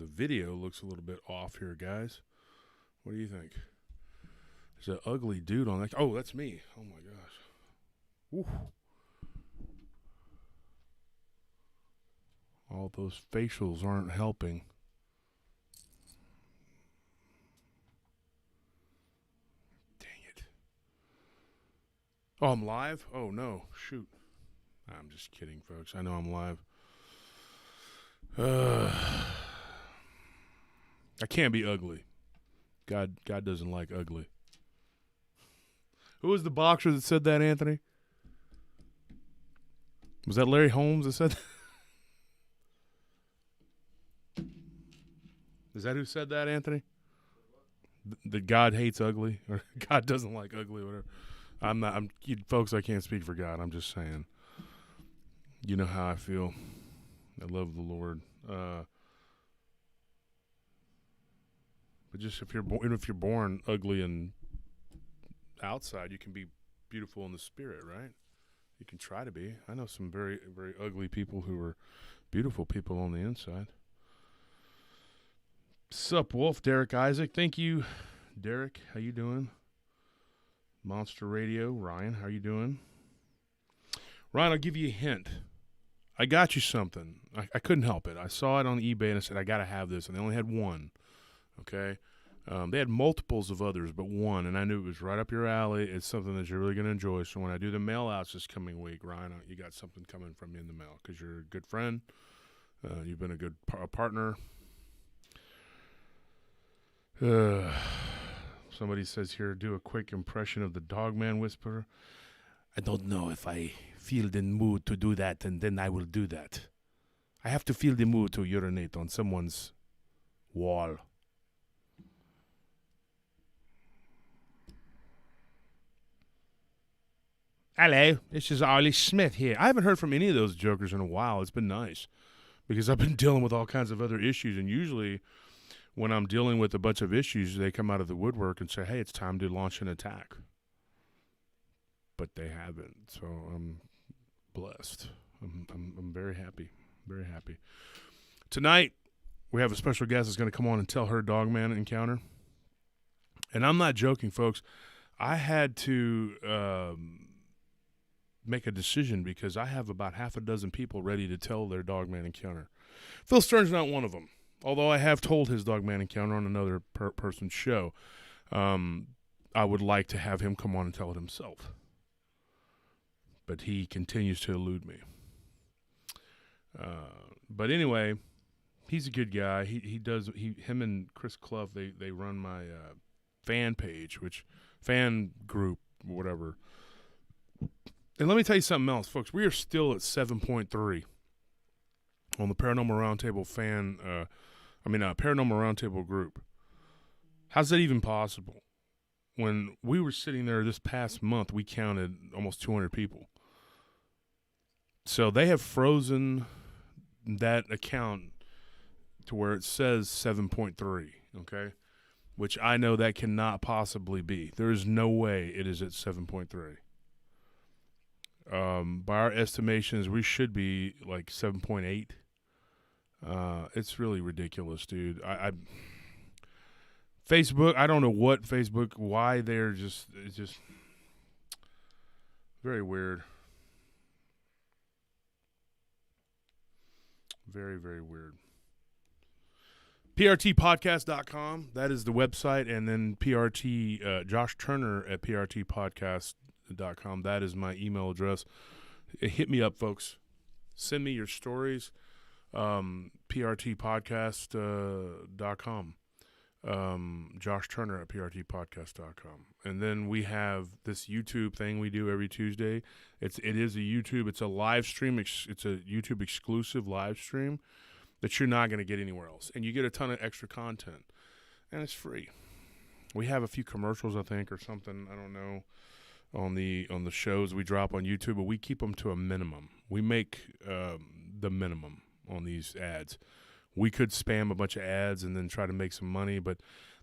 The video looks a little bit off here, guys. What do you think? There's an ugly dude on that. Oh, that's me. Oh, my gosh. Woo. All those facials aren't helping. Dang it. Oh, I'm live? Oh, no. Shoot. I'm just kidding, folks. I know I'm live. I can't be ugly. God doesn't like ugly. Who was the boxer that said that, Anthony? Was that Larry Holmes that said that? Is that who said that, Anthony? That God hates ugly, or God doesn't like ugly, or whatever. Folks, I can't speak for God. I'm just saying. You know how I feel. I love the Lord. But just even if you're born ugly and outside, you can be beautiful in the spirit, right? You can try to be. I know some very, very ugly people who are beautiful people on the inside. Sup, Wolf? Derek Isaac. Thank you, Derek. How you doing? Monster Radio. Ryan, how you doing? Ryan, I'll give you a hint. I got you something. I couldn't help it. I saw it on eBay and I said, I got to have this. And they only had one. Okay? They had multiples of others, but one. And I knew it was right up your alley. It's something that you're really going to enjoy. So when I do the mail outs this coming week, Ryan, you got something coming from me in the mail because you're a good friend. You've been a good partner. Somebody says here, do a quick impression of the Dogman Whisperer. I don't know if I feel the mood to do that, and then I will do that. I have to feel the mood to urinate on someone's wall. Hello, this is Ollie Smith here. I haven't heard from any of those jokers in a while. It's been nice because I've been dealing with all kinds of other issues, and usually when I'm dealing with a bunch of issues, they come out of the woodwork and say, hey, it's time to launch an attack. But they haven't, so I'm blessed. I'm very happy, very happy. Tonight, we have a special guest that's going to come on and tell her Dogman encounter. And I'm not joking, folks. I had to make a decision because I have about half a dozen people ready to tell their Dogman encounter. Phil Stern's not one of them, although I have told his Dogman encounter on another person's show. I would like to have him come on and tell it himself. But he continues to elude me. But anyway, he's a good guy. Him and Chris Clough, they run my fan page, fan group, whatever. And let me tell you something else, folks. We are still at 7.3 on the Paranormal Round Table Paranormal Round Table group. How's that even possible? When we were sitting there this past month, we counted almost 200 people. So they have frozen that account to where it says 7.3, okay? Which I know that cannot possibly be. There is no way it is at 7.3. By our estimations, we should be like 7.8. It's really ridiculous, dude. Facebook, I don't know what Facebook, why it's just very weird. Very, very weird. PRTpodcast.com, that is the website, and then PRT, Josh Turner at PRTpodcast.com, that is my email address. Hit me up, folks. Send me your stories, PRTpodcast.com. Josh Turner at PRTpodcast.com. And then we have this YouTube thing we do every Tuesday. It's a live stream. It's a YouTube exclusive live stream that you're not going to get anywhere else. And you get a ton of extra content. And it's free. We have a few commercials, I think, or something, I don't know, on the shows we drop on YouTube, but we keep them to a minimum. We make the minimum on these ads. We could spam a bunch of ads and then try to make some money, but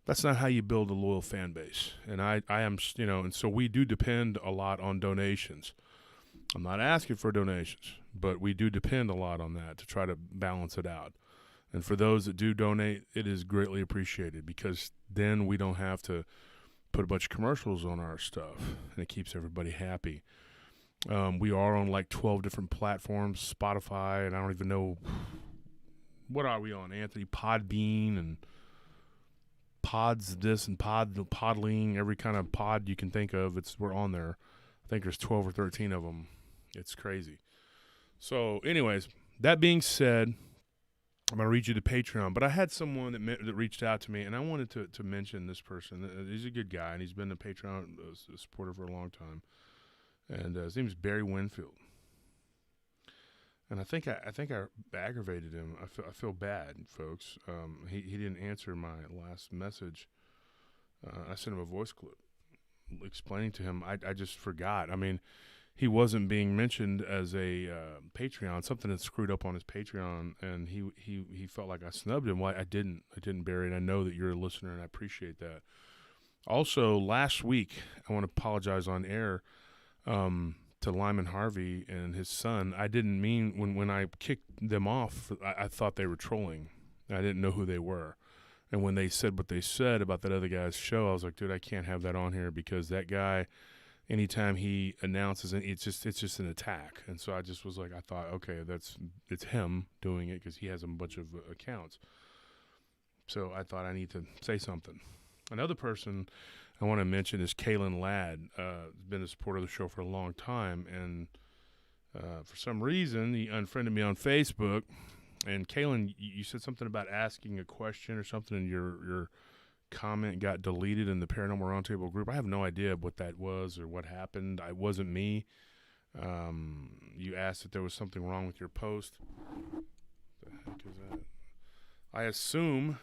that's not how you build a loyal fan base. And I am, and so we do depend a lot on donations. I'm not asking for donations, but we do depend a lot on that to try to balance it out. And for those that do donate, it is greatly appreciated, because then we don't have to put a bunch of commercials on our stuff, and it keeps everybody happy. We are on like 12 different platforms, Spotify, and I don't even know, what are we on, Anthony? Podbean and Pods this and Podling, every kind of pod you can think of, we're on there. I think there's 12 or 13 of them. It's crazy. So anyways, that being said, I'm going to read you the Patreon. But I had someone that reached out to me, and I wanted to mention this person. He's a good guy, and he's been a Patreon supporter for a long time. And his name is Barry Winfield. And I think I aggravated him. I feel bad, folks. He didn't answer my last message. I sent him a voice clip explaining to him. I just forgot. I mean, he wasn't being mentioned as a Patreon. Something had screwed up on his Patreon, and he felt like I snubbed him. Well, I didn't, Barry, and I know that you're a listener, and I appreciate that. Also, last week, I want to apologize on air to Lyman Harvey and his son. I didn't mean, when I kicked them off, I thought they were trolling. I didn't know who they were. And when they said what they said about that other guy's show, I was like, dude, I can't have that on here, because that guy, anytime he announces it, it's just an attack. And so I just was like, I thought, okay, it's him doing it, because he has a bunch of accounts. So I thought I need to say something. Another person I want to mention is Kaylin Ladd. Been a supporter of the show for a long time, and for some reason he unfriended me on Facebook. And Kaylin, you said something about asking a question or something, and your comment got deleted in the Paranormal Round Table group. I have no idea what that was or what happened. It wasn't me. You asked if there was something wrong with your post. What the heck is that? I assume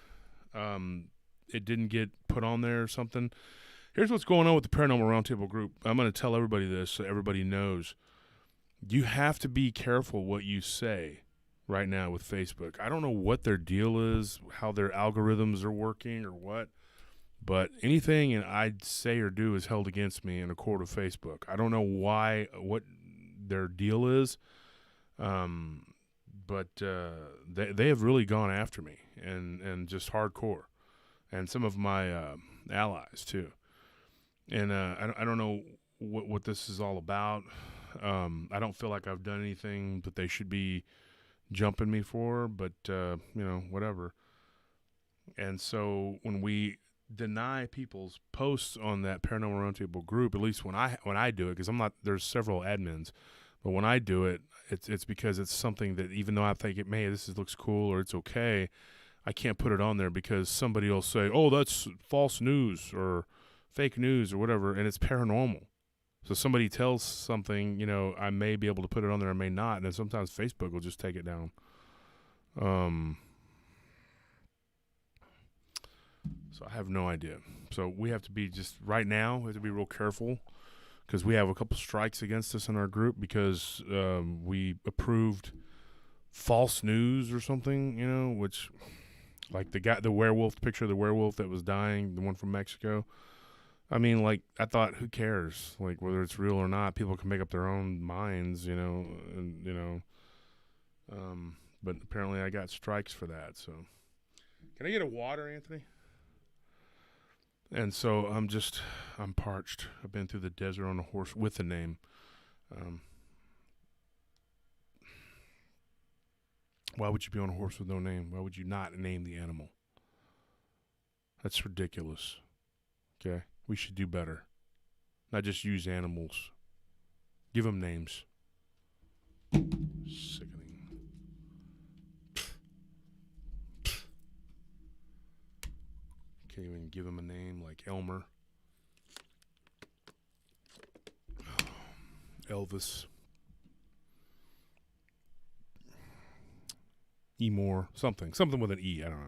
it didn't get put on there or something. Here's what's going on with the Paranormal Round Table group. I'm going to tell everybody this so everybody knows. You have to be careful what you say right now with Facebook. I don't know what their deal is, how their algorithms are working or what, but anything I say or do is held against me in a court of Facebook. I don't know what their deal is, but they have really gone after me and just hardcore, and some of my allies too. And I don't know what this is all about. I don't feel like I've done anything that they should be jumping me for, but whatever. And so when we deny people's posts on that Paranormal Roundtable group, at least when I do it, because there's several admins, but when I do it, it's because it's something that, even though I think this looks cool or it's okay, I can't put it on there, because somebody will say, oh, that's false news or fake news or whatever, and it's paranormal. So somebody tells something, I may be able to put it on there, I may not, and then sometimes Facebook will just take it down. So I have no idea. So we have to be right now, we have to be real careful, because we have a couple strikes against us in our group because we approved false news or something, which, like the werewolf, picture of the werewolf that was dying, the one from Mexico. I mean, I thought, who cares? Whether it's real or not, people can make up their own minds, but apparently I got strikes for that. So, can I get a water, Anthony? And so I'm parched. I've been through the desert on a horse with a name. Why would you be on a horse with no name? Why would you not name the animal? That's ridiculous. Okay? We should do better. Not just use animals. Give them names. Sickening. Can't even give him a name like Elmer. Elvis. Emore. Something with an E. I don't know.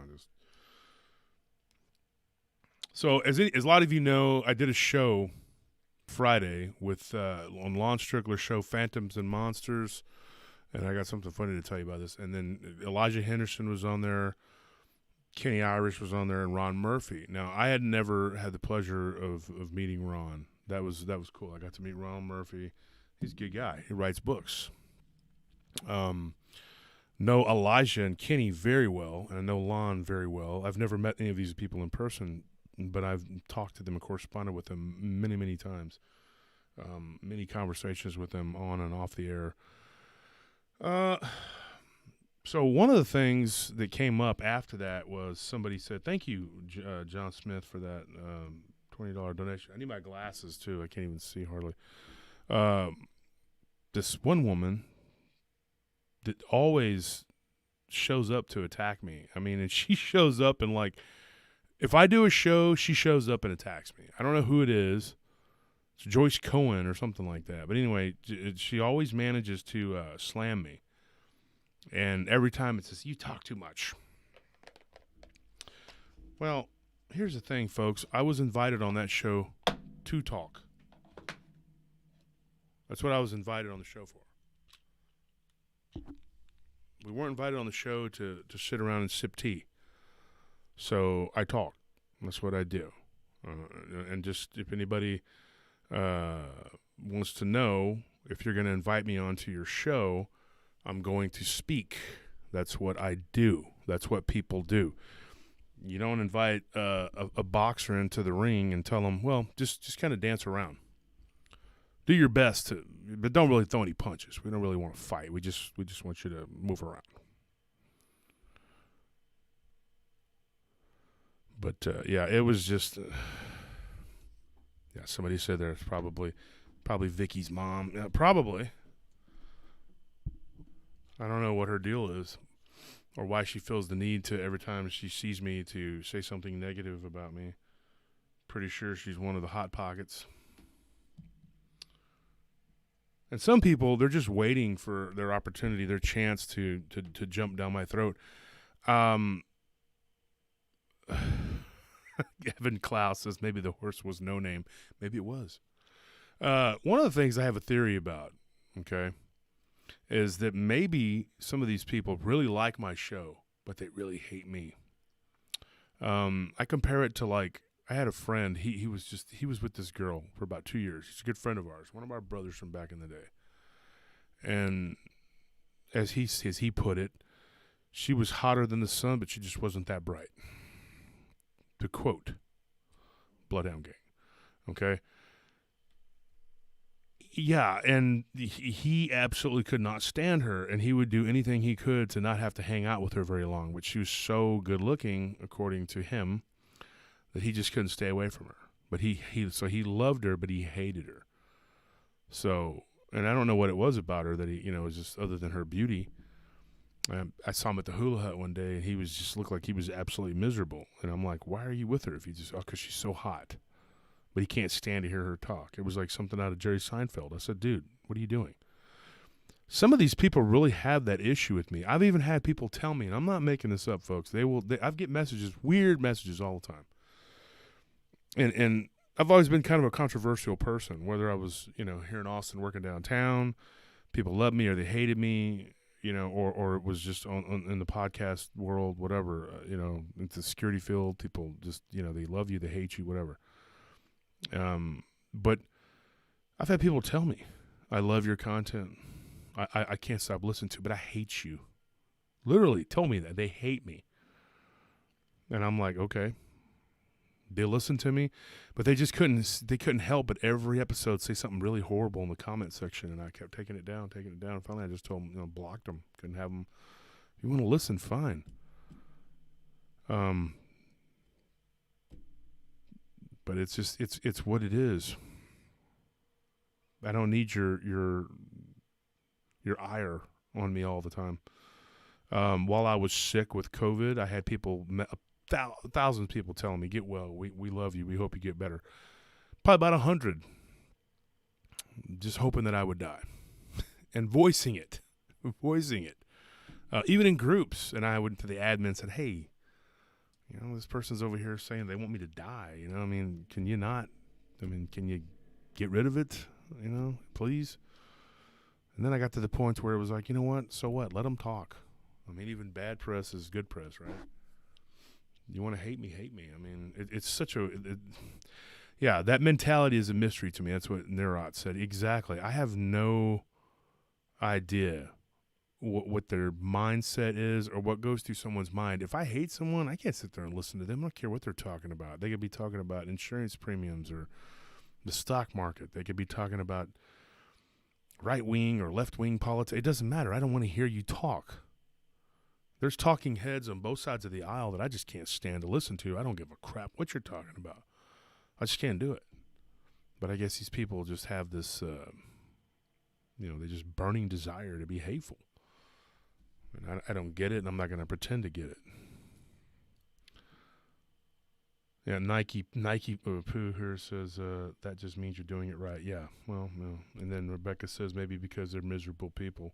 So, as a lot of you know, I did a show Friday with on Lon Strickler's show, Phantoms and Monsters, and I got something funny to tell you about this. And then Elijah Henderson was on there, Kenny Irish was on there, and Ron Murphy. Now, I had never had the pleasure of meeting Ron. That was cool. I got to meet Ron Murphy. He's a good guy. He writes books. know Elijah and Kenny very well, and I know Lon very well. I've never met any of these people in person, but I've talked to them and corresponded with them many, many times. Many conversations with them on and off the air. So one of the things that came up after that was somebody said, "Thank you, John Smith, for that $20 donation." I need my glasses too. I can't even see hardly. This one woman that always shows up to attack me. I mean, and she shows up and like, if I do a show, she shows up and attacks me. I don't know who it is. It's Joyce Cohen or something like that. But anyway, she always manages to slam me. And every time it says, "You talk too much." Well, here's the thing, folks. I was invited on that show to talk. That's what I was invited on the show for. We weren't invited on the show to sit around and sip tea. So I talk. That's what I do. And just if anybody wants to know, if you're going to invite me onto your show, I'm going to speak. That's what I do. That's what people do. You don't invite a boxer into the ring and tell him, well, just kind of dance around. Do your best to, but don't really throw any punches. We don't really want to fight. We just want you to move around. But yeah, it was just yeah. Somebody said there's probably Vicky's mom. Yeah, probably. I don't know what her deal is, or why she feels the need to every time she sees me to say something negative about me. Pretty sure she's one of the hot pockets. And some people, they're just waiting for their opportunity, their chance to jump down my throat. Evan Klaus says maybe the horse was no name. Maybe it was. One of the things I have a theory about, okay, is that maybe some of these people really like my show, but they really hate me. I compare it to, like, I had a friend. He was with this girl for about 2 years. He's a good friend of ours, one of our brothers from back in the day. And as he put it, she was hotter than the sun, but she just wasn't that bright. To quote Bloodhound Gang. Okay? Yeah, and he absolutely could not stand her, and he would do anything he could to not have to hang out with her very long. But she was so good looking, according to him, that he just couldn't stay away from her. But he loved her, but he hated her. So, and I don't know what it was about her that he, was just other than her beauty. I saw him at the Hula Hut one day, and he was just looked like he was absolutely miserable. And I'm like, why are you with her if you just? Oh, because she's so hot. But he can't stand to hear her talk. It was like something out of Jerry Seinfeld. I said, dude, what are you doing? Some of these people really have that issue with me. I've even had people tell me, and I'm not making this up, folks. I get messages, weird messages all the time. And I've always been kind of a controversial person, whether I was, here in Austin working downtown, people loved me or they hated me, or it was just in the podcast world, whatever, into the security field, people just, they love you, they hate you, whatever. But I've had people tell me, I love your content. I can't stop listening to it, but I hate you. Literally told me that. They hate me. And I'm like, okay. They listen to me, but they just couldn't help but every episode say something really horrible in the comment section, and I kept taking it down. And finally I just told them, blocked them. Couldn't have them. If you want to listen, fine. But it's just, it's what it is. I don't need your ire on me all the time. While I was sick with COVID, I had people, thousands of people telling me, get well, we love you, we hope you get better. Probably about 100 just hoping that I would die and voicing it. Even in groups. And I went to the admin and said, hey, this person's over here saying they want me to die. Can you not? Can you get rid of it? Please. And then I got to the point where it was like, you know what? So what? Let them talk. Even bad press is good press, right? You want to hate me, hate me. It's such a... yeah, that mentality is a mystery to me. That's what Nerat said. Exactly. I have no idea what their mindset is or what goes through someone's mind. If I hate someone, I can't sit there and listen to them. I don't care what they're talking about. They could be talking about insurance premiums or the stock market. They could be talking about right-wing or left-wing politics. It doesn't matter. I don't want to hear you talk. There's talking heads on both sides of the aisle that I just can't stand to listen to. I don't give a crap what you're talking about. I just can't do it. But I guess these people just have this, they just burning desire to be hateful. And I don't get it, and I'm not going to pretend to get it. Yeah, Nike Pooh here says that just means you're doing it right. Yeah, well, no. And then Rebecca says maybe because they're miserable people.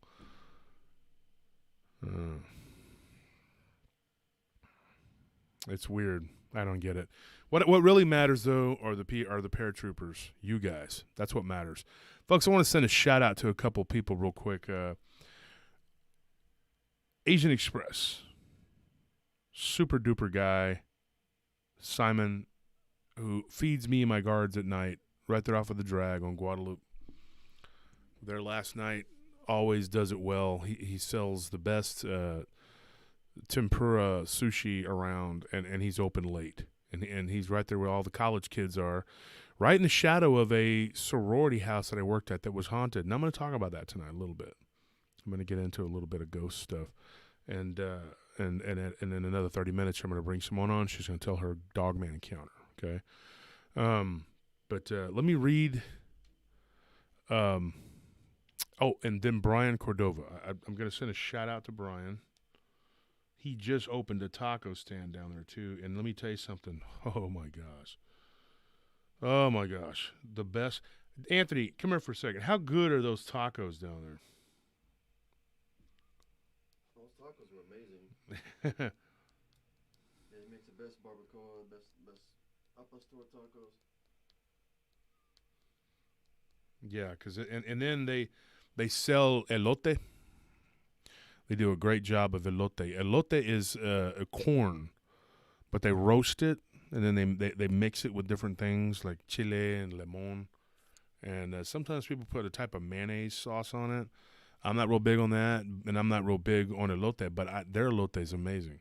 It's weird. I don't get it. What really matters though are the paratroopers. You guys. That's what matters, folks. I want to send a shout out to a couple people real quick. Asian Express, super duper guy, Simon, who feeds me and my guards at night, right there off of the drag on Guadalupe. There last night, always does it well. He sells the best tempura sushi around, and he's open late. And he's right there where all the college kids are, right in the shadow of a sorority house that I worked at that was haunted. And I'm going to talk about that tonight a little bit. I'm going to get into a little bit of ghost stuff. And in another 30 minutes, I'm going to bring someone on. She's going to tell her Dogman encounter, okay? But let me read. And then Brian Cordova. I'm going to send a shout-out to Brian. He just opened a taco stand down there, too. And let me tell you something. Oh, my gosh. Oh, my gosh. The best. Anthony, come here for a second. How good are those tacos down there? Those tacos are amazing. Yeah, he makes the best barbacoa, best upper store tacos. Yeah, because and then they sell elote. They do a great job of elote. Elote is a corn, but they roast it, and then they mix it with different things like chile and limon. And sometimes people put a type of mayonnaise sauce on it. I'm not real big on that, and I'm not real big on elote, but their elote is amazing.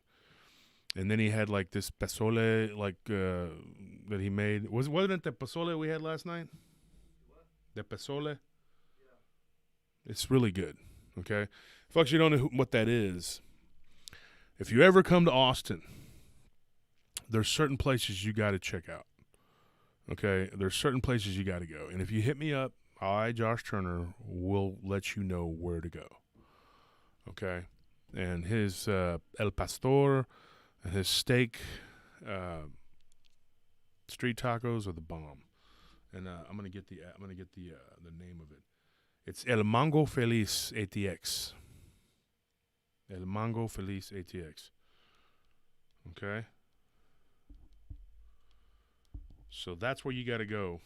And then he had like this pozole that he made. Wasn't it the pozole we had last night? What? The pozole? Yeah. It's really good, okay? Folks, you don't know what that is. If you ever come to Austin, there's certain places you got to check out, okay? There's certain places you got to go. And if you hit me up, I, Josh Turner, will let you know where to go, okay? And his El Pastor and his steak street tacos are the bomb. And I'm gonna get the name of it. It's El Mango Feliz ATX. El Mango Feliz ATX. Okay? So that's where you got to go.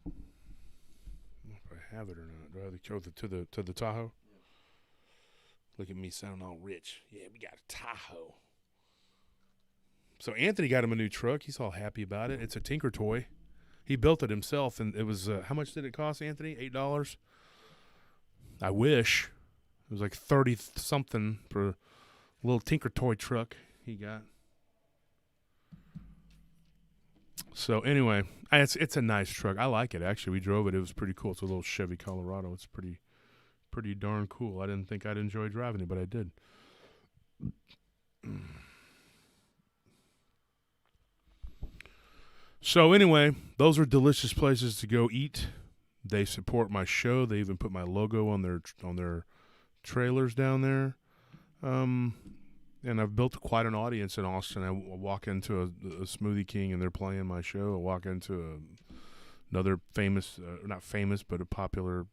I don't know if I have it or not. Do I have to go to the Tahoe? Yeah. Look at me sounding all rich. Yeah, we got a Tahoe. So Anthony got him a new truck. He's all happy about it. It's a Tinker Toy. He built it himself, and it was how much did it cost, Anthony? $8. I wish it was like 30 something for a little Tinker Toy truck he got. So anyway, it's a nice truck. I like it actually. We drove it. It was pretty cool. It's a little Chevy Colorado. It's pretty darn cool. I didn't think I'd enjoy driving it, but I did. So anyway, those are delicious places to go eat. They support my show. They even put my logo on their trailers down there. And I've built quite an audience in Austin. I walk into a Smoothie King and they're playing my show. I walk into another famous, not famous, but a popular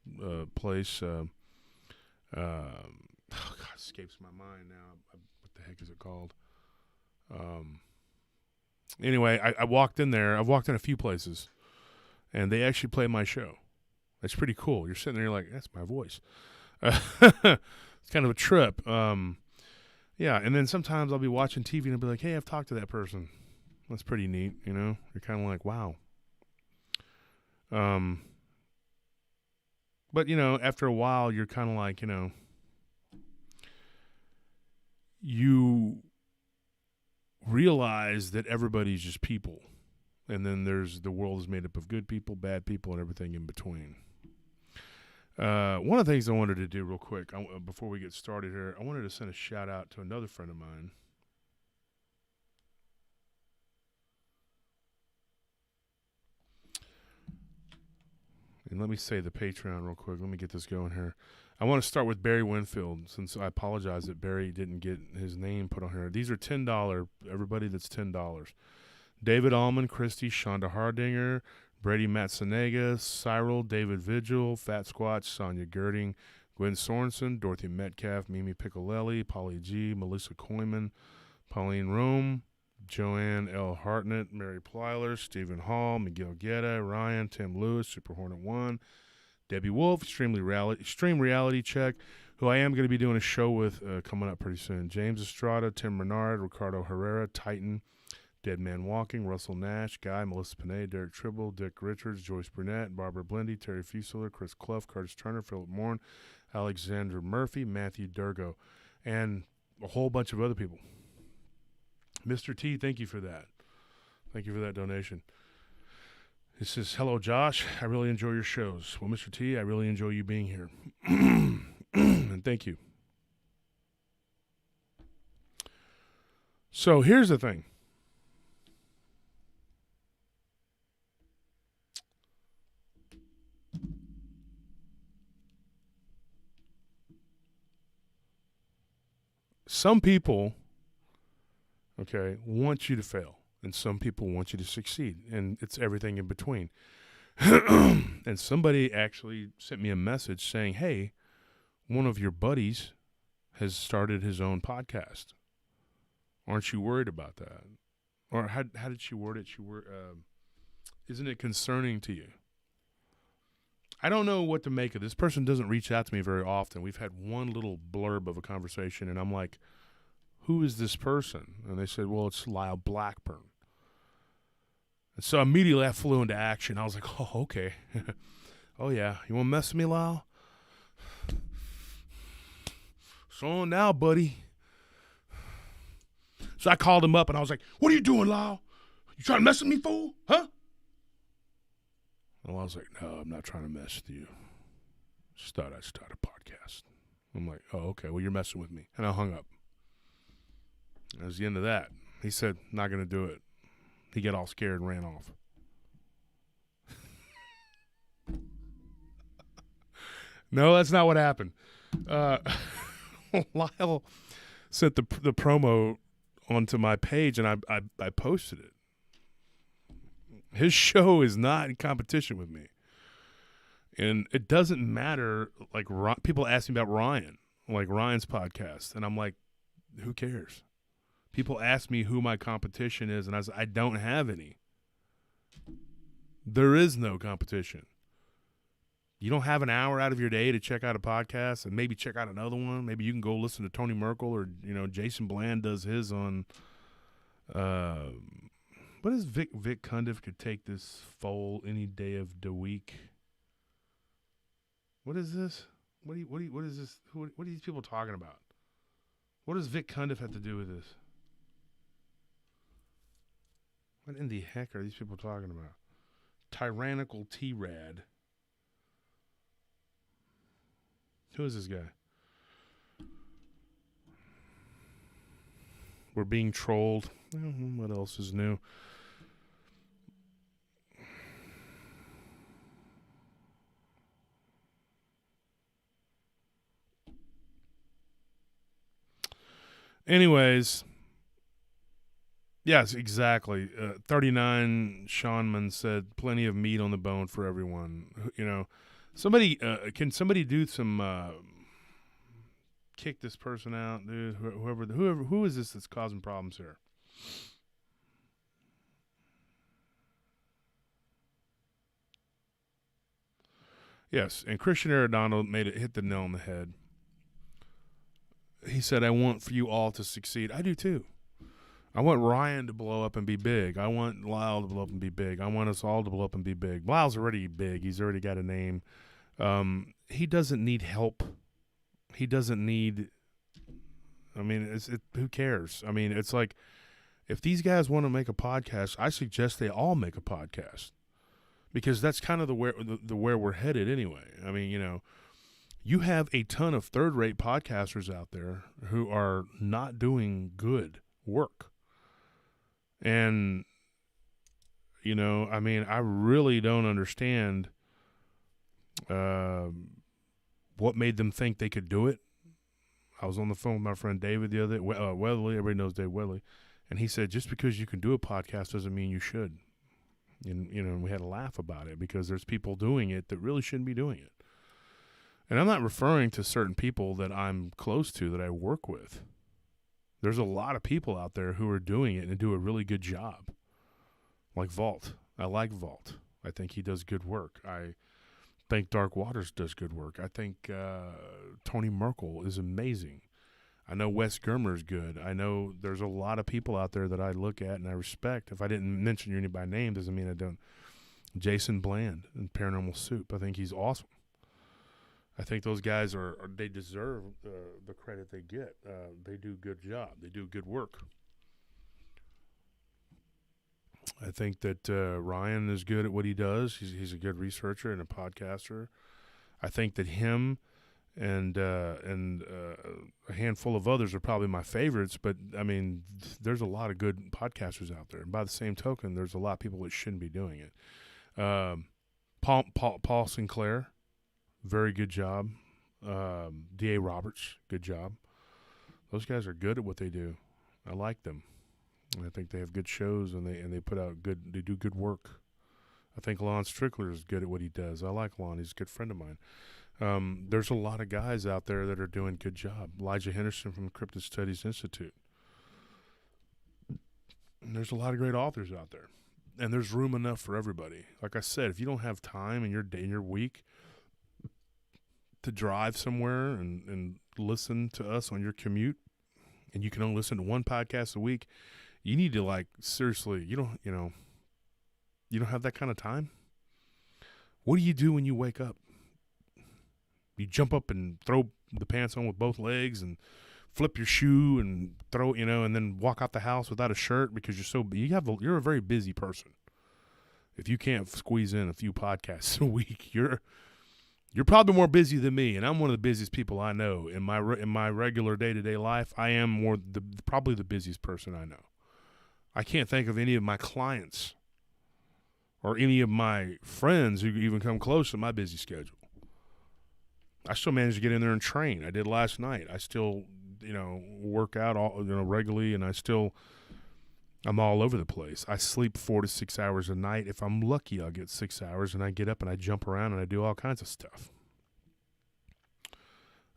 place. Oh God, escapes my mind now. What the heck is it called? Anyway, I walked in there. I've walked in a few places, and they actually play my show. That's pretty cool. You're sitting there, you're like, that's my voice. It's kind of a trip. Yeah, and then sometimes I'll be watching TV and I'll be like, hey, I've talked to that person. That's pretty neat, you know? You're kind of like, wow. But, you know, after a while, you're kind of like, you know, you realize that everybody's just people. And then the world is made up of good people, bad people, and everything in between. One of the things I wanted to do real quick before we get started here, I wanted to send a shout out to another friend of mine. And let me say the Patreon real quick. Let me get this going here. I want to start with Barry Winfield, since I apologize that Barry didn't get his name put on here. These are $10. Everybody that's $10. David Allman, Christy, Shonda Hardinger, Brady Matsunaga, Cyril, David Vigil, Fat Squatch, Sonia Girding, Gwen Sorensen, Dorothy Metcalf, Mimi Piccolelli, Polly G, Melissa Koyman, Pauline Rome, Joanne L. Hartnett, Mary Plyler, Stephen Hall, Miguel Guetta, Ryan, Tim Lewis, Super Hornet 1, Debbie Wolf, Extreme Reality Check, who I am going to be doing a show with coming up pretty soon. James Estrada, Tim Bernard, Ricardo Herrera, Titan, Dead Man Walking, Russell Nash, Guy, Melissa Panay, Derek Tribble, Dick Richards, Joyce Burnett, Barbara Blendy, Terry Fusler, Chris Clough, Curtis Turner, Philip Morn, Alexander Murphy, Matthew Durgo, and a whole bunch of other people. Mr. T, thank you for that. Thank you for that donation. It says, hello, Josh. I really enjoy your shows. Well, Mr. T, I really enjoy you being here. And thank you. So here's the thing. Some people, okay, want you to fail, and some people want you to succeed, and it's everything in between. And somebody actually sent me a message saying, hey, one of your buddies has started his own podcast. Aren't you worried about that? Or how did she word it? Isn't it concerning to you? I don't know what to make of this. Person doesn't reach out to me very often. We've had one little blurb of a conversation, and I'm like, who is this person? And they said, well, it's Lyle Blackburn. And so immediately I flew into action. I was like, oh, okay. Oh, yeah. You want to mess with me, Lyle? So on now, buddy. So I called him up, and I was like, what are you doing, Lyle? You trying to mess with me, fool? Huh? Well, I was like, no, I'm not trying to mess with you. Just thought I'd start a podcast. I'm like, oh, okay, well, you're messing with me. And I hung up. That was the end of that. He said, not going to do it. He got all scared and ran off. No, that's not what happened. Lyle sent the promo onto my page, and I posted it. His show is not in competition with me. And it doesn't matter, like, people ask me about Ryan, like Ryan's podcast, and I'm like, who cares? People ask me who my competition is, and I say, I don't have any. There is no competition. You don't have an hour out of your day to check out a podcast and maybe check out another one. Maybe you can go listen to Tony Merkel, or, you know, Jason Bland does his on, what is Vic Cundiff could take this foal any day of the week. What is this? What is this? What are these people talking about? What does Vic Cundiff have to do with this? What in the heck are these people talking about? Tyrannical T-Rad. Who is this guy? We're being trolled. What else is new? Anyways, yes, exactly. 39 Seanman said, plenty of meat on the bone for everyone. You know, can somebody do some, kick this person out, dude? Who is this that's causing problems here? Yes, and Christian Arredondo hit the nail on the head. He said, I want for you all to succeed. I do too. I want Ryan to blow up and be big. I want Lyle to blow up and be big. I want us all to blow up and be big. Lyle's already big. He's already got a name. He doesn't need help. He doesn't need. I mean, who cares? I mean, it's like if these guys want to make a podcast, I suggest they all make a podcast because that's kind of the where we're headed anyway. I mean, you have a ton of third-rate podcasters out there who are not doing good work. And, I mean, I really don't understand what made them think they could do it. I was on the phone with my friend David the other day, Weatherly, everybody knows Dave Weatherly, and he said, just because you can do a podcast doesn't mean you should. And, we had a laugh about it because there's people doing it that really shouldn't be doing it. And I'm not referring to certain people that I'm close to that I work with. There's a lot of people out there who are doing it and do a really good job. Like Vault. I like Vault. I think he does good work. I think Dark Waters does good work. I think Tony Merkel is amazing. I know Wes Germer is good. I know there's a lot of people out there that I look at and I respect. If I didn't mention you by name, doesn't mean I don't. Jason Bland in Paranormal Soup. I think he's awesome. I think those guys they deserve the credit they get. They do a good job. They do good work. I think that Ryan is good at what he does. He's a good researcher and a podcaster. I think that him and a handful of others are probably my favorites. But I mean, there's a lot of good podcasters out there. And by the same token, there's a lot of people that shouldn't be doing it. Paul Sinclair. Very good job. D.A. Roberts, good job. Those guys are good at what they do. I like them. And I think they have good shows and they put out they do good work. I think Lon Strickler is good at what he does. I like Lon. He's a good friend of mine. There's a lot of guys out there that are doing a good job. Elijah Henderson from the Cryptid Studies Institute. And there's a lot of great authors out there. And there's room enough for everybody. Like I said, if you don't have time in your day, in your week, to drive somewhere and listen to us on your commute, and you can only listen to one podcast a week, you need to seriously, you don't have that kind of time. What do you do when you wake up? You jump up and throw the pants on with both legs and flip your shoe and throw, and then walk out the house without a shirt because you're a very busy person. If you can't squeeze in a few podcasts a week, you're probably more busy than me, and I'm one of the busiest people I know. In my regular day-to-day life, I am probably the busiest person I know. I can't think of any of my clients or any of my friends who even come close to my busy schedule. I still manage to get in there and train. I did last night. I still, work out regularly, and I'm all over the place. I sleep 4 to 6 hours a night. If I'm lucky, I'll get 6 hours, and I get up and I jump around and I do all kinds of stuff.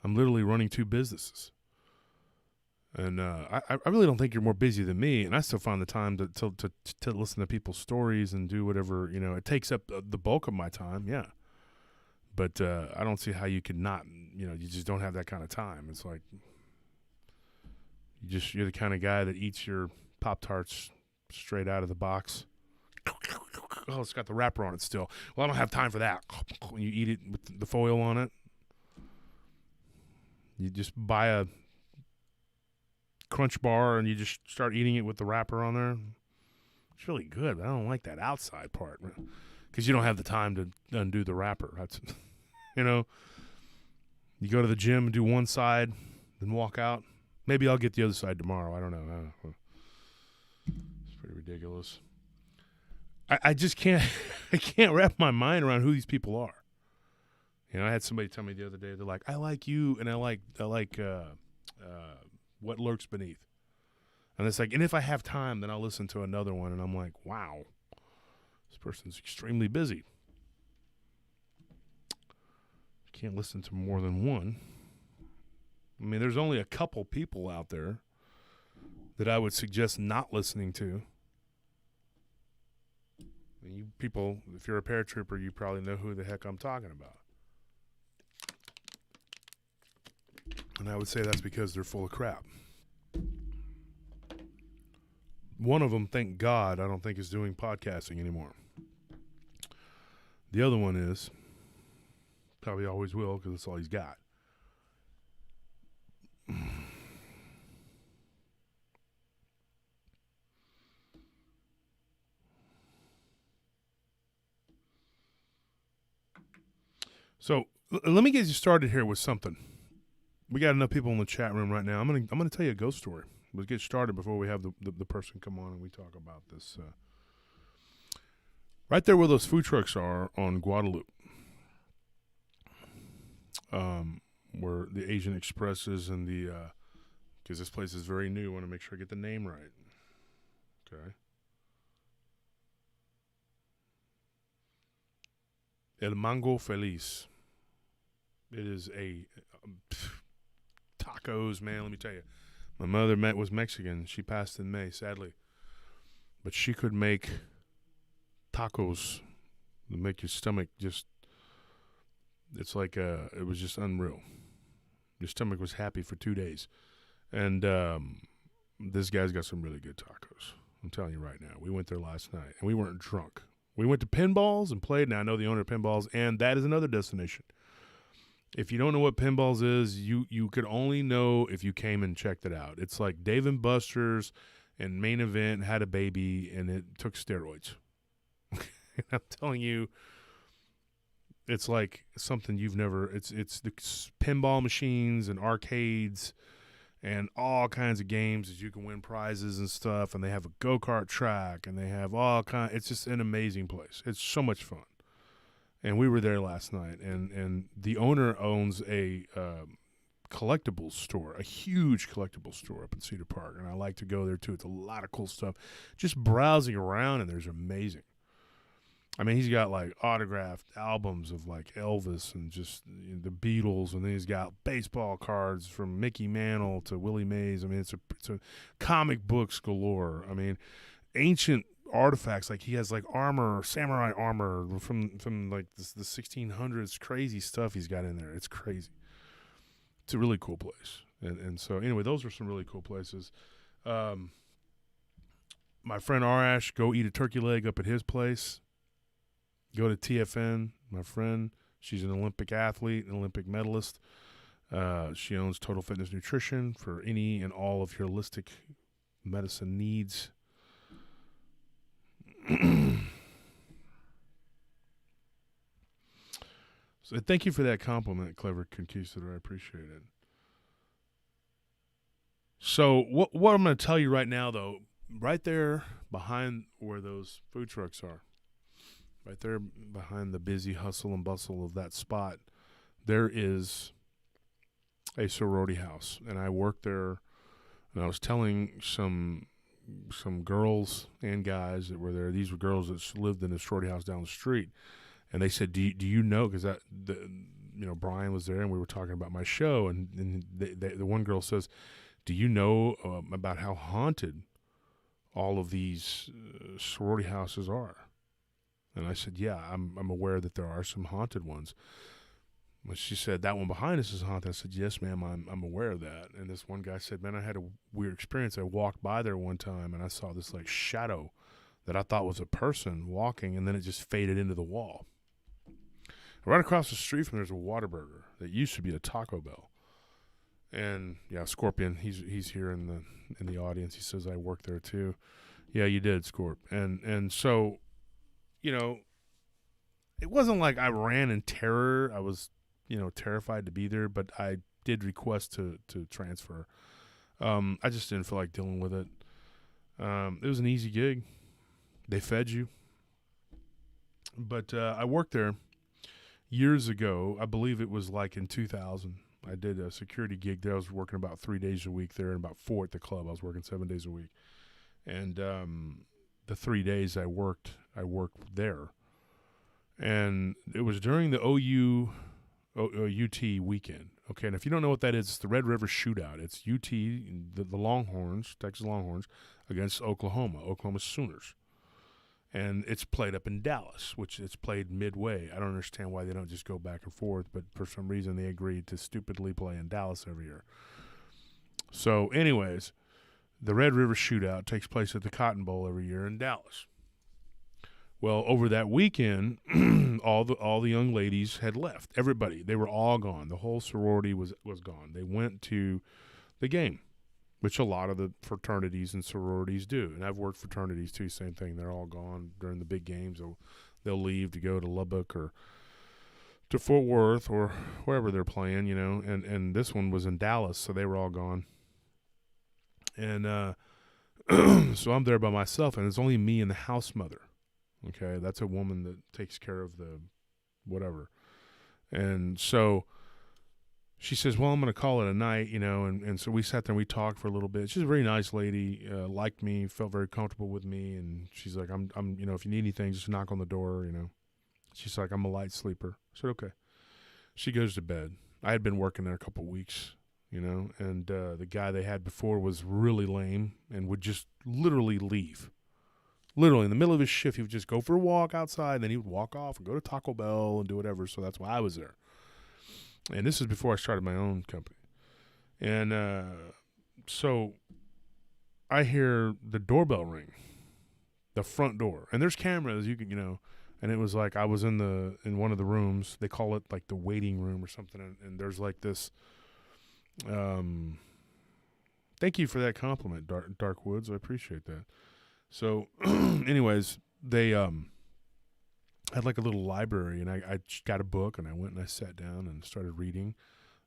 I'm literally running 2 businesses. And I really don't think you're more busy than me, and I still find the time to listen to people's stories and do whatever. It takes up the bulk of my time, yeah. But I don't see how you could not, you just don't have that kind of time. It's like you're the kind of guy that eats your Pop-Tarts straight out of the box. Oh, it's got the wrapper on it still. Well, I don't have time for that. When you eat it with the foil on it, you just buy a Crunch Bar and you just start eating it with the wrapper on there. It's really good, but I don't like that outside part because you don't have the time to undo the wrapper. That's, you go to the gym and do one side, then walk out. Maybe I'll get the other side tomorrow. I don't know. It's pretty ridiculous. I just can't I can't wrap my mind around who these people are. I had somebody tell me the other day, they're like, I like you and I like What Lurks Beneath. And it's like, and if I have time, then I'll listen to another one. And I'm like, wow, this person's extremely busy. Can't listen to more than one. I mean, there's only a couple people out there that I would suggest not listening to. And you people, if you're a paratrooper, you probably know who the heck I'm talking about. And I would say that's because they're full of crap. One of them, thank God, I don't think is doing podcasting anymore. The other one is, probably always will because that's all he's got. So let me get you started here with something. We got enough people in the chat room right now. I'm gonna tell you a ghost story. Let's get started before we have the person come on and we talk about this. Right there where those food trucks are on Guadalupe, where the Asian Express is and the because this place is very new. I want to make sure I get the name right. Okay. El Mango Feliz. It is a tacos, man. Let me tell you, my mother was Mexican. She passed in May, sadly, but she could make tacos that make your stomach just. It's like it was just unreal. Your stomach was happy for 2 days, and this guy's got some really good tacos. I'm telling you right now. We went there last night, and we weren't drunk. We went to Pinballs and played. Now I know the owner of Pinballs, and that is another destination. If you don't know what Pinballs is, you could only know if you came and checked it out. It's like Dave and Buster's and Main Event had a baby, and it took steroids. I'm telling you, it's like something you've never. It's the pinball machines and arcades and all kinds of games that you can win prizes and stuff. And they have a go-kart track, and they have all kind. It's just an amazing place. It's so much fun. And we were there last night, and the owner owns a collectibles store, a huge collectibles store up in Cedar Park, and I like to go there too. It's a lot of cool stuff. Just browsing around, and there's amazing. I mean, he's got like autographed albums of like Elvis and just the Beatles, and then he's got baseball cards from Mickey Mantle to Willie Mays. I mean, it's a comic books galore. I mean, ancient artifacts, like he has like armor, samurai armor from like the 1600s, crazy stuff he's got in there. It's crazy. It's a really cool place. And so anyway, those are some really cool places. My friend Arash, go eat a turkey leg up at his place. Go to TFN, my friend. She's an Olympic athlete, an Olympic medalist. She owns Total Fitness Nutrition for any and all of your holistic medicine needs. So thank you for that compliment, Clever Conquistador. I appreciate it. So what I'm going to tell you right now, though, right there behind where those food trucks are, right there behind the busy hustle and bustle of that spot, there is a sorority house, and I worked there, and I was telling some girls and guys that were there. These were girls that lived in the sorority house down the street, and they said, "Do you know?" Because Brian was there, and we were talking about my show, and the one girl says, "Do you know about how haunted all of these sorority houses are?" And I said, "Yeah, I'm aware that there are some haunted ones." But she said, "That one behind us is haunted." I said, "Yes, ma'am, I'm aware of that." And this one guy said, "Man, I had a weird experience. I walked by there one time, and I saw this like shadow that I thought was a person walking, and then it just faded into the wall. Right across the street from there's a Whataburger that used to be a Taco Bell." And yeah, Scorpion, he's here in the audience. He says, "I worked there too." Yeah, you did, Scorp. And so, it wasn't like I ran in terror. I was, terrified to be there, but I did request to transfer. I just didn't feel like dealing with it. It was an easy gig. They fed you. But I worked there years ago. I believe it was like in 2000. I did a security gig there. I was working about 3 days a week there and about 4 at the club. I was working 7 days a week. And the 3 days I worked there. And it was during the UT weekend. Okay, and if you don't know what that is, it's the Red River Shootout. It's UT, the Longhorns, Texas Longhorns, against Oklahoma Sooners. And it's played up in Dallas, which it's played midway. I don't understand why they don't just go back and forth, but for some reason they agreed to stupidly play in Dallas every year. So anyways, the Red River Shootout takes place at the Cotton Bowl every year in Dallas. Well, over that weekend, all the young ladies had left. Everybody, they were all gone. The whole sorority was gone. They went to the game, which a lot of the fraternities and sororities do. And I've worked fraternities too, same thing. They're all gone during the big games. They'll leave to go to Lubbock or to Fort Worth or wherever they're playing, you know. And this one was in Dallas, so they were all gone. And so I'm there by myself, and it's only me and the house mother. Okay, that's a woman that takes care of the whatever. And so she says, well, I'm going to call it a night, you know, and so we sat there and we talked for a little bit. She's a very nice lady, liked me, felt very comfortable with me, and she's like, I'm, you know, if you need anything, just knock on the door, you know. She's like, I'm a light sleeper. I said, okay. She goes to bed. I had been working there a couple weeks, you know, and the guy they had before was really lame and would just literally leave. Literally, in the middle of his shift, he would just go for a walk outside, and then he would walk off and go to Taco Bell and do whatever, so that's why I was there. And this is before I started my own company. And so I hear the doorbell ring, the front door. And there's cameras, you can, you know, and it was like I was in one of the rooms. They call it like the waiting room or something, and there's like this thank you for that compliment, Dark Woods. I appreciate that. So, anyways, they had like a little library, and I got a book, and I went and I sat down and started reading.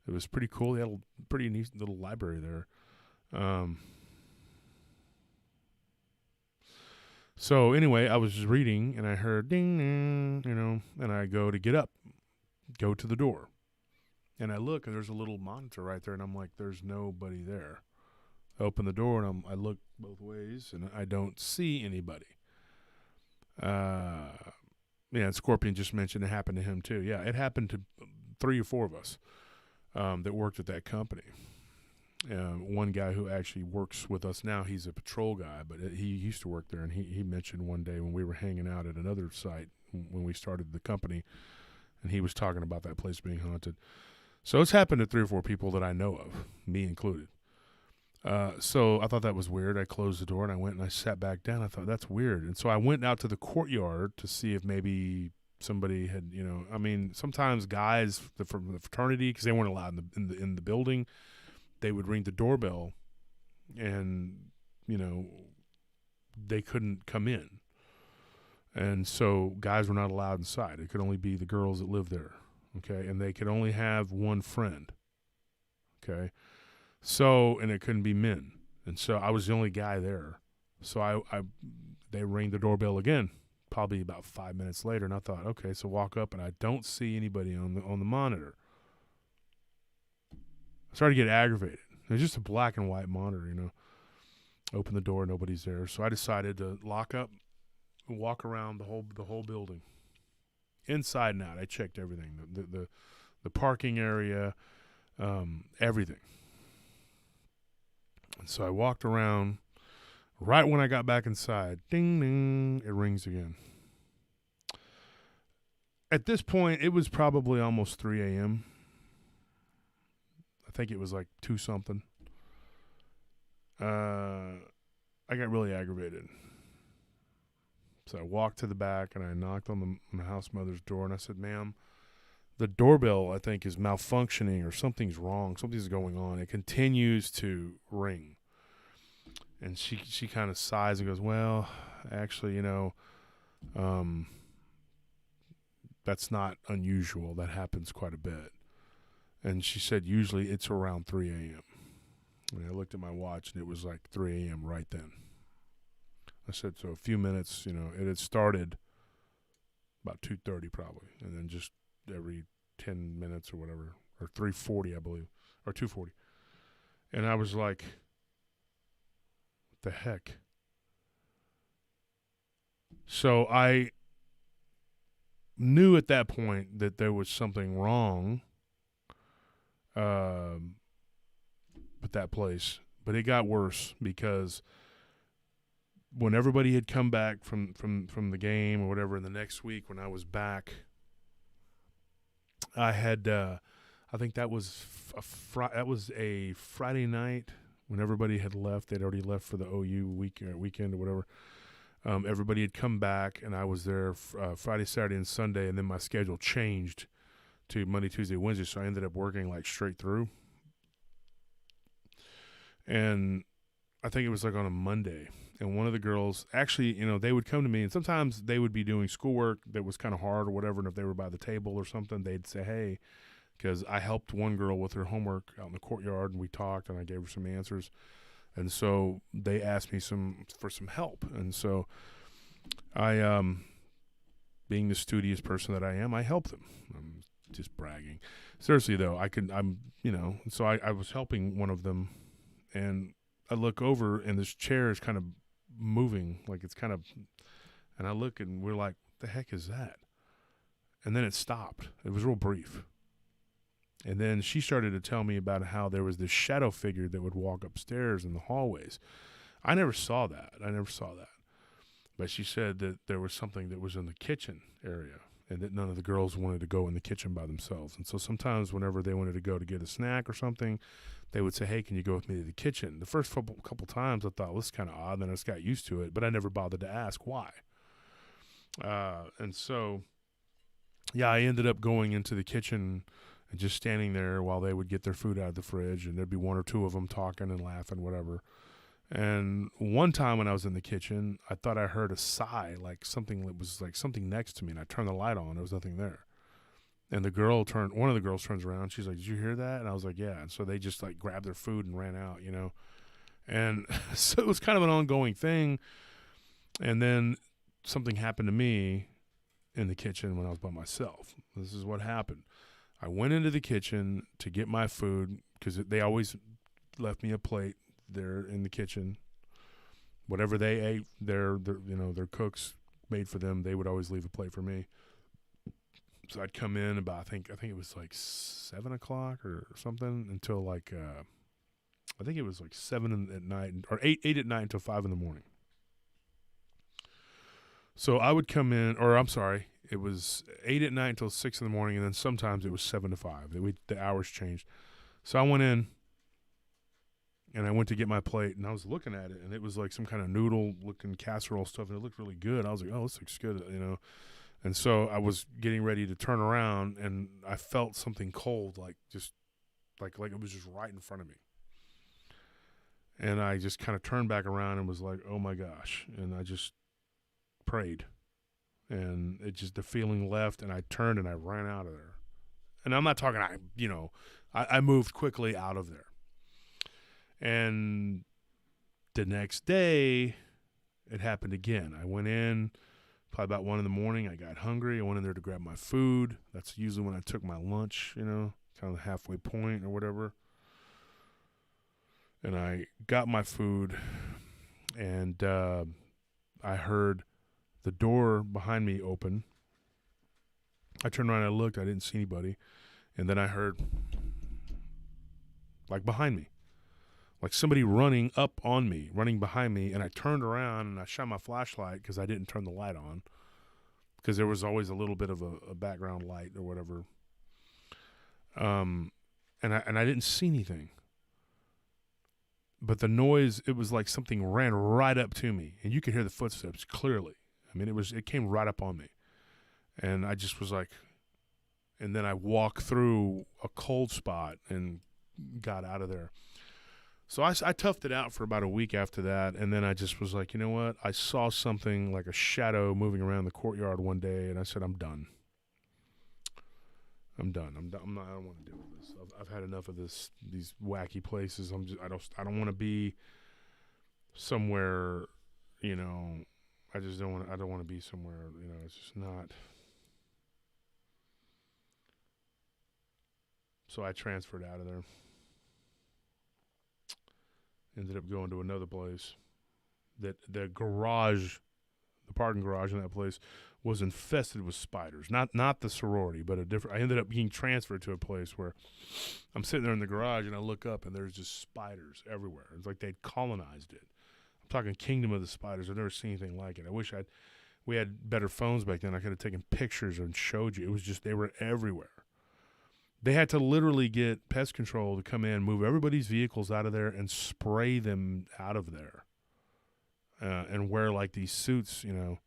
It was pretty cool. They had a pretty neat little library there. So anyway, I was just reading, and I heard ding, ding, you know, and I go to get up, go to the door, and I look, and there's a little monitor right there, and I'm like, there's nobody there. I open the door, and I look both ways, and I don't see anybody. Yeah, and Scorpion just mentioned it happened to him too. Yeah, it happened to 3 or 4 of us that worked at that company. One guy who actually works with us now, he's a patrol guy, but he used to work there, and he mentioned one day when we were hanging out at another site when we started the company, and he was talking about that place being haunted. So it's happened to 3 or 4 people that I know of, me included. So I thought that was weird. I closed the door and I went and I sat back down. I thought, that's weird. And so I went out to the courtyard to see if maybe somebody had, you know, I mean, sometimes guys from the fraternity, because they weren't allowed in the building, they would ring the doorbell and, you know, they couldn't come in. And so guys were not allowed inside. It could only be the girls that lived there. Okay. And they could only have one friend. Okay. So, and it couldn't be men. And so I was the only guy there. So they rang the doorbell again, probably about 5 minutes later. And I thought, okay, so walk up, and I don't see anybody on the monitor. I started to get aggravated. It was just a black and white monitor, you know. Open the door, nobody's there. So I decided to lock up and walk around the whole building. Inside and out. I checked everything. The parking area, everything. And so I walked around. Right when I got back inside, ding, ding, it rings again. At this point, it was probably almost 3 a.m. I think it was like 2 something. I got really aggravated. So I walked to the back, and I knocked on the house mother's door, and I said, ma'am, the doorbell, I think, is malfunctioning, or something's wrong. Something's going on. It continues to ring. And she kind of sighs and goes, well, actually, you know, that's not unusual. That happens quite a bit. And she said, usually it's around 3 a.m. And I looked at my watch, and it was like 3 a.m. right then. I said, so a few minutes, you know, it had started about 2:30 probably, and then just every 10 minutes or whatever, or 3:40, I believe, or 2:40. And I was like, what the heck? So I knew at that point that there was something wrong with that place. But it got worse, because when everybody had come back from the game or whatever, in the next week when I was back, I had I think that was a Friday night when everybody had left. They'd already left for the OU weekend or whatever. Everybody had come back, and I was there Friday, Saturday, and Sunday, and then my schedule changed to Monday, Tuesday, Wednesday, so I ended up working like straight through. And I think it was like on a Monday, and one of the girls, actually, they would come to me, and sometimes they would be doing schoolwork that was kind of hard or whatever, and if they were by the table or something, they'd say, hey, because I helped one girl with her homework out in the courtyard, and we talked, and I gave her some answers. And so they asked me for some help. And so I, being the studious person that I am, I help them. I'm just bragging. Seriously, though, so I was helping one of them, and I look over, and this chair is kind of moving, like it's kind of, and I look, and we're like, what the heck is that? And then it stopped. It was real brief. And then she started to tell me about how there was this shadow figure that would walk upstairs in the hallways. I never saw that. But she said that there was something that was in the kitchen area, and that none of the girls wanted to go in the kitchen by themselves. And so sometimes whenever they wanted to go to get a snack or something, they would say, hey, can you go with me to the kitchen? The first couple times I thought, well, this is kind of odd. Then I just got used to it, but I never bothered to ask why. And so, yeah, I ended up going into the kitchen and just standing there while they would get their food out of the fridge, and there'd be one or two of them talking and laughing, whatever. And one time when I was in the kitchen, I thought I heard a sigh, like something that was like something next to me, and I turned the light on. There was nothing there. And one of the girls turns around. She's like, did you hear that? And I was like, yeah. And so they just like grabbed their food and ran out, And so it was kind of an ongoing thing. And then something happened to me in the kitchen when I was by myself. This is what happened. I went into the kitchen to get my food because they always left me a plate there in the kitchen. Whatever they ate, their cooks made for them, they would always leave a plate for me. So I'd come in about I think it was like 7 o'clock or something until like I think it was like 7 at night or 8 at night until 5 in the morning. So I would come in, or I'm sorry, it was 8 at night until 6 in the morning, and then sometimes it was 7 to 5. The hours changed. So I went in, and I went to get my plate, and I was looking at it, and it was like some kind of noodle-looking casserole stuff, and it looked really good. I was like, oh, this looks good, And so I was getting ready to turn around, and I felt something cold, like it was just right in front of me. And I just kind of turned back around and was like, oh, my gosh. And I just prayed. And the feeling left, and I turned and I ran out of there. And I'm not talking, I moved quickly out of there. And the next day, it happened again. I went in probably about 1 in the morning. I got hungry. I went in there to grab my food. That's usually when I took my lunch, kind of the halfway point or whatever. And I got my food, and I heard the door behind me open. I turned around and I looked. I didn't see anybody. And then I heard, like behind me, like somebody running up on me, running behind me. And I turned around and I shot my flashlight because I didn't turn the light on, because there was always a little bit of a background light or whatever. And I didn't see anything. But the noise, it was like something ran right up to me, and you could hear the footsteps clearly. I mean, it came right up on me. And I just was like, and then I walked through a cold spot and got out of there. So I toughed it out for about a week after that, and then I just was like, you know what? I saw something like a shadow moving around the courtyard one day, and I said, I'm done. I don't want to deal with this. I've had enough of these wacky places. I don't want to be somewhere, I don't want to be somewhere, it's just not. So I transferred out of there. Ended up going to another place. That the parking garage in that place was infested with spiders. Not the sorority, but I ended up being transferred to a place where I'm sitting there in the garage and I look up and there's just spiders everywhere. It's like they'd colonized it. I'm talking kingdom of the spiders. I've never seen anything like it. I wish we had better phones back then. I could have taken pictures and showed you. It was just, they were everywhere. They had to literally get pest control to come in, move everybody's vehicles out of there, and spray them out of there, and wear like these suits, And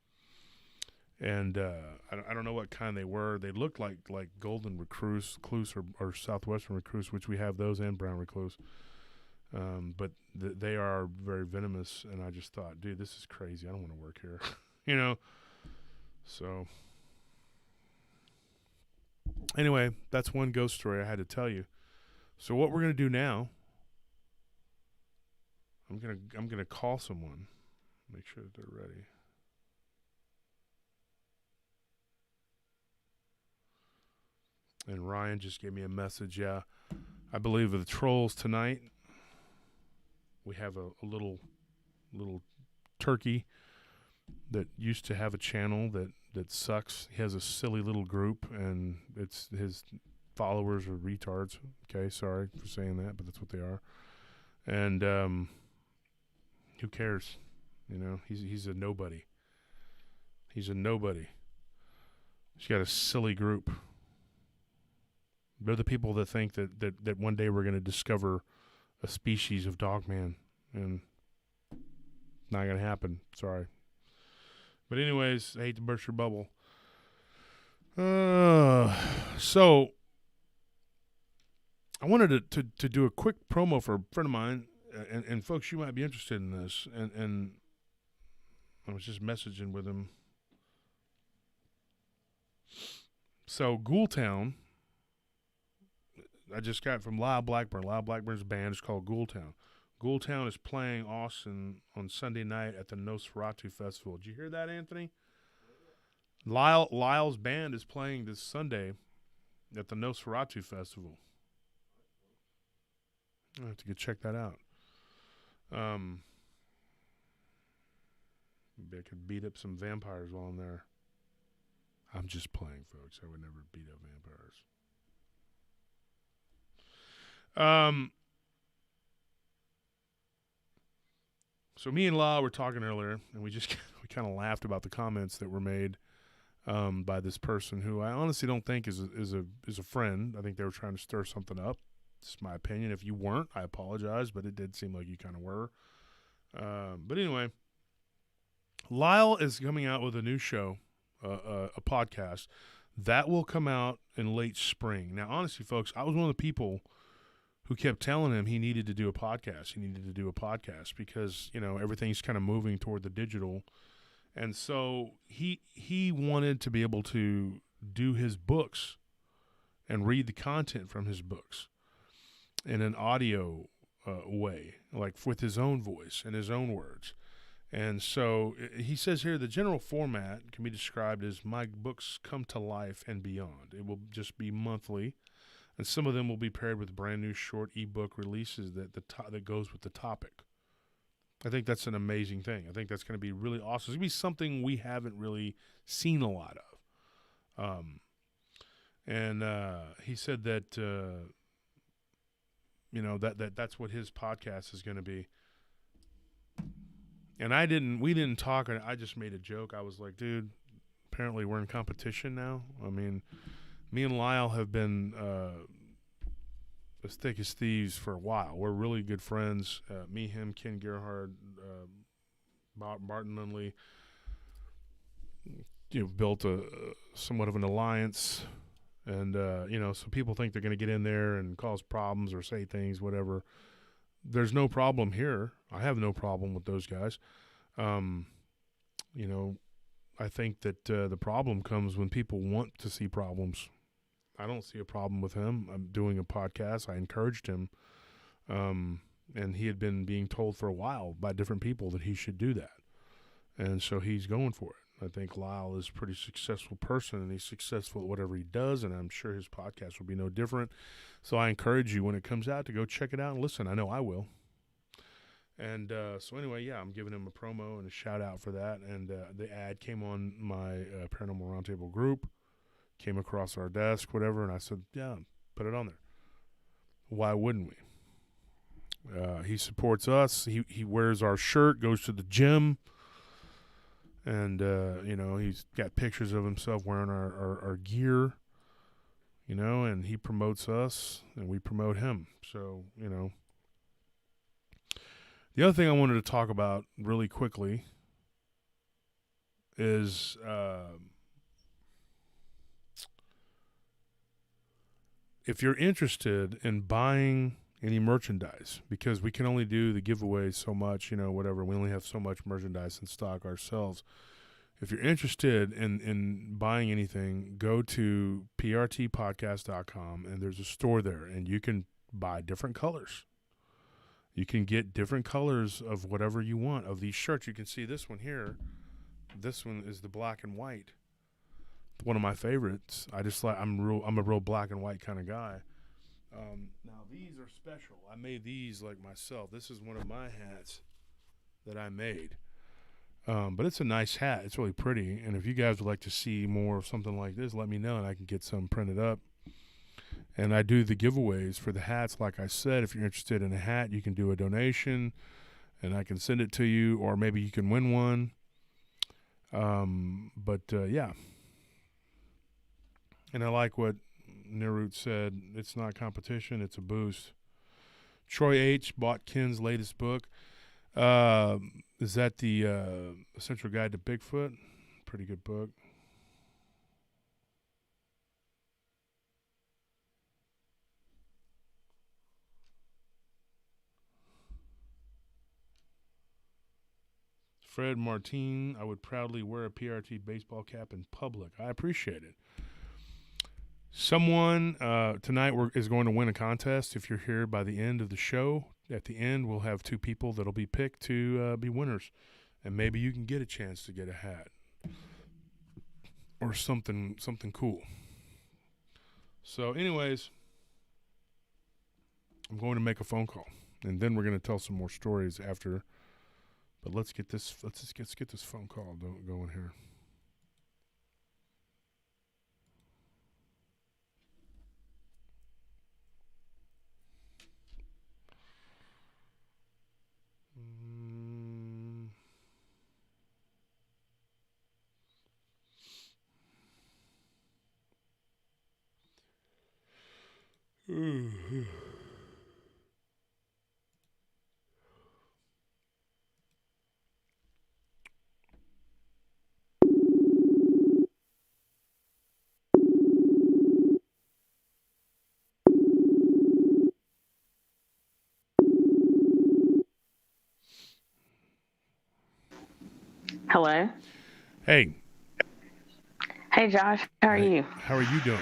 I don't know what kind they were. They looked like golden recluse or southwestern recluse, which we have those, and brown recluse. But they are very venomous, and I just thought, dude, this is crazy. I don't want to work here, So anyway, that's one ghost story I had to tell you. So what we're gonna do now? I'm gonna call someone, make sure that they're ready. And Ryan just gave me a message. Yeah, I believe the trolls tonight. We have a little turkey that used to have a channel that sucks. He has a silly little group, and it's his followers are retards. Okay, sorry for saying that, but that's what they are. And who cares? He's a nobody. He's a nobody. He's got a silly group. They're the people that think that one day we're going to discover a species of Dogman, and not going to happen. Sorry. But anyways, I hate to burst your bubble. So I wanted to do a quick promo for a friend of mine, and folks, you might be interested in this. And I was just messaging with him. So Ghoultown, I just got from Lyle Blackburn. Lyle Blackburn's band is called Ghoultown. Ghoultown is playing Austin on Sunday night at the Nosferatu Festival. Did you hear that, Anthony? Lyle's band is playing this Sunday at the Nosferatu Festival. I have to go check that out. Maybe I could beat up some vampires while I'm there. I'm just playing, folks. I would never beat up vampires. So me and La were talking earlier, and we kind of laughed about the comments that were made by this person who I honestly don't think is a friend. I think they were trying to stir something up. It's my opinion. If you weren't, I apologize, but it did seem like you kind of were. But anyway, Lyle is coming out with a new show, a podcast that will come out in late spring. Now, honestly, folks, I was one of the people who kept telling him he needed to do a podcast. He needed to do a podcast because, everything's kind of moving toward the digital. And so he wanted to be able to do his books and read the content from his books in an audio way, like with his own voice and his own words. And so he says here, the general format can be described as my books come to life and beyond. It will just be monthly. And some of them will be paired with brand new short ebook releases that goes with the topic. I think that's an amazing thing. I think that's going to be really awesome. It's going to be something we haven't really seen a lot of. And he said that that's what his podcast is going to be. And we didn't talk. I just made a joke. I was like, dude, apparently we're in competition now. I mean, me and Lyle have been as thick as thieves for a while. We're really good friends. Me, him, Ken Gerhard, Martin Lindley, built somewhat of an alliance. And, so people think they're going to get in there and cause problems or say things, whatever. There's no problem here. I have no problem with those guys. I think that the problem comes when people want to see problems. I don't see a problem with him. I'm doing a podcast. I encouraged him. And he had been being told for a while by different people that he should do that. And so he's going for it. I think Lyle is a pretty successful person, and he's successful at whatever he does, and I'm sure his podcast will be no different. So I encourage you when it comes out to go check it out and listen. I know I will. And so anyway, yeah, I'm giving him a promo and a shout-out for that. And the ad came on my Paranormal Round Table group. Came across our desk, whatever, and I said, yeah, put it on there. Why wouldn't we? He supports us. He wears our shirt, goes to the gym, and, he's got pictures of himself wearing our gear. and he promotes us and we promote him. So, the other thing I wanted to talk about really quickly is if you're interested in buying any merchandise, because we can only do the giveaways so much, whatever. We only have so much merchandise in stock ourselves. If you're interested in buying anything, go to prtpodcast.com, and there's a store there, and you can buy different colors. You can get different colors of whatever you want of these shirts. You can see this one here. This one is the black and white. One of my favorites. I'm a real black and white kind of guy. Now these are special. I made these like myself. This is one of my hats that I made. But it's a nice hat. It's really pretty. And if you guys would like to see more of something like this, let me know and I can get some printed up. And I do the giveaways for the hats. Like I said, if you're interested in a hat, you can do a donation and I can send it to you, or maybe you can win one. Yeah. And I like what Nerut said. It's not competition, it's a boost. Troy H. bought Ken's latest book. Is that the Essential Guide to Bigfoot? Pretty good book. Fred Martin, I would proudly wear a PRT baseball cap in public. I appreciate it. Someone tonight is going to win a contest. If you're here by the end of the show, at the end we'll have 2 people that'll be picked to be winners, and maybe you can get a chance to get a hat or something cool. So, anyways, I'm going to make a phone call, and then we're going to tell some more stories after. But let's get this phone call going here. Hello. Hey. Hey, Josh. How are you? How are you doing?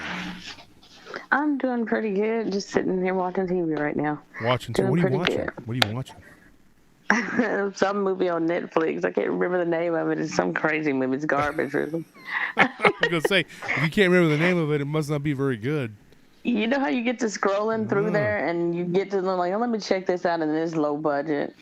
I'm doing pretty good. Just sitting here watching TV right now. Watching TV? What are you watching? Good. What are you watching? Some movie on Netflix. I can't remember the name of it. It's some crazy movie. It's garbage, really. I was going to say, if you can't remember the name of it, it must not be very good. You know how you get to scrolling through there and you get to like, oh, let me check this out, and it's low budget.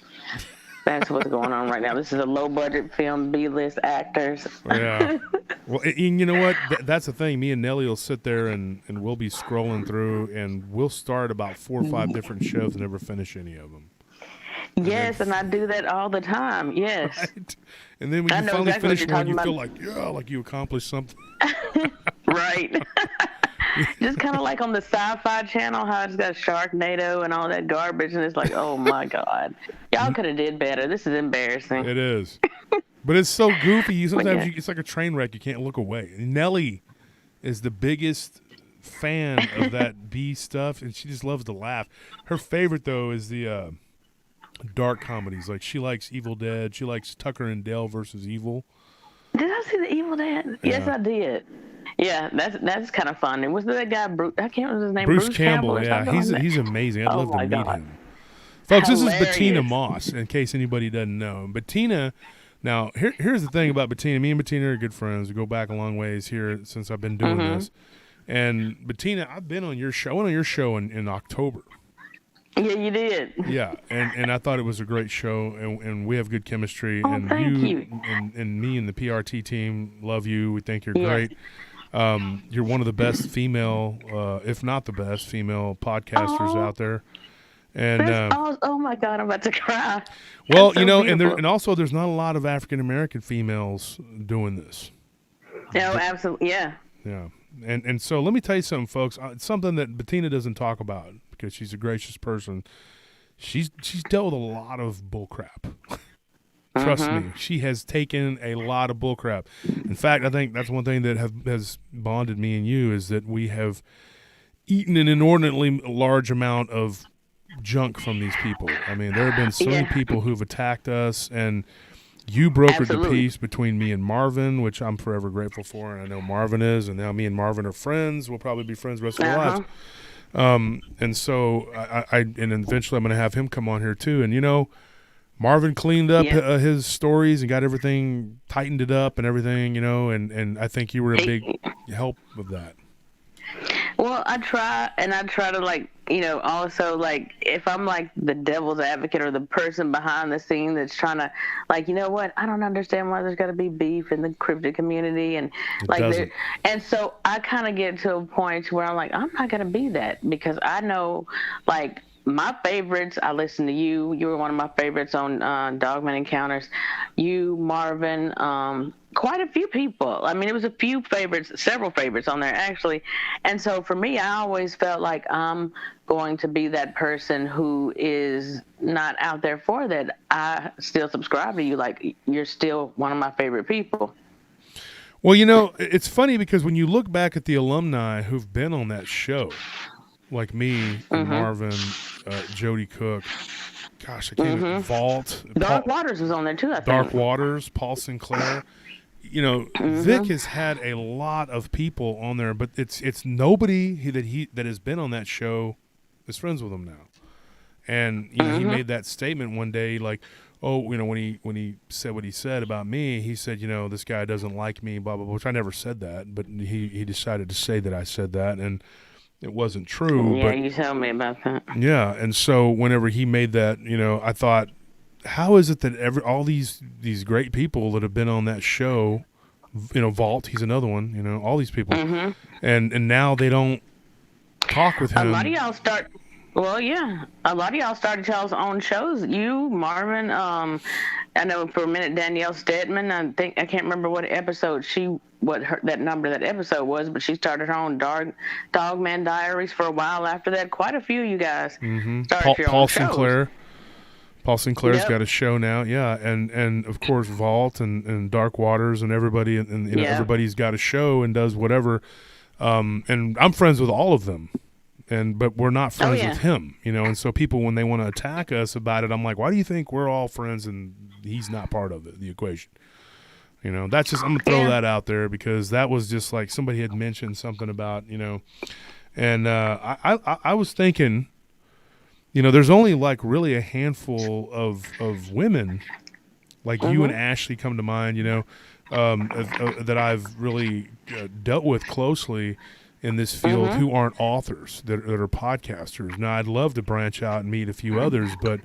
That's what's going on right now. This is a low-budget film, B-list actors. Yeah. Well, and you know what? That's the thing. Me and Nelly will sit there and we'll be scrolling through, and we'll start about 4 or 5 different shows and never finish any of them. Yes, and I do that all the time. Yes. Right? And then when you finally finish one, you feel like, like you accomplished something. Right. Just kind of like on the Sci-Fi Channel, how it's got Sharknado and all that garbage, and it's like, oh my God, y'all could have did better. This is embarrassing. It is, but it's so goofy. Sometimes it's like a train wreck. You can't look away. Nellie is the biggest fan of that B stuff, and she just loves to laugh. Her favorite though is the dark comedies. Like she likes Evil Dead. She likes Tucker and Dale versus Evil. Did I see the Evil Dead? Yeah. Yes, I did. Yeah, that's kind of fun. And was that guy Bruce? I can't remember his name. Bruce Campbell. Yeah, he's amazing. I'd love to meet him. Folks, this is Bettina Moss. In case anybody doesn't know, Bettina. Now, here's the thing about Bettina. Me and Bettina are good friends. We go back a long ways here since I've been doing this. And Bettina, I've been on your show. I went on your show in October. Yeah, you did. Yeah, and I thought it was a great show, and we have good chemistry. Oh, and thank you. And me and the PRT team love you. We think you're great. You're one of the best female, if not the best female podcasters out there. And oh my God, I'm about to cry. Well, so and also there's not a lot of African American females doing this. No, absolutely, yeah. Yeah. And so let me tell you something, folks. It's something that Bettina doesn't talk about because she's a gracious person. She's dealt with a lot of bull crap. Trust me, she has taken a lot of bull crap. In fact, I think that's one thing that has bonded me and you is that we have eaten an inordinately large amount of junk from these people. I mean, there have been so many people who've attacked us, and you brokered the peace between me and Marvin, which I'm forever grateful for, and I know Marvin is, and now me and Marvin are friends. We'll probably be friends the rest of our lives. And so and eventually I'm going to have him come on here too. And, you know, Marvin cleaned up his stories and got everything, tightened it up and everything, you know, and I think you were a big help with that. Well, I try to, like, you know, also, like, if I'm like the devil's advocate or the person behind the scene that's trying to, like, you know what, I don't understand why there's got to be beef in the cryptid community, and and so I kind of get to a point where I'm like, I'm not going to be that, because I know, like, my favorites, I listen to you. You were one of my favorites on Dogman Encounters. You, Marvin, quite a few people. I mean, it was a few favorites, several favorites on there, actually. And so for me, I always felt like I'm going to be that person who is not out there for that. I still subscribe to you. Like, you're still one of my favorite people. Well, you know, it's funny because when you look back at the alumni who've been on that show, like me, Marvin, Jody Cook, gosh, I can't Vault. Dark Waters was on there too, I think. Dark Waters, Paul Sinclair. You know, Vic has had a lot of people on there, but it's nobody that has been on that show is friends with him now. And you know, he made that statement one day, like, oh, you know, when he said what he said about me, he said, you know, this guy doesn't like me, blah blah blah. Which I never said that, but he decided to say that I said that, and it wasn't true. Yeah, but, you told me about that. Yeah, and so whenever he made that, you know, I thought, how is it that all these great people that have been on that show, you know, Vault, he's another one, you know, all these people, and now they don't talk with him. A lot of y'all started y'all's own shows. You, Marvin, I know for a minute Danielle Stedman. I can't remember what episode that episode was, but she started her own Dogman Diaries for a while after that. Quite a few of you guys started your own shows. Paul Sinclair's got a show now, and of course Vault and Dark Waters and everybody, and you know, everybody's got a show and does whatever. And I'm friends with all of them. But we're not friends with him, you know, and so people, when they want to attack us about it, I'm like, why do you think we're all friends and he's not part of the equation? You know, that's just, I'm going to throw that out there because that was just like somebody had mentioned something about, you know, and I was thinking, you know, there's only like really a handful of women like you and Ashley come to mind, you know, that I've really dealt with closely in this field who aren't authors, that are podcasters. Now, I'd love to branch out and meet a few others, but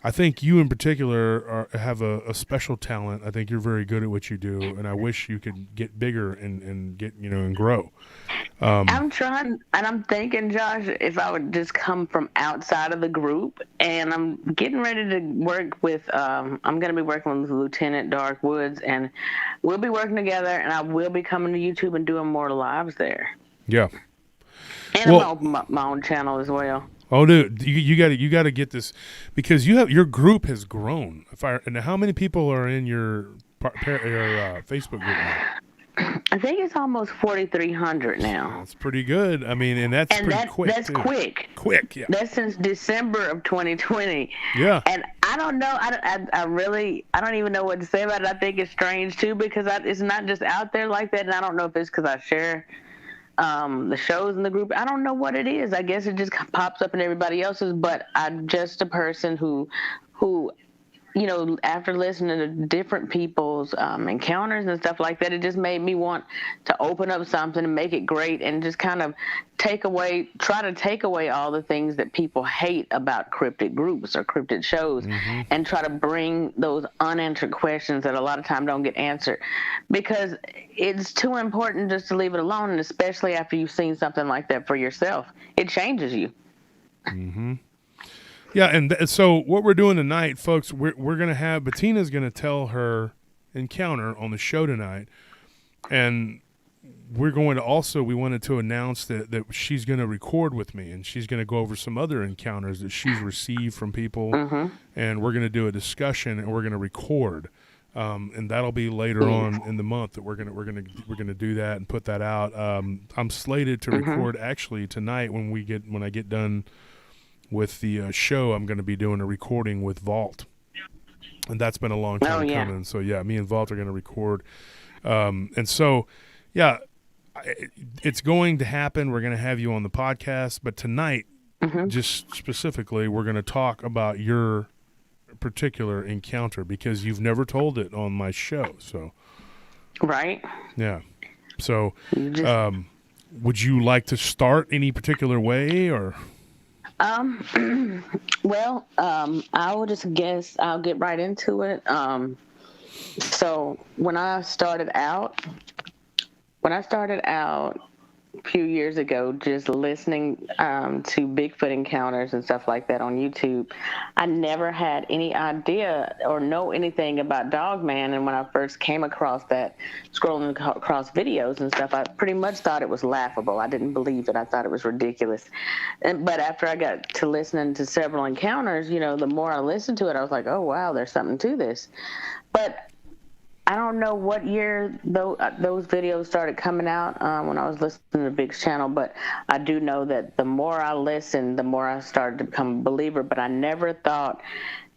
I think you in particular have a special talent. I think you're very good at what you do, and I wish you could get bigger and get, you know, and grow. I'm trying, and I'm thinking, Josh, if I would just come from outside of the group, and I'm getting ready to work with, I'm going to be working with Lieutenant Dark Woods, and we'll be working together, and I will be coming to YouTube and doing more lives there. Yeah, and I'm open up my own channel as well. Oh, dude, you got to get this because your group has grown. And how many people are in your Facebook group now? I think it's almost 4,300 now. That's pretty good. I mean, and that's pretty quick. That's quick. Quick, yeah. That's since December of 2020. Yeah. And I don't know. I don't even know what to say about it. I think it's strange too because it's not just out there like that, and I don't know if it's because I share the shows in the group. I don't know what it is. I guess it just pops up in everybody else's, but I'm just a person who, you know, after listening to different people's encounters and stuff like that, it just made me want to open up something and make it great and just kind of try to take away all the things that people hate about cryptid groups or cryptid shows and try to bring those unanswered questions that a lot of time don't get answered because it's too important just to leave it alone, and especially after you've seen something like that for yourself. It changes you. Yeah, and so what we're doing tonight, folks, we're going to have Bettina's going to tell her encounter on the show tonight, and we're going to also, we wanted to announce that she's going to record with me, and she's going to go over some other encounters that she's received from people, and we're going to do a discussion, and we're going to record, and that'll be later on in the month that we're gonna do that and put that out. I'm slated to record actually tonight when I get done with the show. I'm going to be doing a recording with Vault, and that's been a long time coming. So yeah, me and Vault are going to record, and so yeah. It's going to happen. We're going to have you on the podcast, but tonight, just specifically, we're going to talk about your particular encounter because you've never told it on my show. So, right? Yeah. So, would you like to start any particular way, or? Well, I will just guess. I'll get right into it. So when I started out a few years ago, just listening to Bigfoot encounters and stuff like that on YouTube, I never had any idea or know anything about Dogman. And when I first came across that, scrolling across videos and stuff, I pretty much thought it was laughable. I didn't believe it. I thought it was ridiculous. But after I got to listening to several encounters, the more I listened to it, I was like, oh, wow, there's something to this. But I don't know what year those videos started coming out when I was listening to Big's channel, but I do know that the more I listened, the more I started to become a believer. But I never thought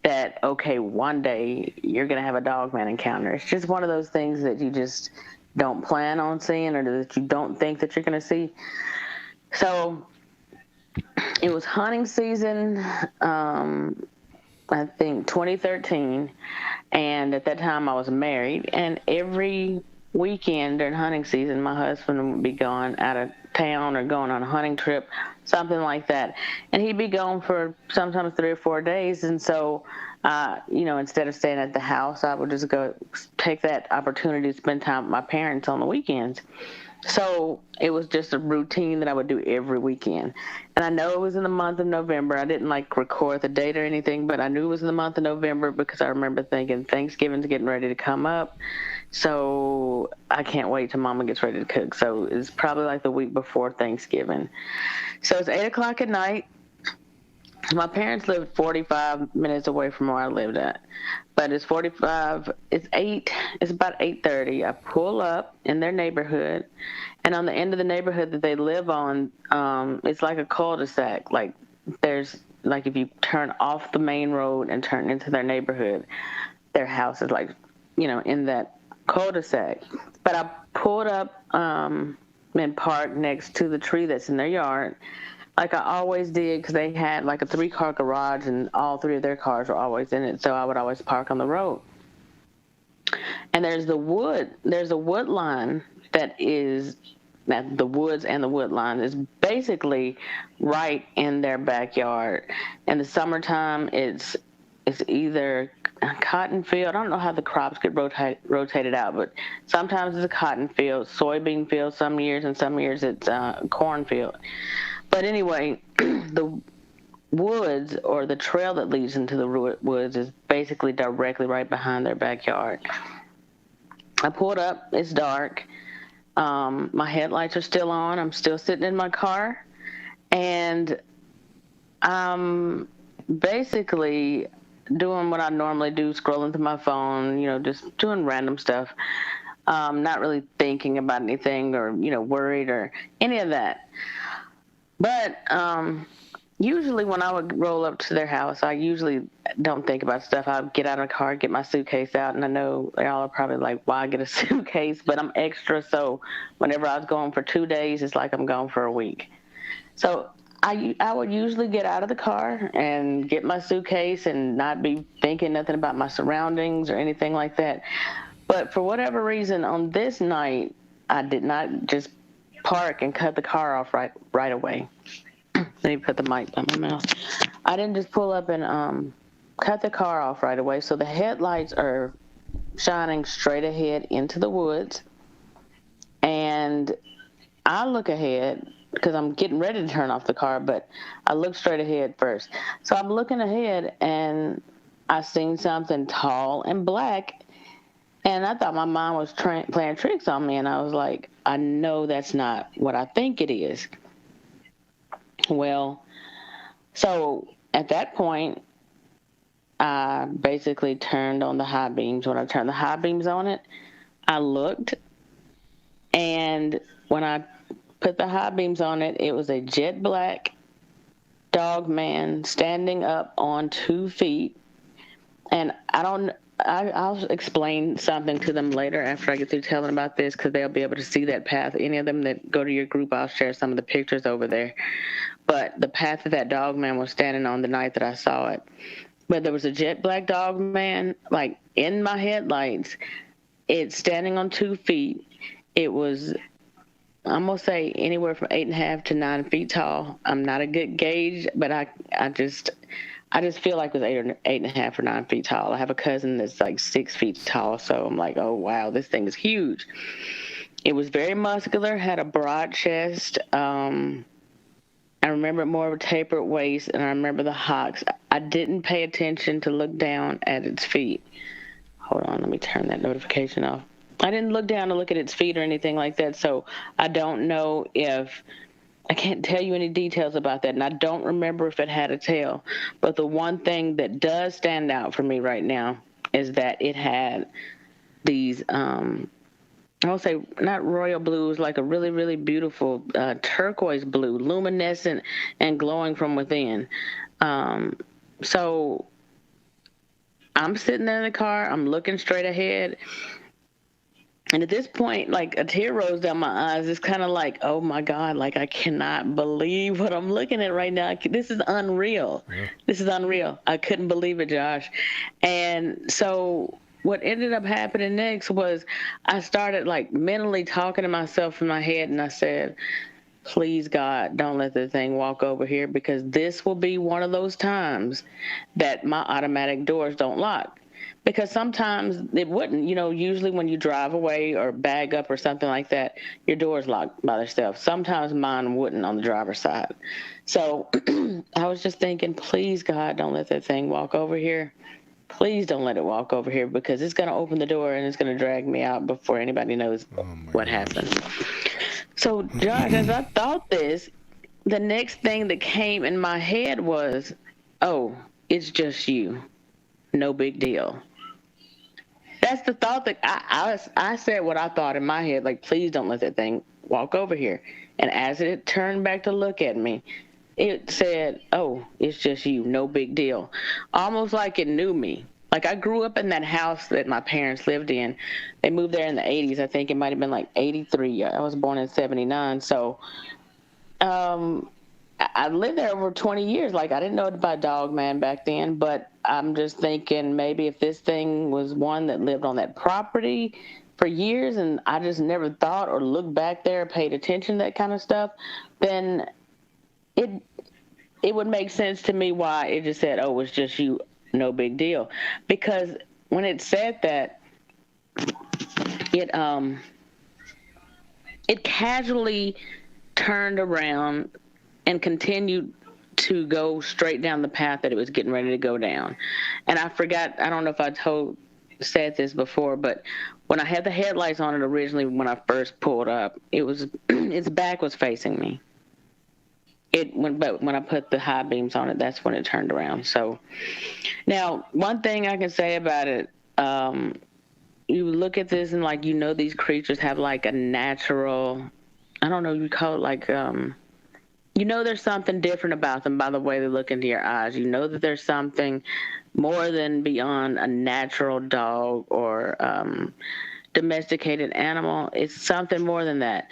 that, okay, one day you're going to have a Dogman encounter. It's just one of those things that you just don't plan on seeing or that you don't think that you're going to see. So it was hunting season, I think 2013, and at that time I was married, and every weekend during hunting season my husband would be gone out of town or going on a hunting trip, something like that, and he'd be gone for sometimes 3 or 4 days. And so instead of staying at the house, I would just go take that opportunity to spend time with my parents on the weekends. So it was just a routine that I would do every weekend. And I know it was in the month of November. I didn't record the date or anything, but I knew it was in the month of November because I remember thinking Thanksgiving's getting ready to come up. So I can't wait till Mama gets ready to cook. So it's probably the week before Thanksgiving. So it's 8 o'clock at night. My parents lived 45 minutes away from where I lived at. But it's about 8:30. I pull up in their neighborhood, and on the end of the neighborhood that they live on, it's like a cul-de-sac. There's if you turn off the main road and turn into their neighborhood, their house is in that cul-de-sac. But I pulled up and parked next to the tree that's in their yard, like I always did, because they had a 3-car garage, and all 3 of their cars were always in it, so I would always park on the road. And there's a wood line that is, the woods and the wood line is basically right in their backyard. In the summertime, it's either a cotton field. I don't know how the crops get rotated out, but sometimes it's a cotton field, soybean field some years, and some years it's a cornfield. But anyway, the woods, or the trail that leads into the woods, is basically directly right behind their backyard. I pulled up. It's dark. My headlights are still on. I'm still sitting in my car. And I'm basically doing what I normally do, scrolling through my phone, just doing random stuff. Not really thinking about anything or, worried or any of that. But usually when I would roll up to their house, I usually don't think about stuff. I'll get out of the car, get my suitcase out, and I know y'all are probably like, why get a suitcase? But I'm extra, so whenever I was going for 2 days, it's like I'm going for a week. So I would usually get out of the car and get my suitcase and not be thinking nothing about my surroundings or anything like that. But for whatever reason, on this night, I did not just park and cut the car off right away. Let me put the mic by my mouth. I didn't just pull up and cut the car off right away. So the headlights are shining straight ahead into the woods. And I look ahead because I'm getting ready to turn off the car, but I look straight ahead first. So I'm looking ahead, and I seen something tall and black And I thought my mom was playing tricks on me, and I was like, I know that's not what I think it is. Well, so at that point, I basically turned on the high beams. When I turned the high beams on it, I looked, and when I put the high beams on it, it was a jet black Dogman standing up on 2 feet. And I'll explain something to them later after I get through telling about this, because they'll be able to see that path. Any of them that go to your group, I'll share some of the pictures over there. But the path that Dogman was standing on the night that I saw it. But there was a jet black Dogman, like in my headlights. It's standing on 2 feet. It was, I'm gonna say, anywhere from 8.5 to 9 feet tall. I'm not a good gauge, but I just feel like it was 8.5 or 9 feet tall. I have a cousin that's like 6 feet tall, so I'm like, oh wow, this thing is huge. It was very muscular, had a broad chest. I remember more of a tapered waist, and I remember the hocks. I didn't pay attention to look down at its feet. Hold on, let me turn that notification off. I didn't look down to look at its feet or anything like that, so I don't know if, I can't tell you any details about that, and I don't remember if it had a tail. But the one thing that does stand out for me right now is that it had these, I would say not royal blues, like a really, really beautiful turquoise blue, luminescent and glowing from within. So I'm sitting there in the car, I'm looking straight ahead. And at this point, like, a tear rolls down my eyes. It's kind of like, oh my God, like, I cannot believe what I'm looking at right now. This is unreal. Yeah. This is unreal. I couldn't believe it, Josh. And so what ended up happening next was I started, like, mentally talking to myself in my head, and I said, please, God, don't let the thing walk over here, because this will be one of those times that my automatic doors don't lock. Because sometimes it wouldn't, usually when you drive away or bag up or something like that, your door's locked by themselves. Sometimes mine wouldn't on the driver's side. So I was just thinking, please, God, don't let that thing walk over here. Please don't let it walk over here, because it's going to open the door and it's going to drag me out before anybody knows what happened. So, Josh, as I thought this, the next thing that came in my head was, oh, it's just you. No big deal. That's the thought that I said what I thought in my head, like, please don't let that thing walk over here. And as it turned back to look at me, it said, oh, it's just you, no big deal. Almost like it knew me. Like, I grew up in that house that my parents lived in. They moved there in the 80s. I think it might have been like 83. I was born in 79. So I lived there over 20 years. Like, I didn't know about Dogman back then, but I'm just thinking maybe if this thing was one that lived on that property for years and I just never thought or looked back there, paid attention to that kind of stuff, then it would make sense to me why it just said, oh, it's just you, no big deal. Because when it said that, it casually turned around and continued to go straight down the path that it was getting ready to go down. And I forgot, I don't know if I said this before, but when I had the headlights on it originally, when I first pulled up, its back was facing me. But when I put the high beams on it, that's when it turned around. So now, one thing I can say about it, you look at this and, like, these creatures have like a natural, I don't know, you call it like, there's something different about them by the way they look into your eyes. You know that there's something more than beyond a natural dog or domesticated animal. It's something more than that.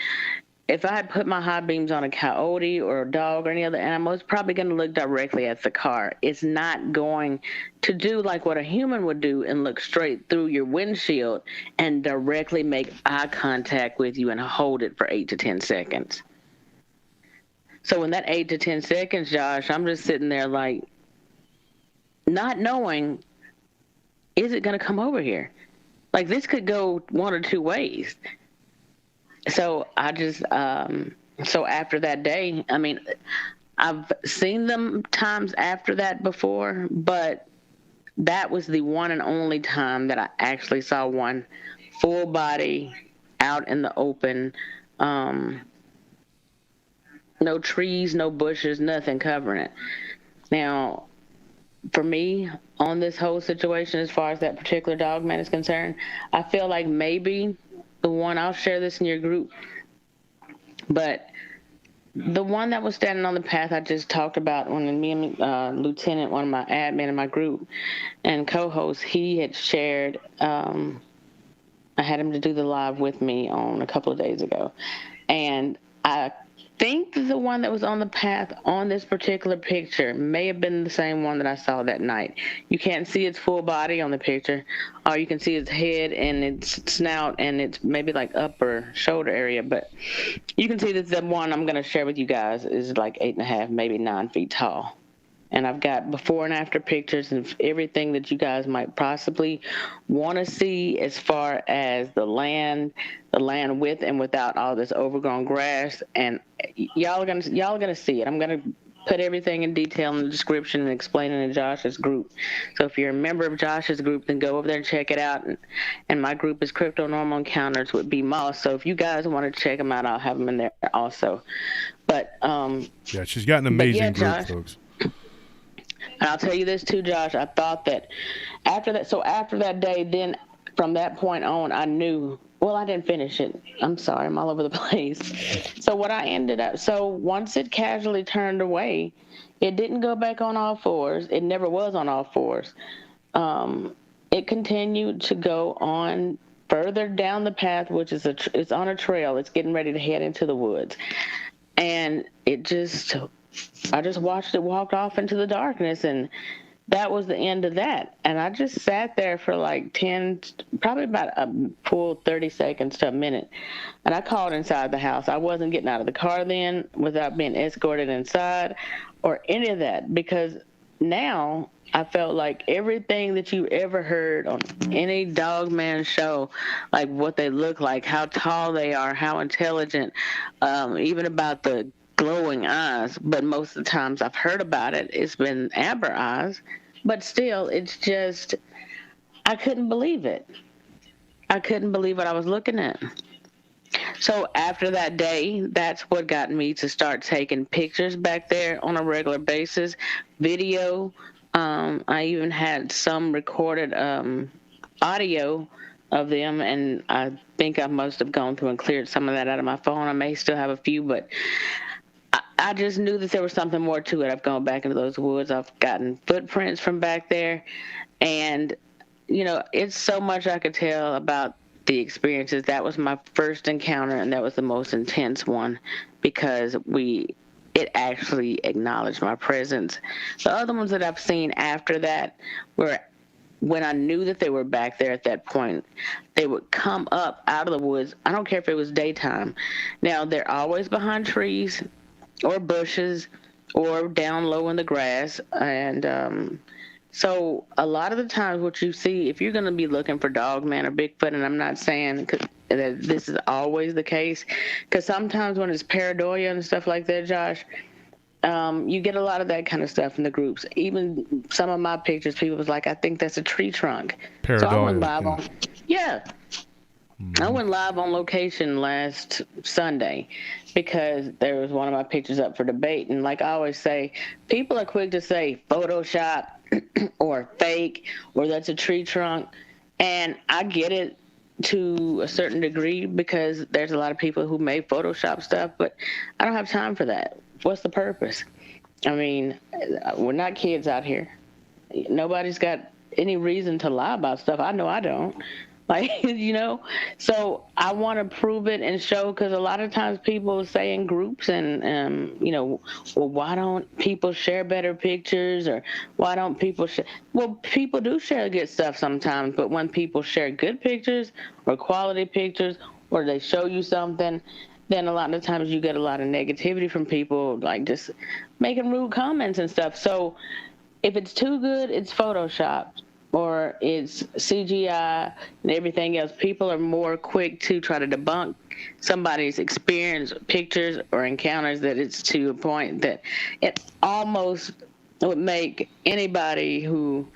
If I had put my high beams on a coyote or a dog or any other animal, it's probably going to look directly at the car. It's not going to do like what a human would do and look straight through your windshield and directly make eye contact with you and hold it for 8 to 10 seconds. So in that 8 to 10 seconds, Josh, I'm just sitting there like, not knowing, is it going to come over here? Like, this could go one or two ways. So I just, so after that day, I mean, I've seen them times after that before, but that was the one and only time that I actually saw one full body out in the open. Um, no trees, no bushes, nothing covering it. Now, for me, on this whole situation, as far as that particular dog man is concerned, I feel like maybe the one, I'll share this in your group, but the one that was standing on the path I just talked about, when me and Lieutenant, one of my admin in my group and co-host, he had shared. I had him to do the live with me on a couple of days ago, and I think the one that was on the path on this particular picture may have been the same one that I saw that night. You can't see its full body on the picture, or you can see its head and its snout and its maybe like upper shoulder area, but you can see that the one I'm going to share with you guys is like 8.5, maybe 9 feet tall. And I've got before and after pictures and everything that you guys might possibly want to see as far as the land with and without all this overgrown grass. And y'all are gonna see it. I'm gonna put everything in detail in the description and explain it in Josh's group. So if you're a member of Josh's group, then go over there and check it out. And my group is Crypto Normal Encounters with B Moss. So if you guys want to check them out, I'll have them in there also. But yeah, she's got an amazing group, Josh, folks. and I'll tell you this too, Josh. I thought that after that day, then from that point on, I knew. Well, I didn't finish it. I'm sorry, I'm all over the place. So what I ended up, so once it casually turned away, it didn't go back on all fours. It never was on all fours. It continued to go on further down the path, which is it's on a trail. It's getting ready to head into the woods, and I just watched it walk off into the darkness, and that was the end of that. And I just sat there for like 10, probably about a full 30 seconds to a minute. And I called inside the house. I wasn't getting out of the car then without being escorted inside or any of that, because now I felt like everything that you ever heard on any Dogman show, like what they look like, how tall they are, how intelligent, even about the glowing eyes. But most of the times I've heard about it, it's been amber eyes. But still, it's just, I couldn't believe it. I couldn't believe what I was looking at. So after that day, that's what got me to start taking pictures back there on a regular basis, video. I even had some recorded audio of them, and I think I must have gone through and cleared some of that out of my phone. I may still have a few, but I just knew that there was something more to it. I've gone back into those woods. I've gotten footprints from back there, and it's so much I could tell about the experiences. That was my first encounter, and that was the most intense one because it actually acknowledged my presence. The other ones that I've seen after that were when I knew that they were back there at that point. They would come up out of the woods. I don't care if it was daytime. Now, they're always behind trees or bushes or down low in the grass. And so a lot of the times what you see, if you're going to be looking for Dogman or Bigfoot, and I'm not saying that this is always the case, because sometimes when it's pareidolia and stuff like that, Josh, you get a lot of that kind of stuff in the groups. Even some of my pictures, people was like, I think that's a tree trunk. Pareidolia, so I went live on, I went live on location last Sunday because there was one of my pictures up for debate. And like I always say, people are quick to say Photoshop or fake or that's a tree trunk. And I get it to a certain degree because there's a lot of people who make Photoshop stuff, but I don't have time for that. What's the purpose? I mean, we're not kids out here. Nobody's got any reason to lie about stuff. I know I don't. So I want to prove it and show, because a lot of times people say in groups and, well, why don't people share better pictures, or why don't people share? Well, people do share good stuff sometimes, but when people share good pictures or quality pictures, or they show you something, then a lot of times you get a lot of negativity from people, like just making rude comments and stuff. So if it's too good, it's Photoshopped or it's CGI and everything else. People are more quick to try to debunk somebody's experience, pictures, or encounters, that it's to a point that it almost would make anybody who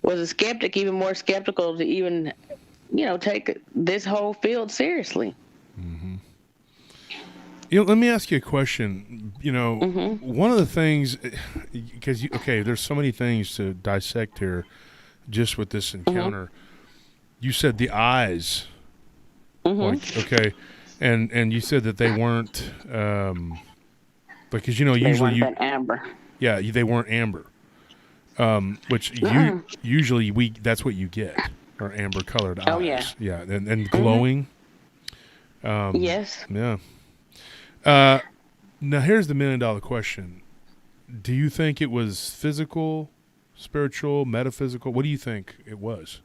was a skeptic, even more skeptical to even, take this whole field seriously. Mm-hmm. Let me ask you a question. Mm-hmm. One of the things, because there's so many things to dissect here, just with this encounter. You said the eyes, Mm-hmm. and you said that they weren't, because They usually weren't that amber. they weren't amber, which usually that's what you get, are amber colored Oh yeah. eyes, and glowing. Yes. Yeah. Now here's the $1,000,000 question: do you think it was physical, spiritual, metaphysical? What do you think it was?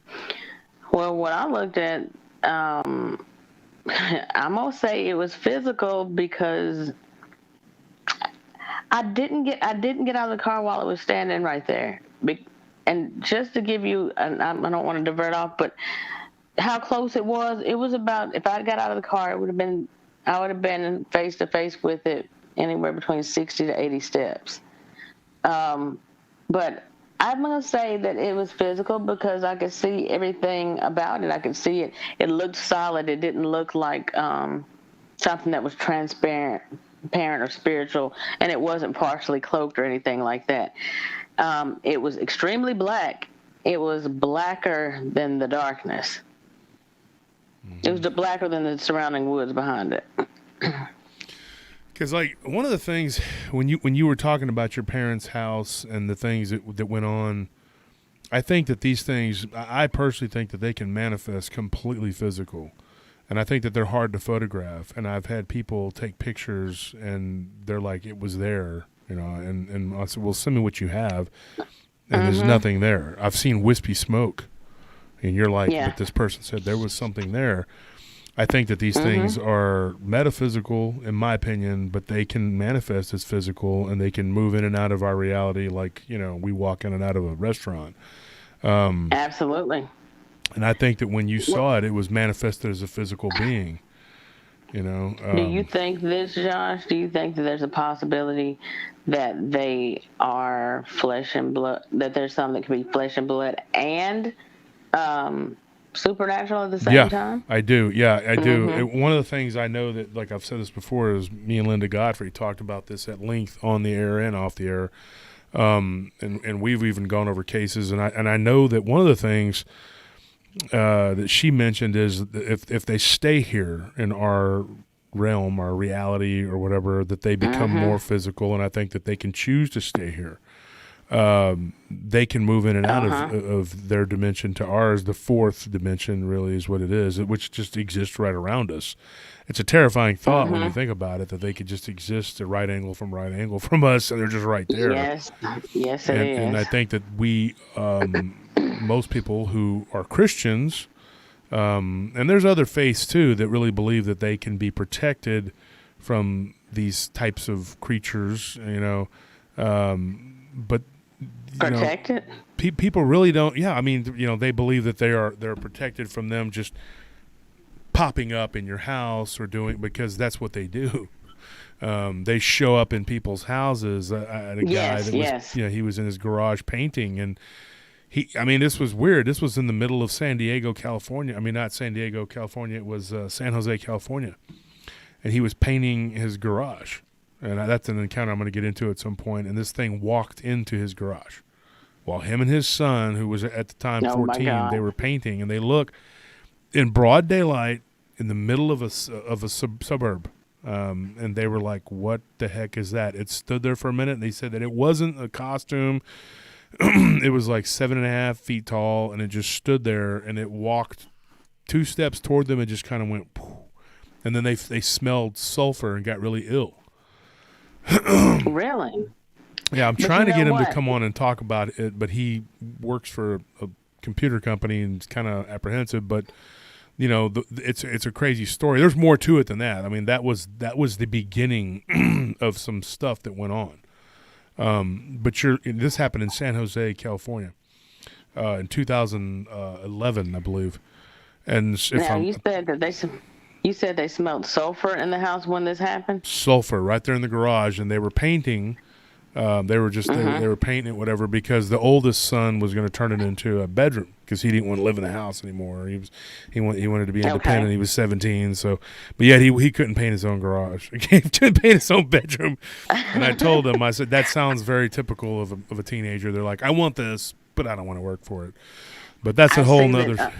Well, what I looked at, I'm gonna say it was physical because I didn't get out of the car while it was standing right there. And just to give you, and I don't want to divert off, but how close it was about, if I got out of the car, I would have been face to face with it anywhere between 60 to 80 steps. But I'm going to say that it was physical because I could see everything about it. I could see it. It looked solid. It didn't look like something that was transparent or spiritual, and it wasn't partially cloaked or anything like that. It was extremely black. It was blacker than the darkness. Mm-hmm. It was blacker than the surrounding woods behind it. Because, one of the things when you were talking about your parents' house and the things that went on, I think that these things, I personally think that they can manifest completely physical, and I think that they're hard to photograph. And I've had people take pictures, and they're like, "It was there," and I said, "Well, send me what you have," and there's nothing there. I've seen wispy smoke, and you're like, "But this person said there was something there." I think that these things are metaphysical, in my opinion, but they can manifest as physical, and they can move in and out of our reality like, we walk in and out of a restaurant. Absolutely. And I think that when you saw it, it was manifested as a physical being, Do you think this, Josh? Do you think that there's a possibility that they are flesh and blood, that there's something that can be flesh and blood and supernatural at the same time? I do. Yeah, I do. One of the things I know that, like I've said this before, is me and Linda Godfrey talked about this at length on the air and off the air, and we've even gone over cases. And I know that one of the things that she mentioned is if they stay here in our realm, our reality, or whatever, that they become more physical, and I think that they can choose to stay here. They can move in and out of their dimension to ours. The fourth dimension really is what it is, which just exists right around us. It's a terrifying thought when you think about it, that they could just exist at right angle from us, and they're just right there. Yes, it is. And I think that we, most people who are Christians, and there's other faiths too that really believe that they can be protected from these types of creatures, but protected. People really don't. Yeah, I mean, they believe that they're protected from them just popping up in your house or because that's what they do. They show up in people's houses. I had a guy that was, he was in his garage painting, and this was weird. This was in the middle of San Diego, California. I mean, not San Diego, California. It was San Jose, California, and he was painting his garage. And that's an encounter I'm going to get into at some point. And this thing walked into his garage while him and his son, who was at the time 14, they were painting. And they look in broad daylight in the middle of a suburb. And they were like, what the heck is that? It stood there for a minute. And they said that it wasn't a costume. It was like 7.5 feet tall. And it just stood there. And it walked 2 steps toward them and just kind of went, poof. And then they smelled sulfur and got really ill. Really? Yeah, I'm trying to get him to come on and talk about it, but he works for a computer company and is kind of apprehensive. But it's a crazy story. There's more to it than that. I mean, that was the beginning of some stuff that went on. But this happened in San Jose, California, in 2011, I believe. And you said that you said they smelled sulfur in the house when this happened? Sulfur right there in the garage, and they were painting They were just they were painting it, whatever, because the oldest son was going to turn it into a bedroom because he didn't want to live in the house anymore. He wanted to be independent. Okay. He was 17, so but yet he couldn't paint his own garage. He couldn't paint his own bedroom. And I told him, I said, that sounds very typical of a teenager. They're like, I want this, but I don't want to work for it. But that's a whole nother.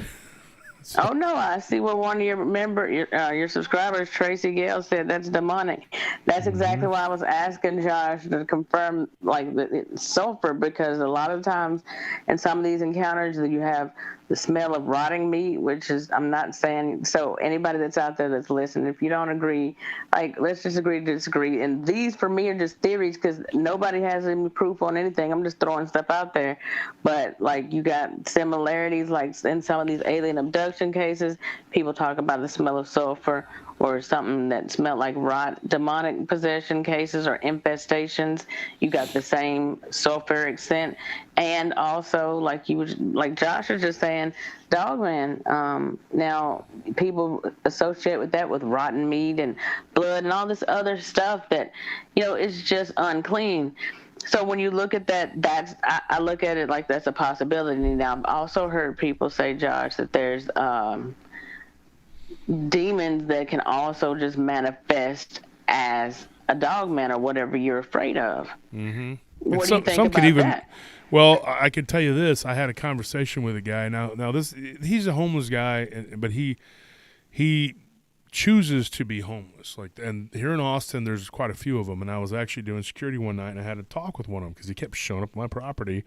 Oh no! I see what one of your subscribers, Tracy Gale, said that's demonic. That's exactly why I was asking Josh to confirm, like the sulfur, because a lot of times in some of these encounters that you have the smell of rotting meat, which is, I'm not saying, so anybody that's out there that's listening, if you don't agree, like, let's just agree to disagree. And these for me are just theories because nobody has any proof on anything. I'm just throwing stuff out there. But like, you got similarities, like in some of these alien abduction cases, people talk about the smell of sulfur, or something that smelled like rot. Demonic possession cases or infestations, you got the same sulfuric scent. And also, like Josh was just saying, Dogman. Now, people associate with that with rotten meat and blood and all this other stuff that, is just unclean. So when you look at that, I look at it like that's a possibility. Now, I've also heard people say, Josh, that there's demons that can also just manifest as a dogman or whatever you're afraid of. Mm-hmm. What do you think about that? Well, I could tell you this. I had a conversation with a guy. Now he's a homeless guy, but he chooses to be homeless. And here in Austin, there's quite a few of them. And I was actually doing security one night, and I had a talk with one of them because he kept showing up on my property.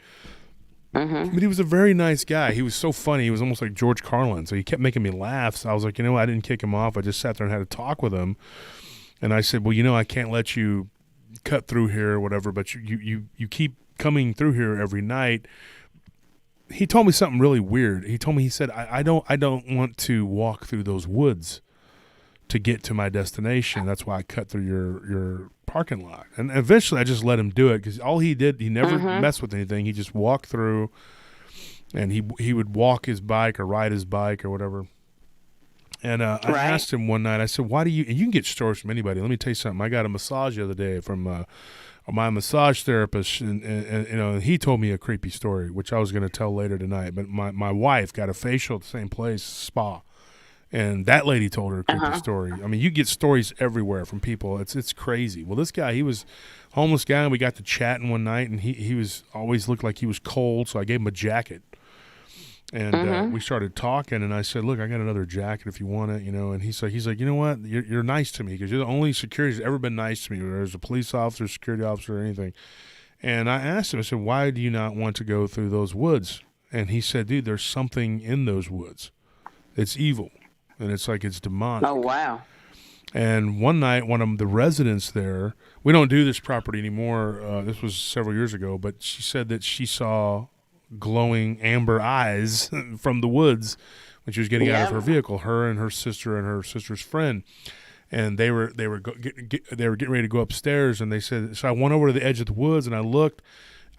But he was a very nice guy. He was so funny. He was almost like George Carlin. So he kept making me laugh. So I was like, I didn't kick him off. I just sat there and had a talk with him. And I said, well, I can't let you cut through here or whatever, but you keep coming through here every night. He told me something really weird. He said, I don't want to walk through those woods to get to my destination. That's why I cut through your parking lot. And eventually I just let him do it because all he did, he never messed with anything. He just walked through, and he would walk his bike or ride his bike or whatever. And I asked him one night, I said, why do you, and you can get stories from anybody. Let me tell you something. I got a massage the other day from my massage therapist, and he told me a creepy story, which I was going to tell later tonight. But my wife got a facial at the same place, spa. And that lady told her a creepy story. I mean, you get stories everywhere from people. It's crazy. Well, this guy, he was a homeless guy, and we got to chatting one night, and he was always looked like he was cold, so I gave him a jacket. And we started talking, and I said, look, I got another jacket if you want it, And he's like, you know what? You're nice to me because you're the only security who's ever been nice to me, whether it's a police officer, security officer, or anything. And I asked him, I said, why do you not want to go through those woods? And he said, dude, there's something in those woods. It's evil. And it's like it's demonic. Oh, wow. And one night, one of the residents there, we don't do this property anymore. This was several years ago, but she said that she saw glowing amber eyes from the woods when she was getting out of her vehicle, her and her sister's friend. And they were getting ready to go upstairs, and they said, so I went over to the edge of the woods, and I looked.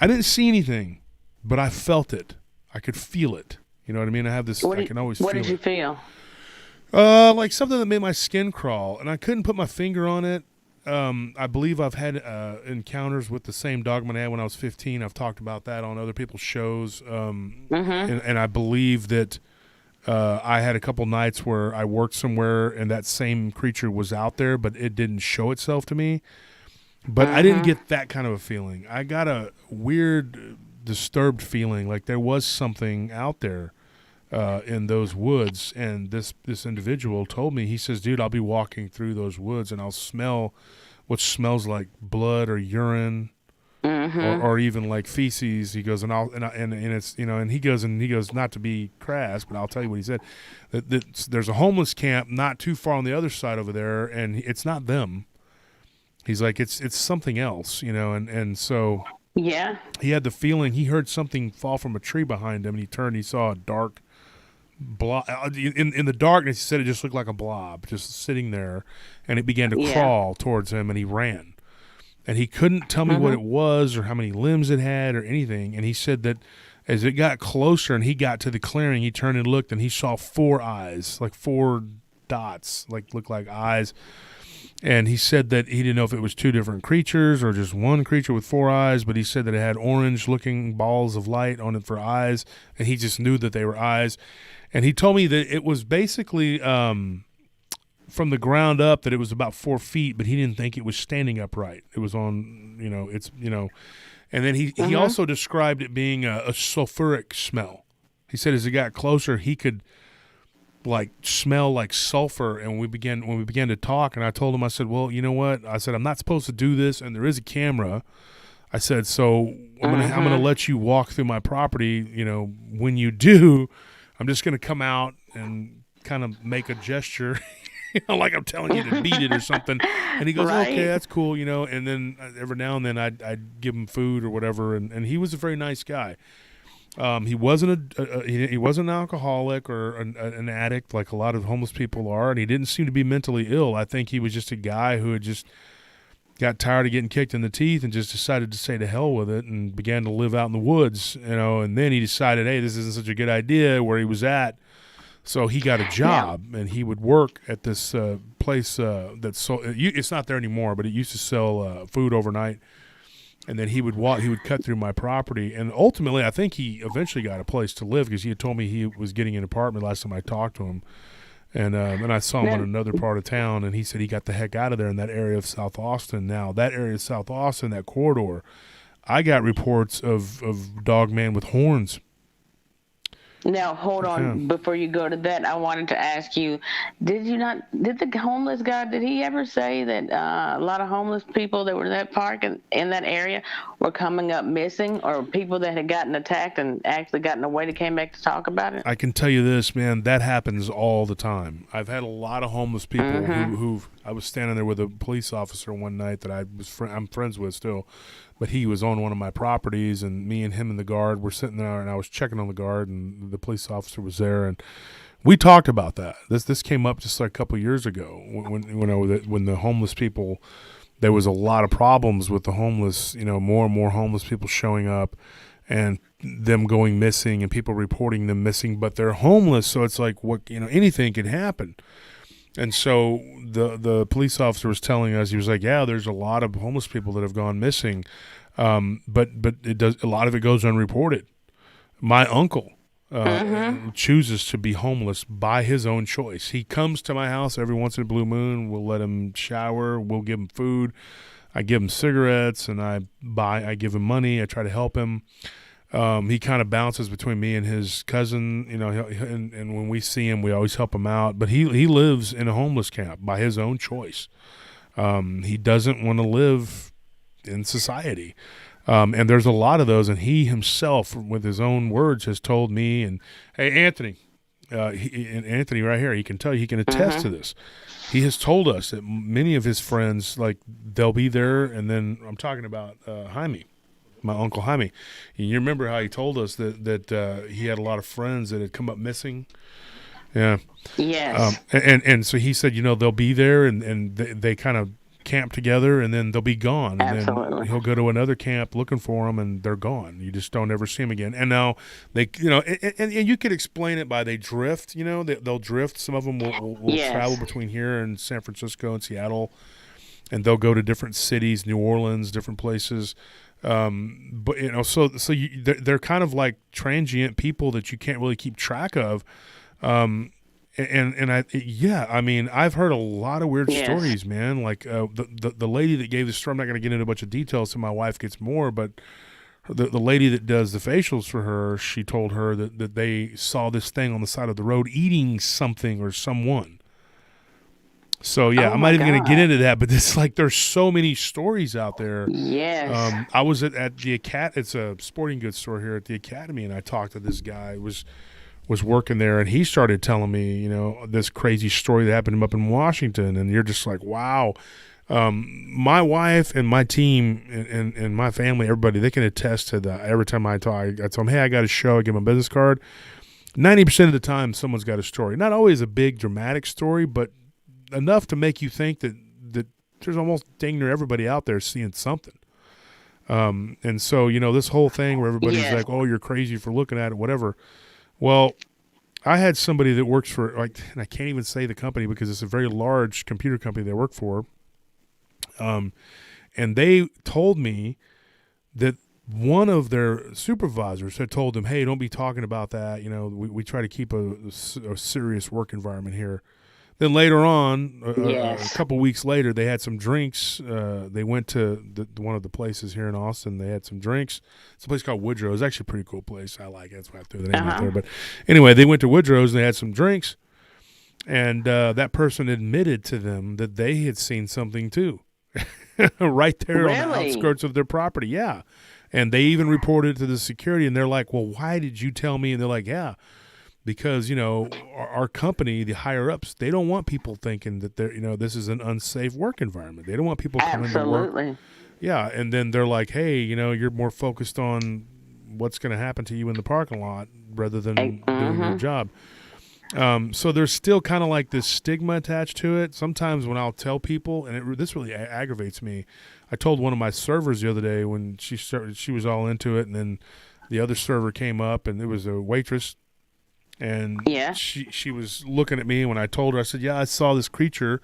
I didn't see anything, but I felt it. I could feel it. You know what I mean? I have this, I can always feel it. What did you feel? Like something that made my skin crawl, and I couldn't put my finger on it. I believe I've had encounters with the same Dogman I had when I was 15. I've talked about that on other people's shows. And I believe that I had a couple nights where I worked somewhere and that same creature was out there, but it didn't show itself to me. But I didn't get that kind of a feeling. I got a weird, disturbed feeling like there was something out there. In those woods, and this individual told me, he says, dude, I'll be walking through those woods and I'll smell what smells like blood or urine or even like feces. He goes, and it's, and he goes, not to be crass, but I'll tell you what he said, that there's a homeless camp not too far on the other side over there, and it's not them. He's like, it's something else, and so yeah, he had the feeling he heard something fall from a tree behind him, and he turned, he saw a dark blob in the darkness. He said it just looked like a blob just sitting there, and it began to crawl towards him, and he ran, and he couldn't tell me what it was or how many limbs it had or anything. And he said that as it got closer and he got to the clearing, he turned and looked, and he saw 4 eyes, like 4 dots, like looked like eyes, And he said that he didn't know if it was two different creatures or just one creature with 4 eyes, but he said that it had orange-looking balls of light on it for eyes, and he just knew that they were eyes. And he told me that it was basically from the ground up that it was about 4 feet, but he didn't think it was standing upright. It was on, and then he also described it being a sulfuric smell. He said as it got closer, he could like smell like sulfur. And when we began to talk, and I told him, I said, well, you know what? I said, I'm not supposed to do this, and there is a camera. I said, so I'm gonna let you walk through my property. When you do, I'm just gonna come out and kind of make a gesture, like I'm telling you to beat it or something. And he goes, okay, that's cool, And then every now and then I'd give him food or whatever, and he was a very nice guy. He wasn't he wasn't an alcoholic or an addict like a lot of homeless people are, and he didn't seem to be mentally ill. I think he was just a guy who had just got tired of getting kicked in the teeth and just decided to say to hell with it and began to live out in the woods, and then he decided, hey, this isn't such a good idea where he was at. So he got a job, and he would work at this place that sold. It's not there anymore, but it used to sell food overnight. And then he would cut through my property, and ultimately, I think he eventually got a place to live because he had told me he was getting an apartment last time I talked to him. And then I saw him in another part of town, and he said he got the heck out of there in that area of South Austin. Now, that area of South Austin, that corridor, I got reports of Dogman with horns. Now, hold on. Yeah. Before you go to that, I wanted to ask you, did the homeless guy, did he ever say that a lot of homeless people that were in that park in that area were coming up missing, or people that had gotten attacked and actually gotten away that came back to talk about it? I can tell you this, man, that happens all the time. I've had a lot of homeless people who I was standing there with a police officer one night that I'm friends with still, but he was on one of my properties, and me and him and the guard were sitting there, and I was checking on the guard, and the police officer was there, and we talked about that. This came up just like a couple of years ago when the homeless people, there was a lot of problems with the homeless, more and more homeless people showing up and them going missing and people reporting them missing, but they're homeless, so it's like anything can happen. And so the police officer was telling us, he was like, yeah, there's a lot of homeless people that have gone missing, but a lot of it goes unreported. My uncle chooses to be homeless by his own choice. He comes to my house every once in a blue moon. We'll let him shower. We'll give him food. I give him cigarettes, and I give him money. I try to help him. He kind of bounces between me and his cousin, and when we see him, we always help him out. But he lives in a homeless camp by his own choice. He doesn't want to live in society. And there's a lot of those, and he himself, with his own words, has told me, and hey, Anthony, and Anthony right here, he can tell you, he can attest to this. He has told us that many of his friends, like, they'll be there, and then I'm talking about Jaime. My Uncle Jaime. And you remember how he told us that he had a lot of friends that had come up missing? Yeah. Yes. And so he said, they'll be there and they kind of camp together and then they'll be gone. And Absolutely. then he'll go to another camp looking for them and they're gone. You just don't ever see them again. And now they, and you could explain it by they drift, they'll drift. Some of them will travel between here and San Francisco and Seattle, and they'll go to different cities, New Orleans, different places. But they're kind of like transient people that you can't really keep track of. I've heard a lot of weird stories, man. Like the lady that gave the story, I'm not going to get into a bunch of details so my wife gets more, but the lady that does the facials for her, she told her that they saw this thing on the side of the road eating something or someone. So, I'm not even going to get into that, but it's like there's so many stories out there. Yes. I was at the it's a sporting goods store here at the Academy, and I talked to this guy who was working there, and he started telling me, this crazy story that happened to him up in Washington, and you're just like, wow. My wife and my team and my family, everybody, they can attest to that. Every time I talk, I tell them, hey, I got a show, I give them a business card. 90% of the time, someone's got a story. Not always a big dramatic story, but enough to make you think that there's almost dang near everybody out there seeing something. And so, this whole thing where everybody's like, oh, you're crazy for looking at it, whatever. Well, I had somebody that works for, and I can't even say the company because it's a very large computer company they work for. And they told me that one of their supervisors had told them, hey, don't be talking about that. You know, we try to keep a serious work environment here. Then later on, a couple weeks later, they had some drinks. They went to one of the places here in Austin. They had some drinks. It's a place called Woodrow. It's actually a pretty cool place. I like it. That's why I threw the name out there. But anyway, they went to Woodrow's and they had some drinks. And that person admitted to them that they had seen something too. Right there on the outskirts of their property. Yeah. And they even reported to the security, and they're like, well, why did you tell me? And they're like, yeah, because, you know, our company, the higher ups, they don't want people thinking that they're, you know, this is an unsafe work environment. They don't want people coming to work. Yeah. And then they're like, hey, you know, you're more focused on what's going to happen to you in the parking lot rather than doing your job. So there's still kind of like this stigma attached to it. Sometimes when I'll tell people, and this really aggravates me, I told one of my servers the other day when she was all into it, and then the other server came up, and it was a waitress, and she was looking at me when I told her. I said, yeah, I saw this creature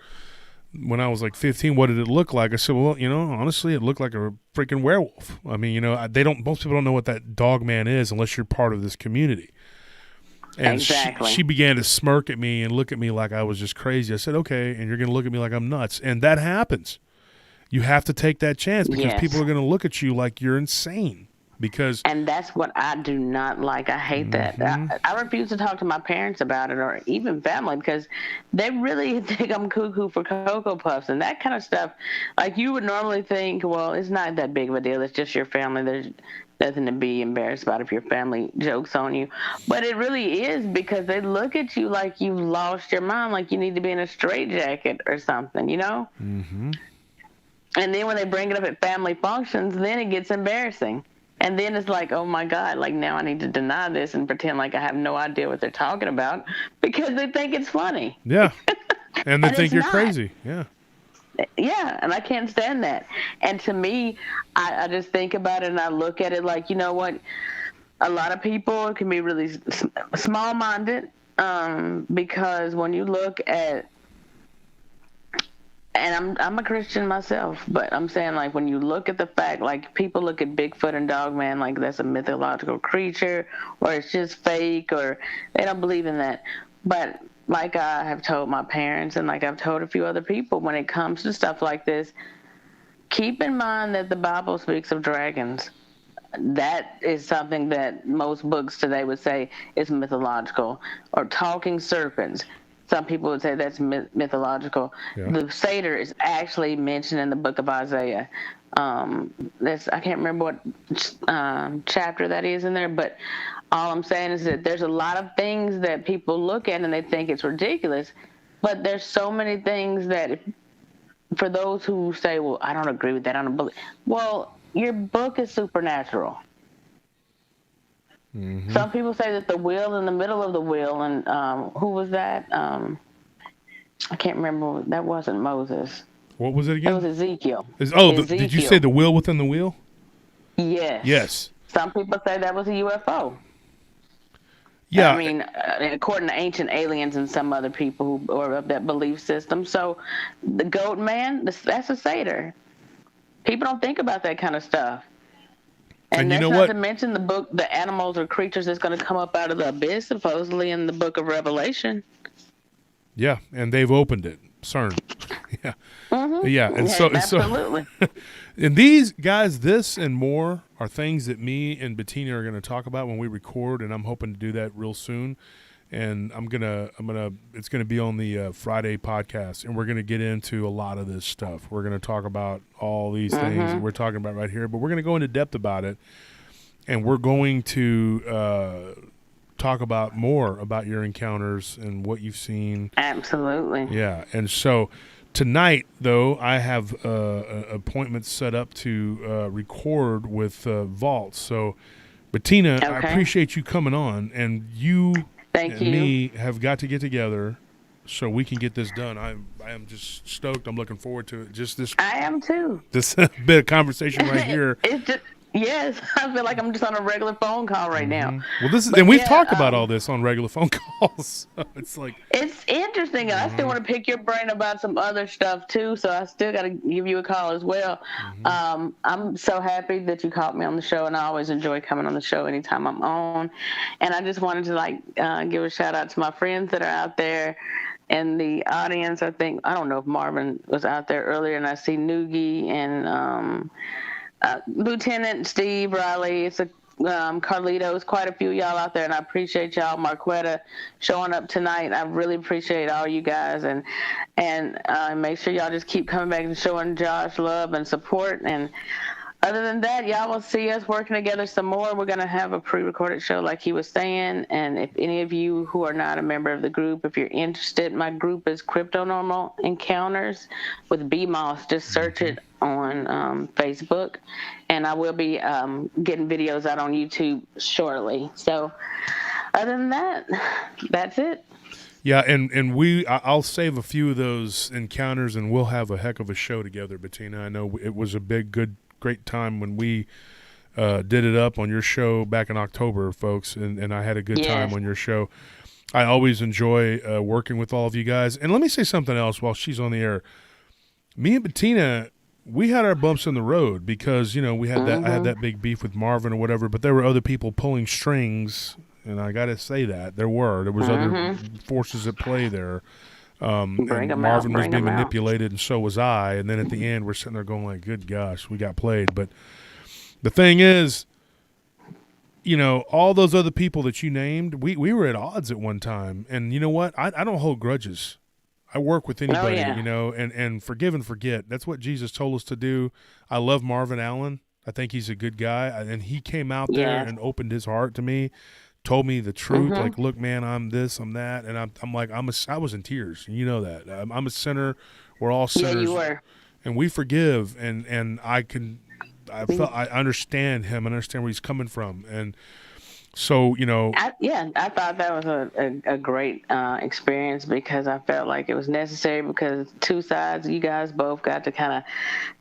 when I was like 15. What did it look like? I said, well, you know, honestly, it looked like a freaking werewolf. I mean, you know, most people don't know what that Dogman is unless you're part of this community. And she began to smirk at me and look at me like I was just crazy. I said, okay, and you're going to look at me like I'm nuts. And that happens. You have to take that chance because people are going to look at you like you're insane. And that's what I do not like. I hate that. I refuse to talk to my parents about it or even family because they really think I'm cuckoo for Cocoa Puffs and that kind of stuff. Like you would normally think, well, it's not that big of a deal. It's just your family. There's nothing to be embarrassed about if your family jokes on you. But it really is because they look at you like you've lost your mind, like you need to be in a straitjacket or something, you know? Mm-hmm. And then when they bring it up at family functions, then it gets embarrassing. And then it's like, oh, my God, like now I need to deny this and pretend like I have no idea what they're talking about because they think it's funny. Yeah. And they think you're crazy. Yeah. Yeah, and I can't stand that. And to me, I just think about it and I look at it like, you know what? A lot of people can be really small-minded because when you look at, and I'm a Christian myself, but I'm saying like when you look at the fact, like people look at Bigfoot and Dogman like that's a mythological creature or it's just fake or they don't believe in that. But like I have told my parents and like I've told a few other people, when it comes to stuff like this, keep in mind that the Bible speaks of dragons. That is something that most books today would say is mythological. Or talking serpents. Some people would say that's mythological. Yeah. The satyr is actually mentioned in the book of Isaiah. I can't remember what chapter that is in there, but all I'm saying is that there's a lot of things that people look at and they think it's ridiculous, but there's so many things that for those who say, well, I don't agree with that, I don't believe. Well, your book is supernatural. Mm-hmm. Some people say that the wheel in the middle of the wheel, and who was that? I can't remember. That wasn't Moses. What was it again? That was Ezekiel. Ezekiel. Did you say the wheel within the wheel? Yes. Yes. Some people say that was a UFO. Yeah. I mean, according to ancient aliens and some other people who are of that belief system. So the goat man, that's a satyr. People don't think about that kind of stuff. And that's not to mention the book, the animals or creatures that's going to come up out of the abyss, supposedly in the book of Revelation. Yeah, and they've opened it. CERN. Yeah. Mm-hmm. Yeah, and absolutely. And these guys, this and more are things that me and Bettina are going to talk about when we record, and I'm hoping to do that real soon. And it's gonna be on the Friday podcast, and we're gonna get into a lot of this stuff. We're gonna talk about all these things that we're talking about right here, but we're gonna go into depth about it, and we're going to talk about more about your encounters and what you've seen. Absolutely. Yeah, and so tonight, though, I have appointments set up to record with Vault. So, Bettina, okay. I appreciate you coming on, and you. Thank you. Me have got to get together so we can get this done. I am just stoked. I'm looking forward to it. Just this. I am too. This bit of conversation right here. Yes, I feel like I'm just on a regular phone call right now. Well, this is, But and we've yeah, talked about all this on regular phone calls. So it's like, it's interesting, and I still want to pick your brain about some other stuff too. So I still got to give you a call as well. I'm so happy that you called me on the show, and I always enjoy coming on the show anytime I'm on. And I just wanted to give a shout out to my friends that are out there in the audience. I don't know if Marvin was out there earlier, and I see Noogie and Lieutenant Steve Riley. It's a Carlitos, quite a few of y'all out there, and I appreciate y'all. Marquetta showing up tonight. I really appreciate all you guys, and make sure y'all just keep coming back and showing Josh love and support. And other than that, y'all will see us working together some more. We're going to have a pre-recorded show like he was saying. And if any of you who are not a member of the group, if you're interested, my group is Crypto Normal Encounters with BMOS. Just search it on Facebook. And I will be getting videos out on YouTube shortly. So other than that, that's it. yeah, and I'll save a few of those encounters, and we'll have a heck of a show together, Bettina. I know it was a great time when we did it up on your show back in October, folks, and I had a good time on your show. I always enjoy working with all of you guys. And let me say something else while she's on the air. Me and Bettina, we had our bumps in the road because, we had that I had that big beef with Marvin or whatever, but there were other people pulling strings, and I got to say that. There was other forces at play there. And Marvin was being manipulated, and so was I. And then at the end, we're sitting there going like, good gosh, we got played. But the thing is, all those other people that you named, we were at odds at one time. And you know what? I don't hold grudges. I work with anybody, and forgive and forget. That's what Jesus told us to do. I love Marvin Allen. I think he's a good guy. And he came out there and opened his heart to me. Told me the truth, like, look, man, I'm this, I'm that, and I'm like, I was in tears, and you know that. I'm a sinner. We're all sinners. Yeah, you were. And we forgive, and I understand him, I understand where he's coming from, and so I thought that was a great experience because I felt like it was necessary because two sides, you guys both got to kind of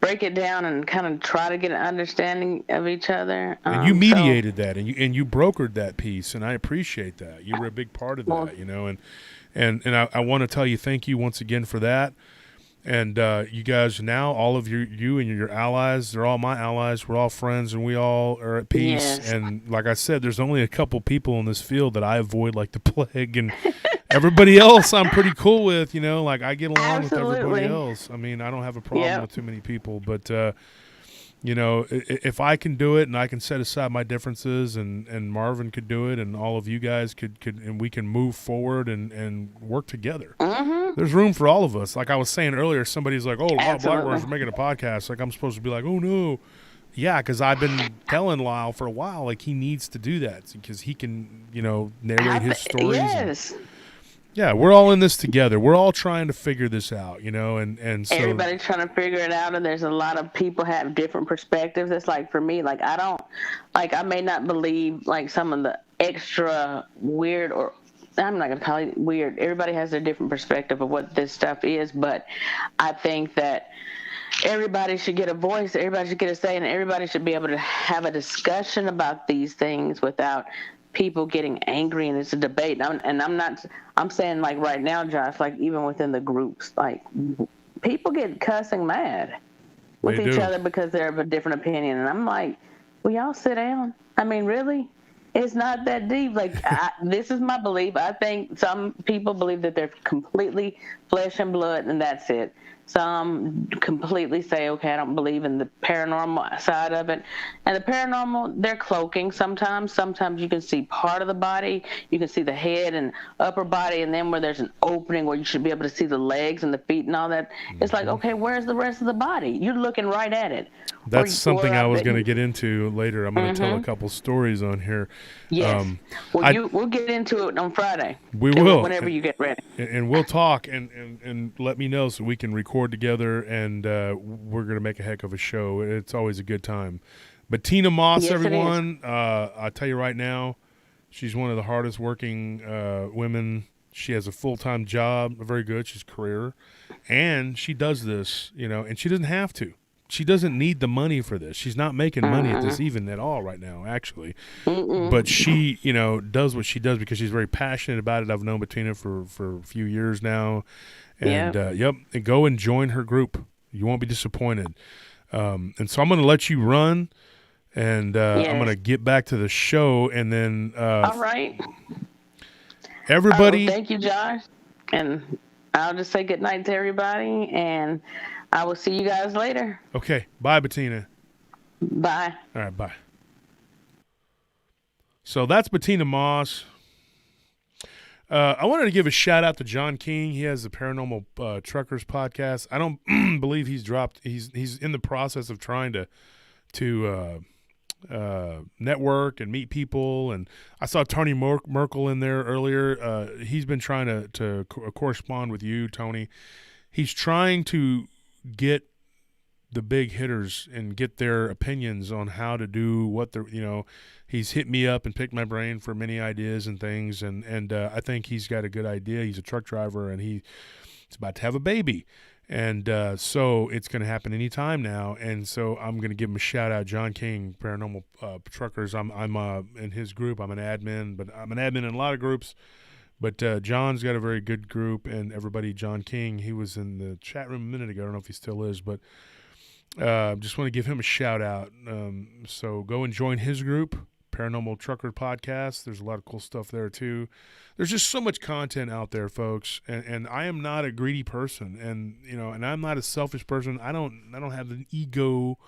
break it down and kind of try to get an understanding of each other. And you mediated that, and you brokered that piece, and I appreciate that. You were a big part of that, and I want to tell you thank you once again for that. And you guys now, all of you and your allies, they're all my allies. We're all friends, and we all are at peace. Yes. And like I said, there's only a couple people in this field that I avoid like the plague. And everybody else I'm pretty cool with, like I get along with everybody else. I mean, I don't have a problem with too many people. But, if I can do it and I can set aside my differences and Marvin could do it and all of you guys could and we can move forward and work together. There's room for all of us. Like I was saying earlier, somebody's like, oh, Lyle Blackburn for making a podcast. Like I'm supposed to be like, oh, no. Yeah, because I've been telling Lyle for a while, like he needs to do that because he can, narrate his stories. Yes. Yeah, we're all in this together. We're all trying to figure this out, and so everybody's trying to figure it out, and there's a lot of people have different perspectives. It's like for me, like I may not believe like some of the extra weird, or I'm not going to call it weird. Everybody has their different perspective of what this stuff is, but I think that everybody should get a voice, everybody should get a say, and everybody should be able to have a discussion about these things without people getting angry, and it's a debate. I'm saying like right now, Josh, like even within the groups, like people get cussing mad with each other because they're of a different opinion. And I'm like, will y'all sit down? I mean, really? It's not that deep. Like, this is my belief. I think some people believe that they're completely flesh and blood, and that's it. Some completely say, okay, I don't believe in the paranormal side of it. And the paranormal, they're cloaking sometimes. Sometimes you can see part of the body. You can see the head and upper body, and then where there's an opening where you should be able to see the legs and the feet and all that. It's like, okay, where's the rest of the body? You're looking right at it. That's something I was going to get into later. I'm going to tell a couple stories on here. Yes. We'll get into it on Friday. We will. Whenever you get ready. And we'll talk and let me know so we can record together, and we're going to make a heck of a show. It's always a good time. Bettina Moss, yes, everyone, I tell you right now, she's one of the hardest working women. She has a full-time job, very good. She's a career, and she does this, and she doesn't have to. she doesn't need the money for this. She's not making money at this even at all right now, actually. Mm-mm. But she, you know, does what she does because she's very passionate about it. I've known Bettina for a few years now. And, and go and join her group. You won't be disappointed. And so I'm going to let you run, and I'm going to get back to the show, and then all right. Everybody. Thank you, Josh. And I'll just say good night to everybody, and I will see you guys later. Okay. Bye, Bettina. Bye. All right, bye. So that's Bettina Moss. I wanted to give a shout out to John King. He has the Paranormal Truckers podcast. I don't believe he's dropped. He's in the process of trying to network and meet people. And I saw Tony Merkel in there earlier. He's been trying to correspond with you, Tony. He's trying to get the big hitters and get their opinions on how to do what they're, you know. He's hit me up and picked my brain for many ideas and things, and I think he's got a good idea. He's a truck driver, and he's about to have a baby. And so it's going to happen anytime now. And so I'm going to give him a shout out, John King, Paranormal Truckers. I'm in his group. I'm an admin, but I'm an admin in a lot of groups. But John's got a very good group, and everybody, John King, he was in the chat room a minute ago. I don't know if he still is, but just want to give him a shout out. So go and join his group, Paranormal Trucker Podcast. There's a lot of cool stuff there too. There's just so much content out there, folks. And I am not a greedy person, and I'm not a selfish person. I don't have an ego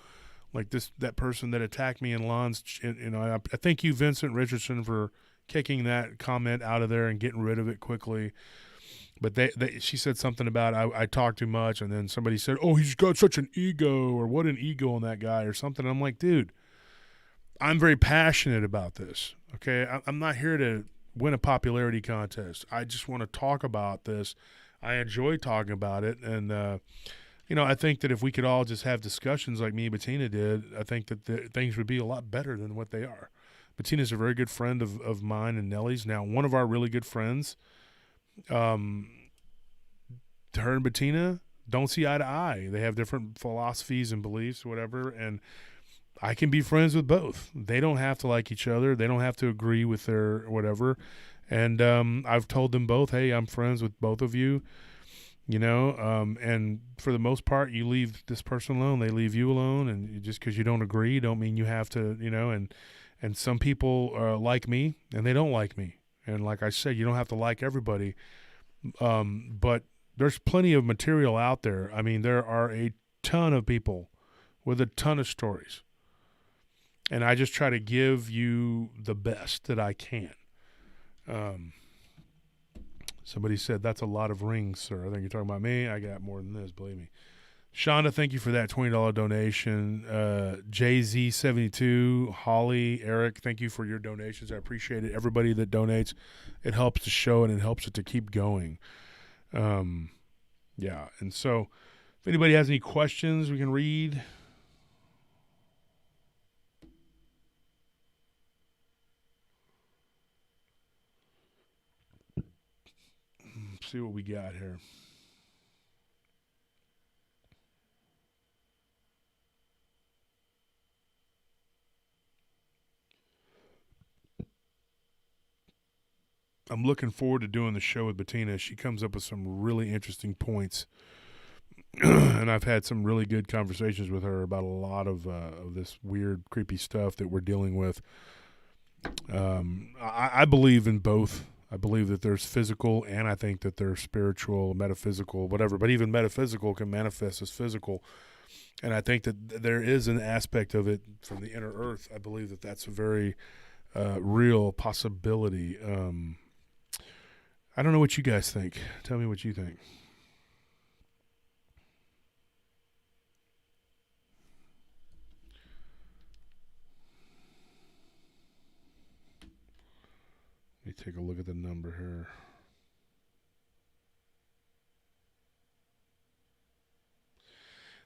like that person that attacked me in Lon's. I thank you, Vincent Richardson, for kicking that comment out of there and getting rid of it quickly. But she said something about I talk too much, and then somebody said, "Oh, he's got such an ego," or "What an ego on that guy," or something. I'm like, dude, I'm very passionate about this. Okay, I'm not here to win a popularity contest. I just want to talk about this. I enjoy talking about it, and I think that if we could all just have discussions like me and Bettina did, I think that things would be a lot better than what they are. Bettina's a very good friend of mine and Nellie's. Now, one of our really good friends. Her and Bettina don't see eye to eye. They have different philosophies and beliefs, whatever, and I can be friends with both. They don't have to like each other. They don't have to agree with their whatever. And I've told them both, hey, I'm friends with both of you, and for the most part, you leave this person alone. They leave you alone, and just because you don't agree don't mean you have to, and some people like me, and they don't like me. And like I said, you don't have to like everybody, but there's plenty of material out there. I mean, there are a ton of people with a ton of stories, and I just try to give you the best that I can. Somebody said, that's a lot of rings, sir. I think you're talking about me. I got more than this, believe me. Shonda, thank you for that $20 donation. JZ72, Holly, Eric, thank you for your donations. I appreciate it. Everybody that donates, it helps the show and it helps it to keep going. Yeah, and so if anybody has any questions we can read. Let's see what we got here. I'm looking forward to doing the show with Bettina. She comes up with some really interesting points, and I've had some really good conversations with her about a lot of this weird, creepy stuff that we're dealing with. I believe in both. I believe that there's physical, and I think that there's spiritual, metaphysical, whatever. But even metaphysical can manifest as physical. And I think that there is an aspect of it from the inner earth. I believe that that's a very real possibility. I don't know what you guys think. Tell me what you think. Let me take a look at the number here.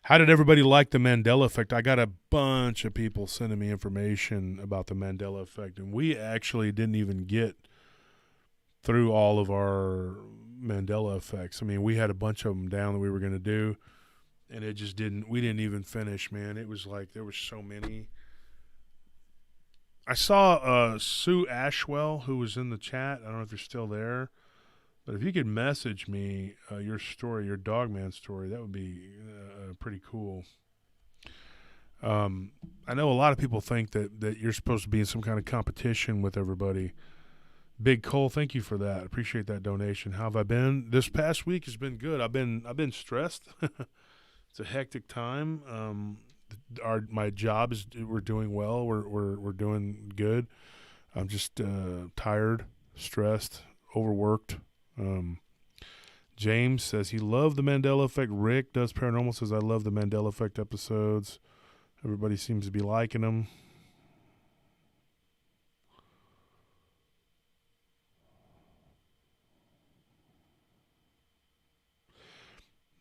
How did everybody like the Mandela effect? I got a bunch of people sending me information about the Mandela effect, and we actually didn't even get through all of our Mandela effects. I mean, we had a bunch of them down that we were going to do, and it just didn't. We didn't even finish, man. It was like there were so many. I saw Sue Ashwell, who was in the chat. I don't know if you're still there, but if you could message me your story, your Dogman story, that would be pretty cool. I know a lot of people think that you're supposed to be in some kind of competition with everybody. Big Cole, thank you for that. Appreciate that donation. How have I been? This past week has been good. I've been stressed. It's a hectic time. My job is we're doing well. We're doing good. I'm just tired, stressed, overworked. James says he loved the Mandela Effect. Rick does paranormal says I love the Mandela Effect episodes. Everybody seems to be liking them.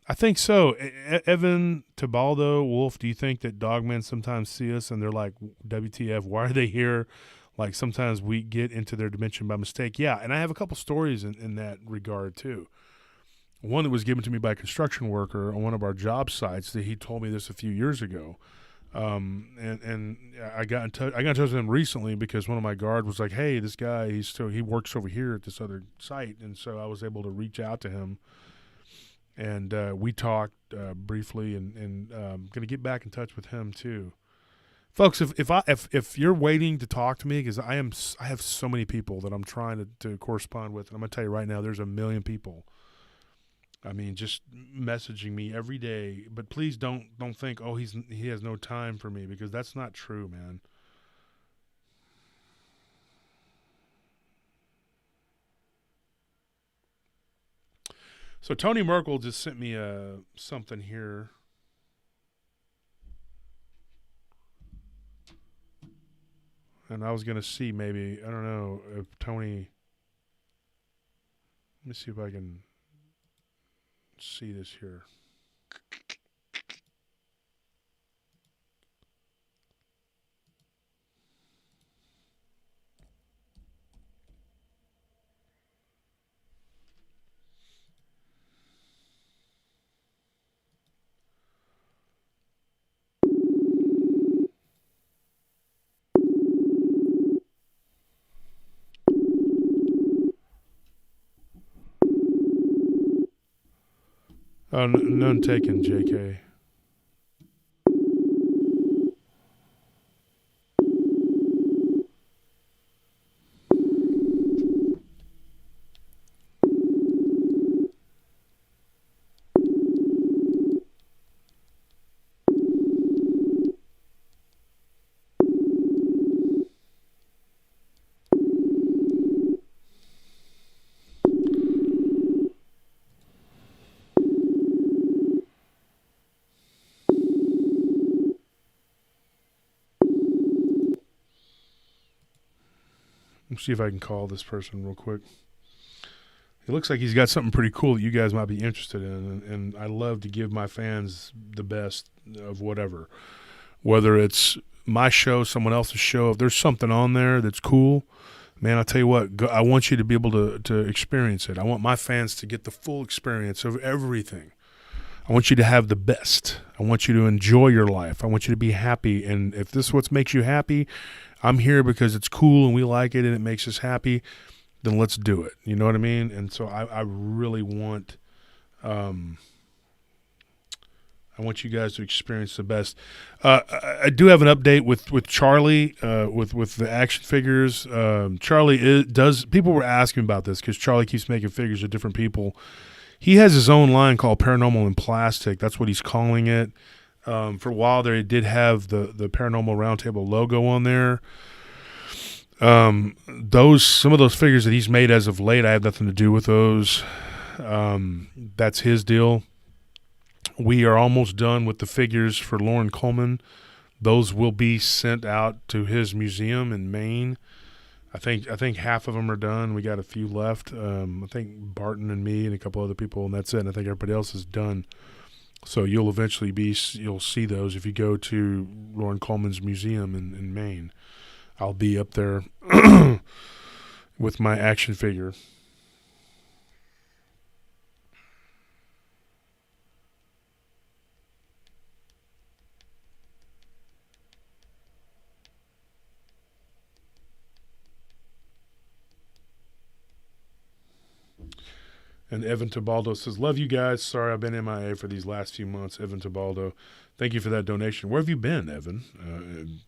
I think so. Evan, Tebaldo, Wolf, do you think that dogmen sometimes see us and they're like, WTF, why are they here? Like sometimes we get into their dimension by mistake. Yeah, and I have a couple stories in that regard too. One that was given to me by a construction worker on one of our job sites that he told me this a few years ago. And I got in touch with him recently because one of my guard was like, hey, this guy, he works over here at this other site. And so I was able to reach out to him. And we talked briefly, and going to get back in touch with him too, folks. If you're waiting to talk to me, because I have so many people that I'm trying to correspond with, and I'm going to tell you right now, there's a million people. I mean, just messaging me every day. But please don't think, oh, he has no time for me, because that's not true, man. So Tony Merkel just sent me something here. And I was going to see maybe, I don't know, if Tony, let me see if I can see this here. Oh, none taken, JK. Let's see if I can call this person real quick. It looks like he's got something pretty cool that you guys might be interested in, and I love to give my fans the best of whatever. Whether it's my show, someone else's show, if there's something on there that's cool, man, I'll tell you what, I want you to be able to experience it. I want my fans to get the full experience of everything. I want you to have the best. I want you to enjoy your life. I want you to be happy, and if this is what makes you happy, I'm here because it's cool and we like it and it makes us happy, then let's do it. You know what I mean? And so I really want I want you guys to experience the best. I do have an update with Charlie, with the action figures. Charlie does. People were asking about this because Charlie keeps making figures of different people. He has his own line called Paranormal in Plastic. That's what he's calling it. For a while there, he did have the Paranormal Round Table logo on there. Some of those figures that he's made as of late, I have nothing to do with those. That's his deal. We are almost done with the figures for Lauren Coleman. Those will be sent out to his museum in Maine. I think half of them are done. We got a few left. I think Barton and me and a couple other people, and that's it. And I think everybody else is done. So you'll see those if you go to Lauren Coleman's museum in Maine. I'll be up there with my action figure. And Evan Tabaldo says, love you guys. Sorry I've been MIA for these last few months. Evan Tabaldo, thank you for that donation. Where have you been, Evan?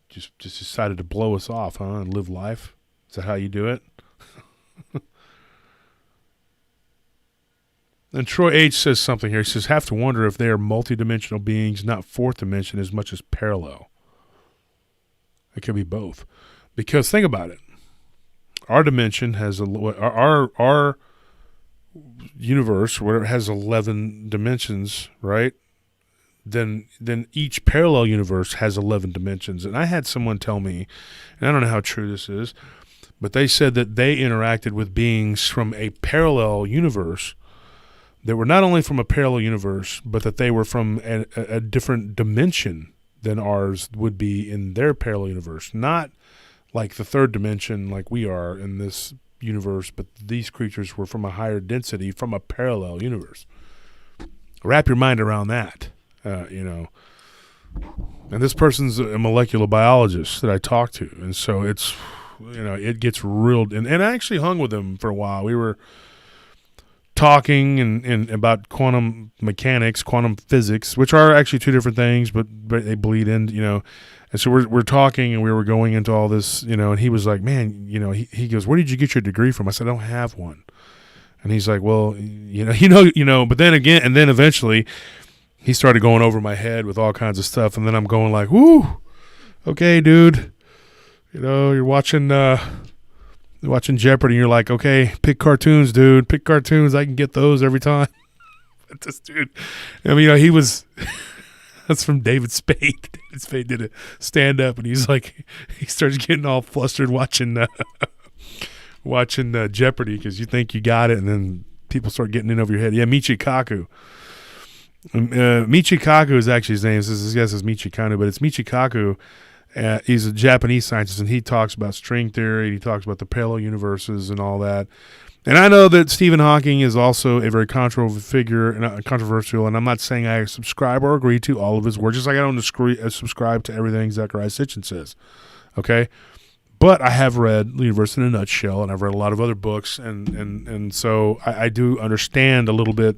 Just decided to blow us off, huh, and live life? Is that how you do it? And Troy H. says something here. He says, have to wonder if they are multidimensional beings, not fourth dimension as much as parallel. It could be both. Because think about it. Our dimension has our universe, where it has 11 dimensions, right? Then each parallel universe has 11 dimensions. And I had someone tell me, and I don't know how true this is, but they said that they interacted with beings from a parallel universe that were not only from a parallel universe, but that they were from a different dimension than ours would be in their parallel universe. Not like the third dimension like we are in this universe, but these creatures were from a higher density from a parallel universe. Wrap your mind around that, And this person's a molecular biologist that I talked to. And so it's, it gets real. And I actually hung with him for a while. We were talking and about quantum mechanics, quantum physics, which are actually two different things, but they bleed in, And so we're talking, and we were going into all this, and he was like, man, he goes, where did you get your degree from? I said, I don't have one. And he's like, well, but then again, and then eventually he started going over my head with all kinds of stuff. And then I'm going like, whoo, okay, dude, you're watching Jeopardy, and you're like, okay, pick cartoons, dude. Pick cartoons. I can get those every time. But this dude, he was, that's from David Spade. David Spade did a stand-up, and he's like, he starts getting all flustered watching Jeopardy because you think you got it, and then people start getting in over your head. Yeah, Michikaku. Michikaku is actually his name. His guess is Michikanu, but it's Michikaku. He's a Japanese scientist, and he talks about string theory. He talks about the parallel universes and all that. And I know that Stephen Hawking is also a very controversial figure, and I'm not saying I subscribe or agree to all of his work, just like I don't subscribe to everything Zecharia Sitchin says. Okay? But I have read The Universe in a Nutshell, and I've read a lot of other books, and so I do understand a little bit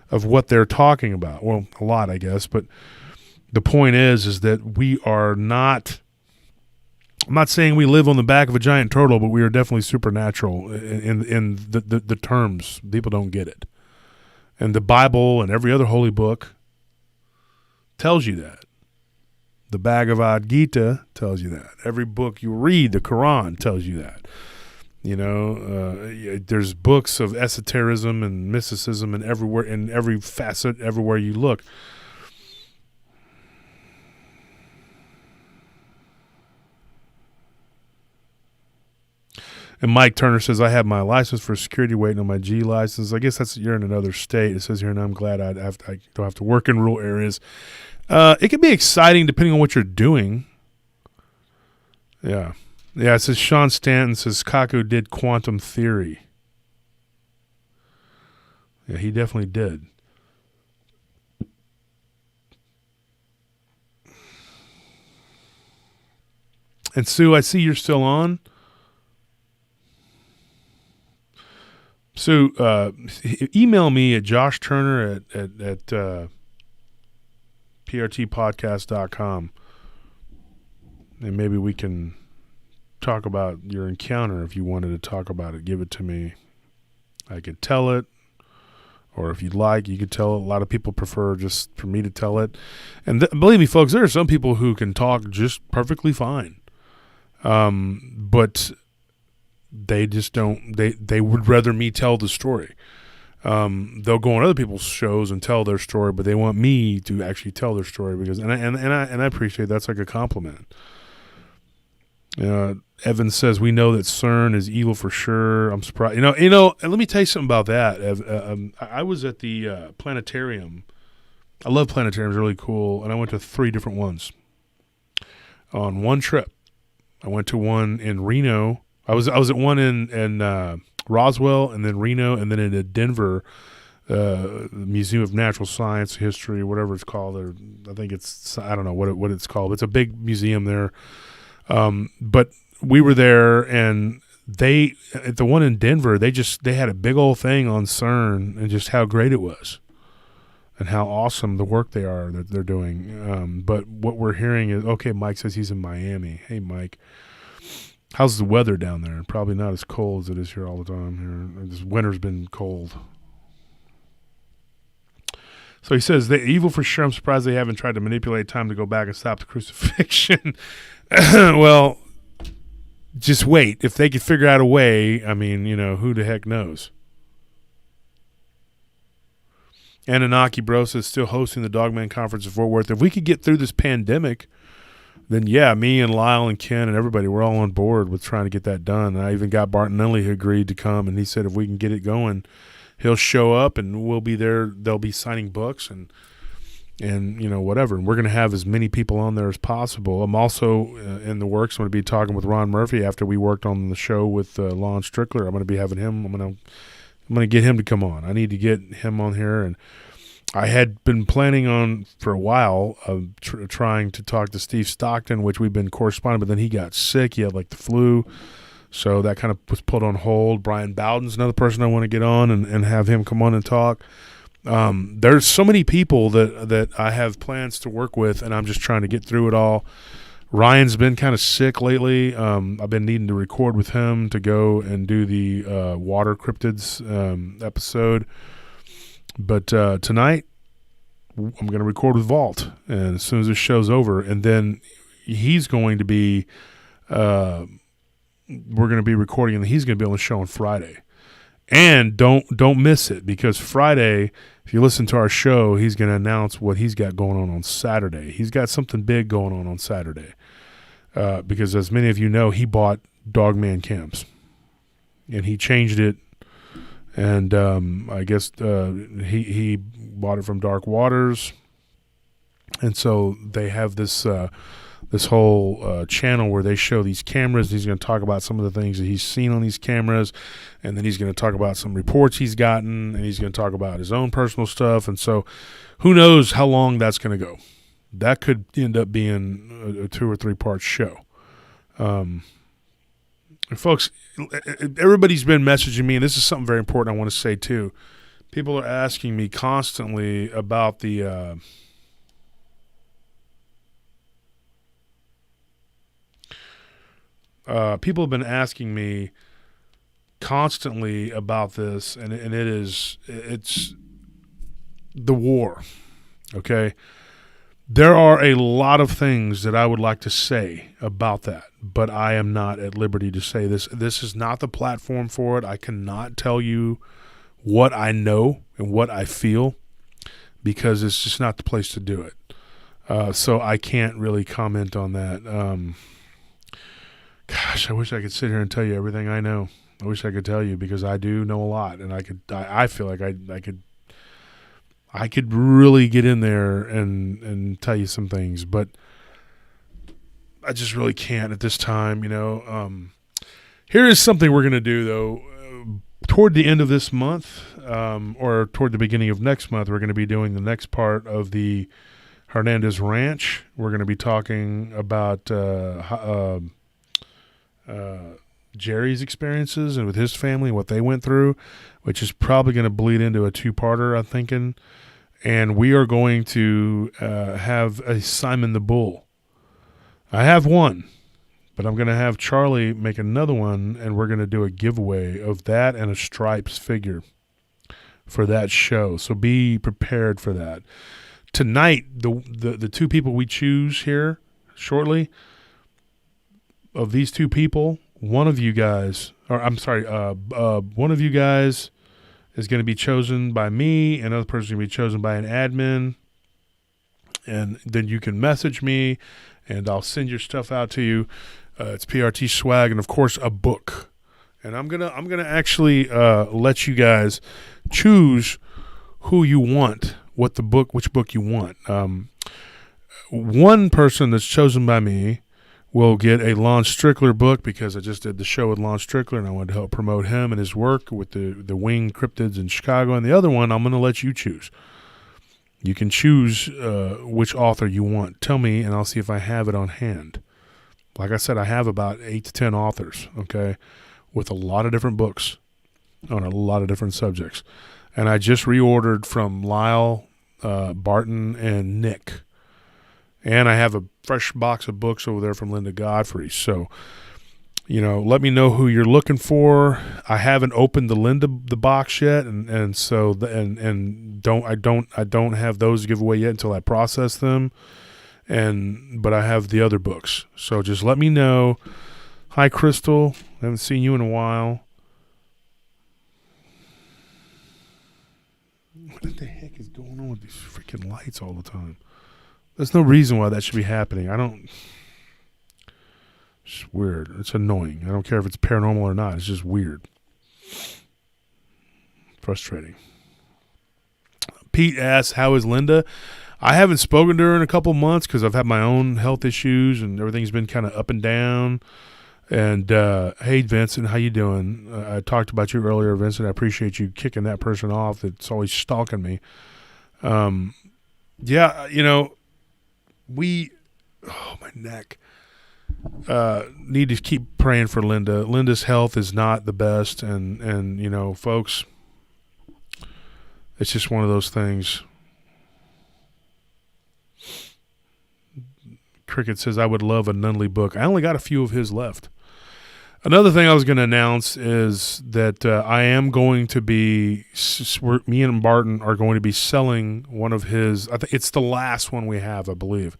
of what they're talking about. Well, a lot, I guess, but the point is that we are not, I'm not saying we live on the back of a giant turtle, but we are definitely supernatural in the terms. People don't get it. And the Bible and every other holy book tells you that. The Bhagavad Gita tells you that. Every book you read, the Quran tells you that. There's books of esotericism and mysticism and everywhere, in every facet, everywhere you look. And Mike Turner says, I have my license for security waiting on my G license. I guess you're in another state. It says here, and I'm glad I don't have to work in rural areas. It can be exciting depending on what you're doing. Yeah. Yeah, it says Sean Stanton says Kaku did quantum theory. Yeah, he definitely did. And Sue, I see you're still on. So email me at joshturner at prtpodcast.com, and maybe we can talk about your encounter. If you wanted to talk about it, give it to me. I could tell it, or if you'd like, you could tell it. A lot of people prefer just for me to tell it. And believe me, folks, there are some people who can talk just perfectly fine. But they just don't, they would rather me tell the story. They'll go on other people's shows and tell their story, but they want me to actually tell their story because, and I appreciate that's like a compliment. Evan says, we know that CERN is evil for sure. I'm surprised. And let me tell you something about that. I was at the planetarium. I love planetariums, really cool. And I went to 3 different ones on one trip. I went to one in Reno. I was at one in Roswell, and then Reno, and then in Denver, the Museum of Natural Science, History, whatever it's called. I think I don't know what it's called. It's a big museum there. But we were there, and they at the one in Denver, they had a big old thing on CERN and just how great it was, and how awesome the work that they're doing. But what we're hearing is, okay, Mike says he's in Miami. Hey, Mike, how's the weather down there? Probably not as cold as it is here all the time. Here, this winter's been cold. So he says, the evil for sure. I'm surprised they haven't tried to manipulate time to go back and stop the crucifixion. Well, just wait. If they could figure out a way, I mean, who the heck knows? Anunnaki Bro says, still hosting the Dogman conference in Fort Worth. If we could get through this pandemic, then yeah, me and Lyle and Ken and everybody, we're all on board with trying to get that done. And I even got Bartonelli who agreed to come, and he said if we can get it going, he'll show up and we'll be there. They'll be signing books and whatever. And we're going to have as many people on there as possible. I'm also in the works. I'm going to be talking with Ron Murphy after we worked on the show with Lon Strickler. I'm going to be having him. I'm going to get him to come on. I need to get him on here. And I had been planning on for a while trying to talk to Steve Stockton, which we've been corresponding, but then he got sick. He had the flu. So that kind of was put on hold. Brian Bowden's another person I want to get on and have him come on and talk. There's so many people that I have plans to work with, and I'm just trying to get through it all. Ryan's been kind of sick lately. I've been needing to record with him to go and do the water cryptids episode. But tonight, I'm going to record with Vault, and as soon as this show's over, and then he's going to be we're going to be recording, and he's going to be on the show on Friday. And don't miss it, because Friday, if you listen to our show, he's going to announce what he's got going on Saturday. He's got something big going on Saturday, because as many of you know, he bought Dogman Camps, and he changed it, and I guess he bought it from Dark Waters, and so they have this whole channel where they show these cameras. He's going to talk about some of the things that he's seen on these cameras, and then he's going to talk about some reports he's gotten, and he's going to talk about his own personal stuff. And so who knows how long that's going to go. That could end up being a 2 or 3 part show. And folks, everybody's been messaging me, and this is something very important I want to say too. People are asking me constantly about the people have been asking me constantly about this, and it's the war. Okay, there are a lot of things that I would like to say about that, but I am not at liberty to say this. This is not the platform for it. I cannot tell you what I know and what I feel, because it's just not the place to do it. So I can't really comment on that. Gosh, I wish I could sit here and tell you everything I know. I wish I could tell you, because I do know a lot, and I feel like I could really get in there and tell you some things, but I just really can't at this time. Here is something we're going to do though. Toward the end of this month, or toward the beginning of next month, we're going to be doing the next part of the Hernandez Ranch. We're going to be talking about Jerry's experiences and with his family, what they went through, which is probably going to bleed into a 2-parter, I'm thinking. And we are going to have a Simon the Bull. I have one, but I'm going to have Charlie make another one, and we're going to do a giveaway of that and a Stripes figure for that show. So be prepared for that. Tonight, the 2 people we choose here shortly, of these 2 people, one of you guys is going to be chosen by me, another person is going to be chosen by an admin, and then you can message me, and I'll send your stuff out to you. It's PRT swag, and of course a book. And I'm gonna actually let you guys choose who you want, which book you want. One person that's chosen by me will get a Lon Strickler book, because I just did the show with Lon Strickler and I wanted to help promote him and his work with the winged cryptids in Chicago. And the other one, I'm going to let you choose. You can choose which author you want. Tell me, and I'll see if I have it on hand. Like I said, I have about 8 to 10 authors, okay? with a lot of different books on a lot of different subjects. And I just reordered from Lyle, Barton, and Nick. And I have a fresh box of books over there from Linda Godfrey. So, let me know who you're looking for. I haven't opened the box yet, and so I don't have those to give away yet until I process them. But I have the other books. So just let me know. Hi, Crystal. I haven't seen you in a while. What the heck is going on with these freaking lights all the time? There's no reason why that should be happening. It's weird. It's annoying. I don't care if it's paranormal or not. It's just weird. Frustrating. Pete asks, how is Linda? I haven't spoken to her in a couple months because I've had my own health issues and everything's been kind of up and down. And, hey, Vincent, how you doing? I talked about you earlier, Vincent. I appreciate you kicking that person off that's always stalking me. Yeah, my neck. Need to keep praying for Linda. Linda's health is not the best. And folks, it's just one of those things. Cricket says, I would love a Nunley book. I only got a few of his left. Another thing I was going to announce is that I am going to be, me and Barton are going to be selling one of his, I think it's the last one we have, I believe.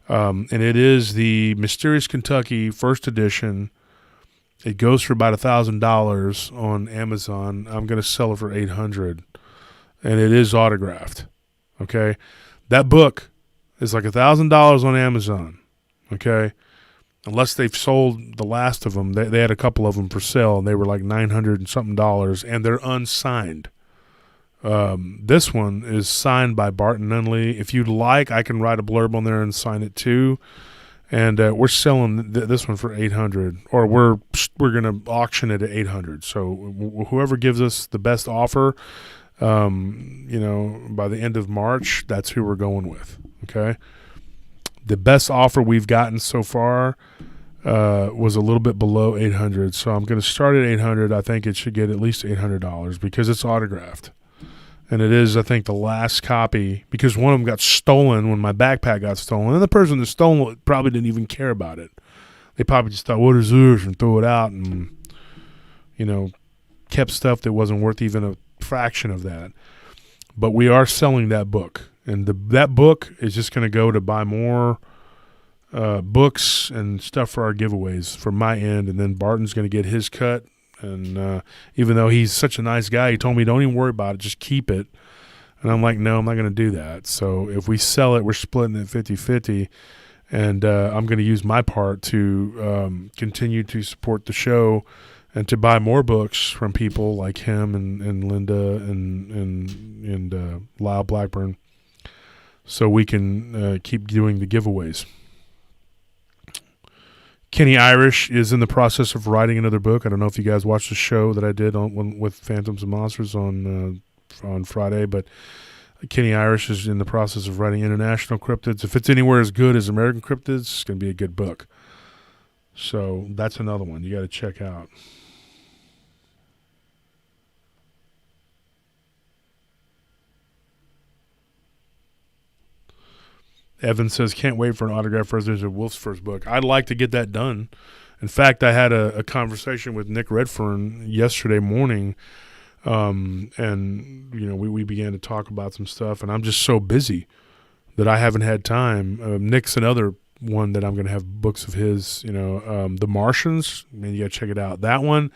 And it is the Mysterious Kentucky first edition. It goes for about $1,000 on Amazon. I'm going to sell it for $800, and it is autographed. Okay, that book is like $1,000 on Amazon. Okay, unless they've sold the last of them. They had a couple of them for sale, and they were like $900 and something, and they're unsigned. This one is signed by Barton Nunley. If you'd like, I can write a blurb on there and sign it too. And we're selling this one for $800, or we're going to auction it at $800. So whoever gives us the best offer, by the end of March, that's who we're going with. Okay. The best offer we've gotten so far was a little bit below $800. So I'm going to start at $800. I think it should get at least $800 because it's autographed. And it is, I think, the last copy, because one of them got stolen when my backpack got stolen. And the person that stole it probably didn't even care about it. They probably just thought, what is this? And threw it out and, kept stuff that wasn't worth even a fraction of that. But we are selling that book. And that book is just going to go to buy more books and stuff for our giveaways from my end. And then Barton's going to get his cut. And even though he's such a nice guy, he told me, don't even worry about it, just keep it. And I'm like, no, I'm not going to do that. So if we sell it, we're splitting it 50-50. And I'm going to use my part to continue to support the show and to buy more books from people like him and Linda and Lyle Blackburn, so we can keep doing the giveaways. Kenny Irish is in the process of writing another book. I don't know if you guys watched the show that I did with Phantoms and Monsters on Friday, but Kenny Irish is in the process of writing International Cryptids. If it's anywhere as good as American Cryptids, it's going to be a good book. So that's another one you got to check out. Evan says, can't wait for an autograph resident of Wolf's first book. I'd like to get that done. In fact, I had a conversation with Nick Redfern yesterday morning, and we began to talk about some stuff, and I'm just so busy that I haven't had time. Nick's another one that I'm going to have books of his, The Martians. Man, you got to check it out. That one,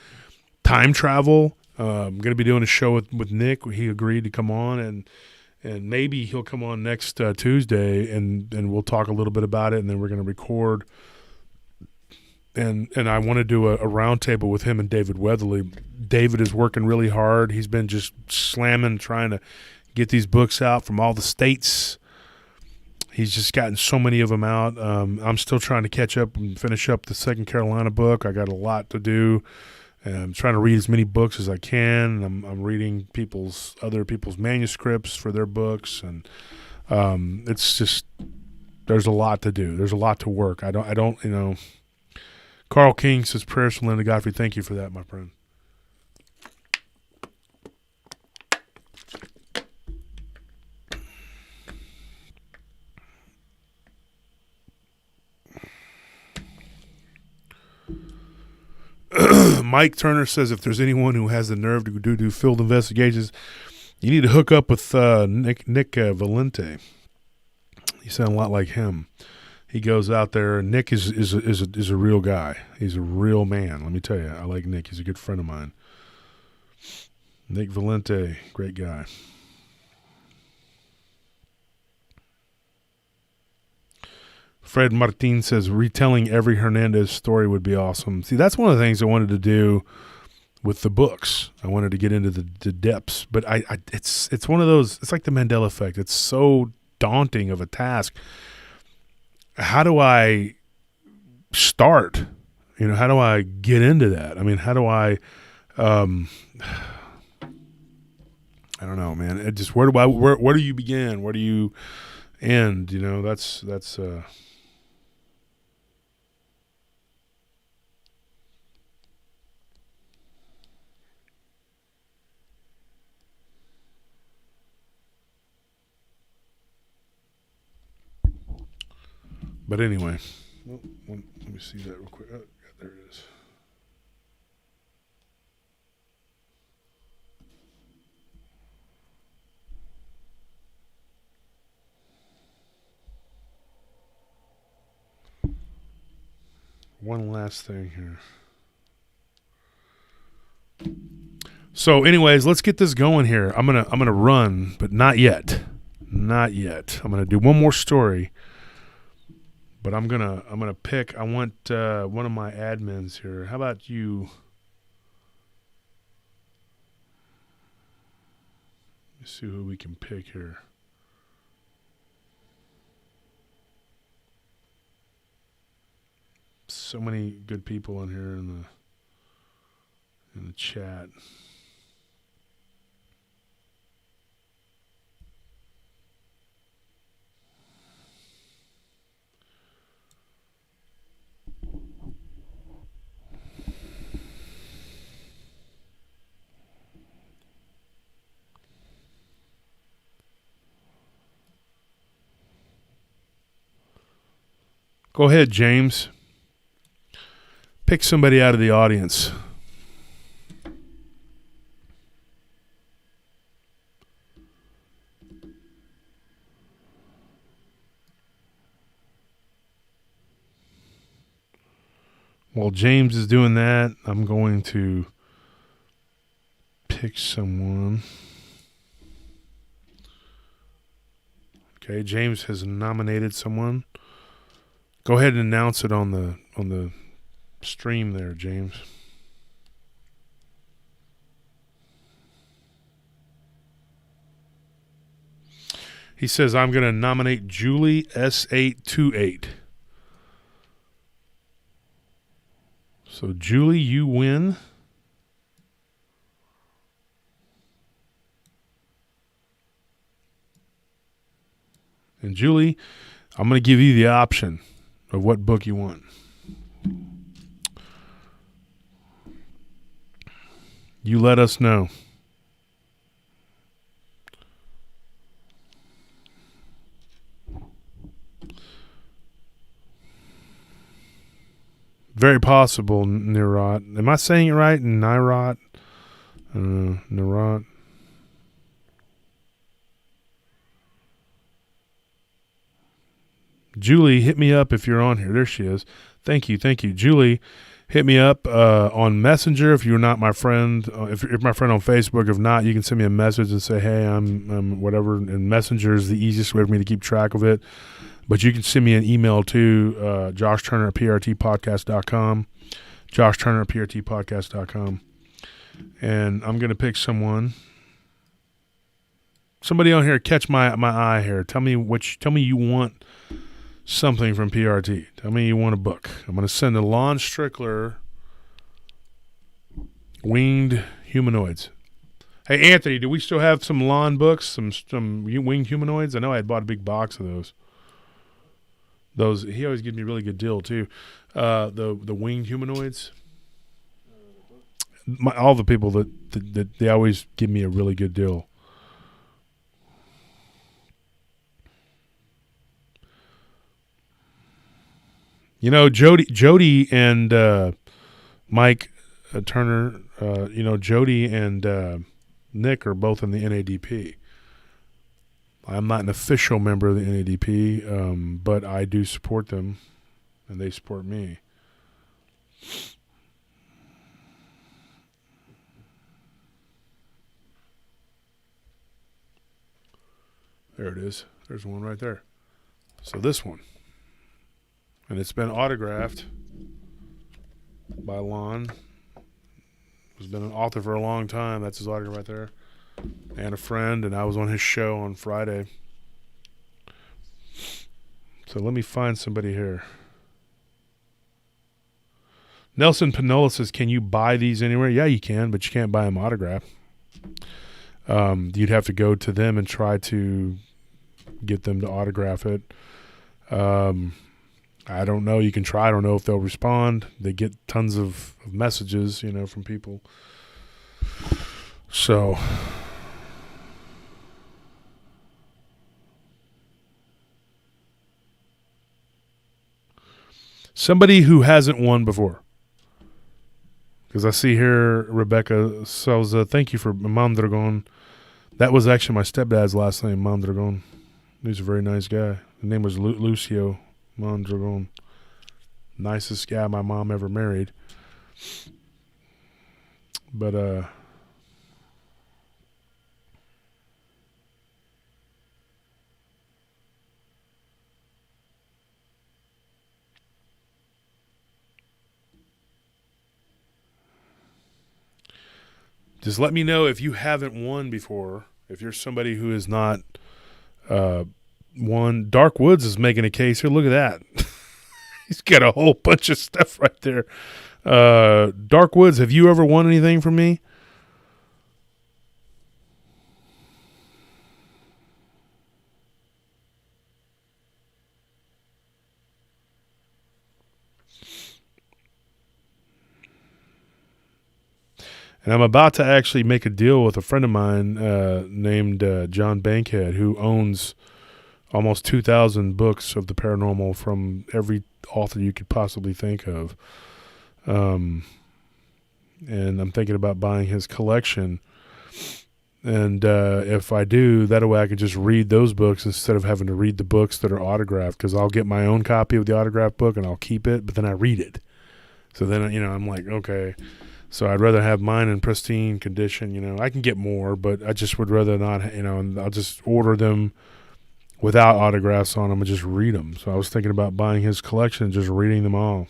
time travel. I'm going to be doing a show with Nick. He agreed to come on, and maybe he'll come on next Tuesday, and we'll talk a little bit about it, and then we're going to record. And I want to do a round table with him and David Weatherly. David is working really hard. He's been just slamming, trying to get these books out from all the states. He's just gotten so many of them out. I'm still trying to catch up and finish up the Second Carolina book. I got a lot to do. And I'm trying to read as many books as I can. I'm reading other people's manuscripts for their books, and it's just, there's a lot to do. There's a lot to work. I don't. Carl King says prayers from Linda Godfrey. Thank you for that, my friend. Mike Turner says if there's anyone who has the nerve to do field investigations, you need to hook up with Nick Valente. You sound a lot like him. He goes out there. Nick is a real guy. He's a real man. Let me tell you, I like Nick. He's a good friend of mine. Nick Valente, great guy. Fred Martin says retelling every Hernandez story would be awesome. See, that's one of the things I wanted to do with the books. I wanted to get into the depths, but it's one of those. It's like the Mandela effect. It's so daunting of a task. How do I start? You know, how do I get into that? I mean, how do I? I don't know, man. It just where do you begin? Where do you end? You know, that's. But anyway, let me see that real quick. Oh, yeah, there it is. One last thing here. So, anyways, let's get this going here. I'm gonna run, but not yet. Not yet. I'm gonna do one more story. But I'm gonna pick. I want one of my admins here. How about you? Let's see who we can pick here. So many good people in here in the chat. Go ahead, James. Pick somebody out of the audience. While James is doing that, I'm going to pick someone. Okay, James has nominated someone. Go ahead and announce it on the stream there, James. He says, I'm going to nominate Julie S828. So, Julie, you win. And, Julie, I'm going to give you the option of what book you want. You let us know. Very possible, Nirot. Am I saying it right? Nirot? Nirot. Julie, hit me up if you're on here. There she is. Thank you. Julie, hit me up on Messenger if you're not my friend. If you're my friend on Facebook, if not, you can send me a message and say, hey, I'm whatever. And Messenger is the easiest way for me to keep track of it. But you can send me an email to Josh Turner at prtpodcast.com. Josh Turner at prtpodcast.com. And I'm going to pick someone. Somebody on here, catch my eye here. Tell me you want something from PRT. Tell me you want a book. I'm going to send a Lon Strickler Winged Humanoids. Hey, Anthony, do we still have some Lon books, some Winged Humanoids? I know I had bought a big box of those. Those he always gives me a really good deal too. The winged humanoids. All the people that they always give me a really good deal. You know, Jody and Mike Turner. You know, Jody and Nick are both in the NADP. I'm not an official member of the NADP, but I do support them, and they support me. There it is. There's one right there. So this one. And it's been autographed by Lon. He's been an author for a long time. That's his autograph right there. And a friend, and I was on his show on Friday. So let me find somebody here. Nelson Panola says, can you buy these anywhere? Yeah, you can, but you can't buy them autographed. You'd have to go to them and try to get them to autograph it. I don't know. You can try. I don't know if they'll respond. They get tons of messages, you know, from people. So somebody who hasn't won before. Because I see here Rebecca Souza, thank you for Mondragon. That was actually my stepdad's last name, Mondragon. He's a very nice guy. His name was Lucio Mondragon. Nicest guy my mom ever married. But, just let me know if you haven't won before. If you're somebody who is not won. Dark Woods is making a case here. Look at that. He's got a whole bunch of stuff right there. Dark Woods, have you ever won anything from me? And I'm about to actually make a deal with a friend of mine named John Bankhead, who owns almost 2,000 books of the paranormal from every author you could possibly think of. And I'm thinking about buying his collection. And if I do, that way I can just read those books instead of having to read the books that are autographed, because I'll get my own copy of the autographed book and I'll keep it, but then I read it. So then, you know, I'm like, okay. So I'd rather have mine in pristine condition. You know, I can get more, but I just would rather not, you know, and I'll just order them without autographs on them and just read them. So I was thinking about buying his collection and just reading them all.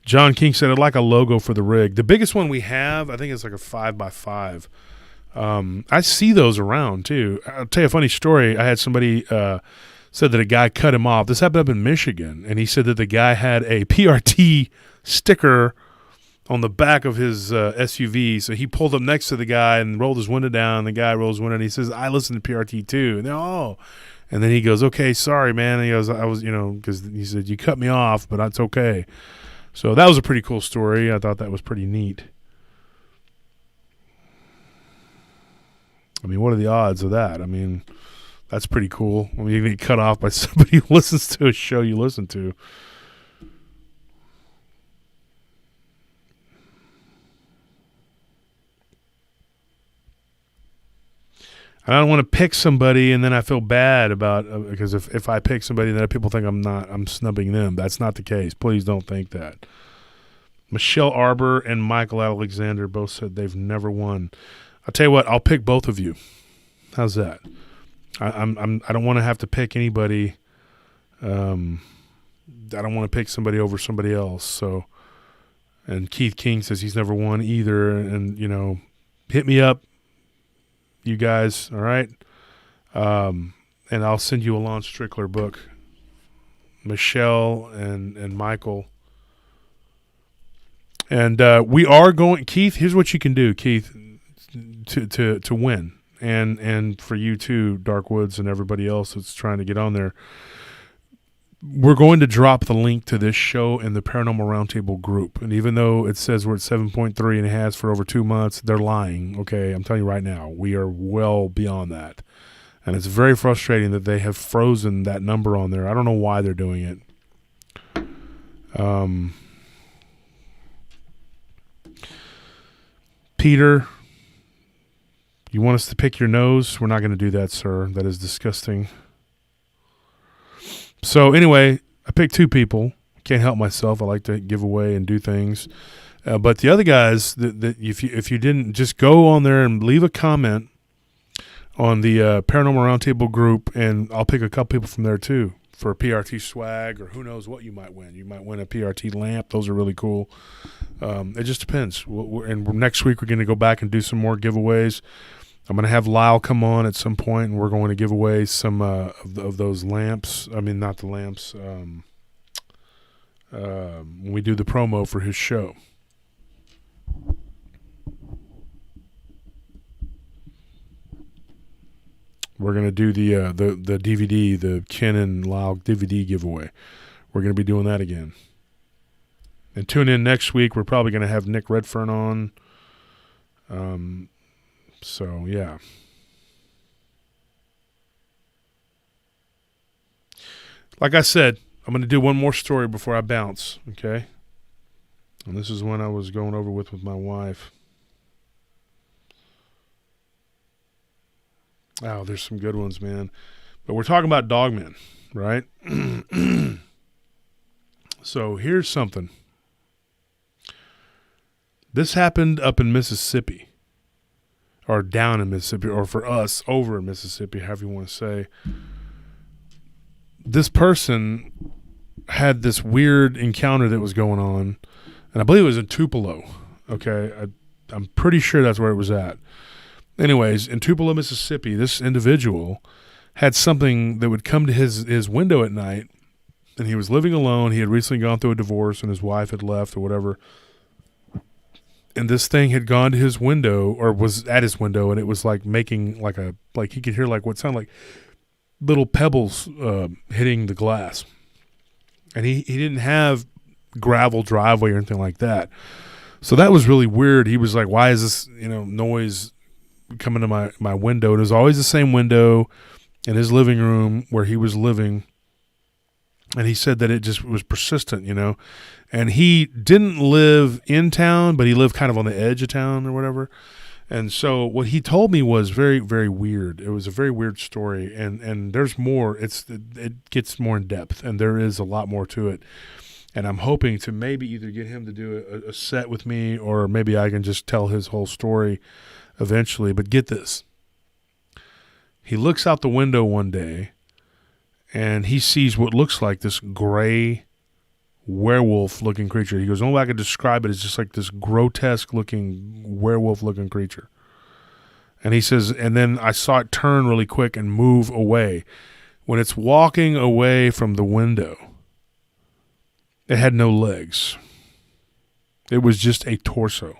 John King said, I'd like a logo for the rig. The biggest one we have, I think it's like a 5x5. I see those around too. I'll tell you a funny story. I had somebody said that a guy cut him off. This happened up in Michigan, and he said that the guy had a PRT sticker on the back of his SUV. So he pulled up next to the guy and rolled his window down. The guy rolls his window, and he says, I listen to PRT too. And and then he goes, okay, sorry, man. And he goes, I was, you know, because he said, you cut me off, but that's okay. So that was a pretty cool story. I thought that was pretty neat. I mean, what are the odds of that? I mean, that's pretty cool. I mean, you get cut off by somebody who listens to a show you listen to. I don't want to pick somebody and then I feel bad about because if I pick somebody, then people think I'm snubbing them. That's not the case. Please don't think that. Michelle Arbor and Michael Alexander both said they've never won. I'll tell you what, I'll pick both of you. How's that? I don't want to have to pick anybody. I don't want to pick somebody over somebody else. So, and Keith King says he's never won either. And you know, hit me up, you guys. All right. And I'll send you a Lon Strickler book. Michelle and Michael. And we are going, Keith. Here's what you can do, Keith, to win. and for you too, Dark Woods, and everybody else that's trying to get on there. We're going to drop the link to this show in the Paranormal Roundtable group. And even though it says we're at 7.3 and it has for over 2 months, they're lying. Okay, I'm telling you right now, we are well beyond that. And it's very frustrating that they have frozen that number on there. I don't know why they're doing it. Peter, you want us to pick your nose? We're not going to do that, sir. That is disgusting. So anyway, I picked 2 people. Can't help myself. I like to give away and do things. But the other guys, if you didn't, just go on there and leave a comment on the Paranormal Roundtable group, and I'll pick a couple people from there too for PRT swag, or who knows what you might win. You might win a PRT lamp. Those are really cool. It just depends. And next week we're going to go back and do some more giveaways. I'm going to have Lyle come on at some point, and we're going to give away some of those lamps. I mean, not the lamps. When we do the promo for his show. We're going to do the DVD, the Ken and Lyle DVD giveaway. We're going to be doing that again. And tune in next week. We're probably going to have Nick Redfern on. So, yeah. Like I said, I'm going to do one more story before I bounce, okay? And this is one I was going over with my wife. Oh, there's some good ones, man. But we're talking about Dogman, right? So here's something. This happened up in Mississippi. Or down in Mississippi, or for us, over in Mississippi, however you want to say. This person had this weird encounter that was going on, and I believe it was in Tupelo, okay? I'm pretty sure that's where it was at. Anyways, in Tupelo, Mississippi, this individual had something that would come to his window at night, and he was living alone. He had recently gone through a divorce, and his wife had left or whatever. And this thing had gone to his window, or was at his window, and it was like making like he could hear like what sounded like little pebbles hitting the glass. And he didn't have gravel driveway or anything like that. So that was really weird. He was like, why is this, noise coming to my window? It was always the same window in his living room where he was living. And he said that it just was persistent, And he didn't live in town, but he lived kind of on the edge of town or whatever. And so what he told me was very, very weird. It was a very weird story. And there's more. It gets more in depth, and there is a lot more to it. And I'm hoping to maybe either get him to do a set with me, or maybe I can just tell his whole story eventually. But get this. He looks out the window one day, and he sees what looks like this gray werewolf-looking creature. He goes, the only way I could describe it is just like this grotesque-looking werewolf-looking creature. And he says, and then I saw it turn really quick and move away. When it's walking away from the window, it had no legs. It was just a torso.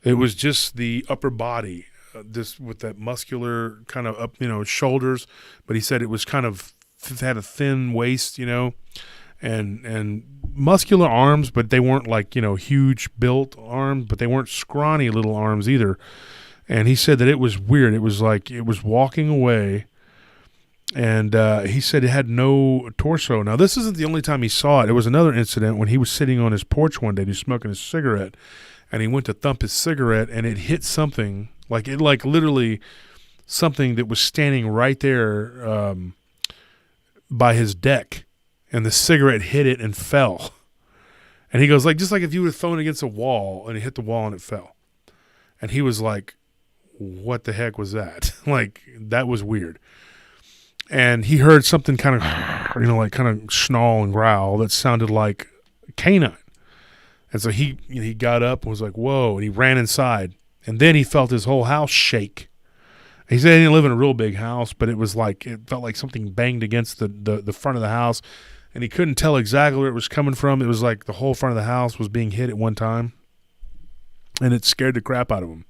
It was just the upper body, this with that muscular kind of up, shoulders. But he said it was kind of had a thin waist, and muscular arms, but they weren't like, huge built arms, but they weren't scrawny little arms either. And he said that it was weird. It was like it was walking away, and he said it had no torso. Now, this isn't the only time he saw it. It was another incident when he was sitting on his porch one day. He was smoking a cigarette, and he went to thump his cigarette, and it hit something, like literally something that was standing right there by his deck. And the cigarette hit it and fell. And he goes, just like if you would have thrown it against a wall and it hit the wall and it fell. And he was like, what the heck was that? That was weird. And he heard something kind of, kind of snarl and growl that sounded like canine. And so he got up and was like, whoa, and he ran inside. And then he felt his whole house shake. He said he didn't live in a real big house, but it felt like something banged against the front of the house. And he couldn't tell exactly where it was coming from. It was like the whole front of the house was being hit at one time. And it scared the crap out of him.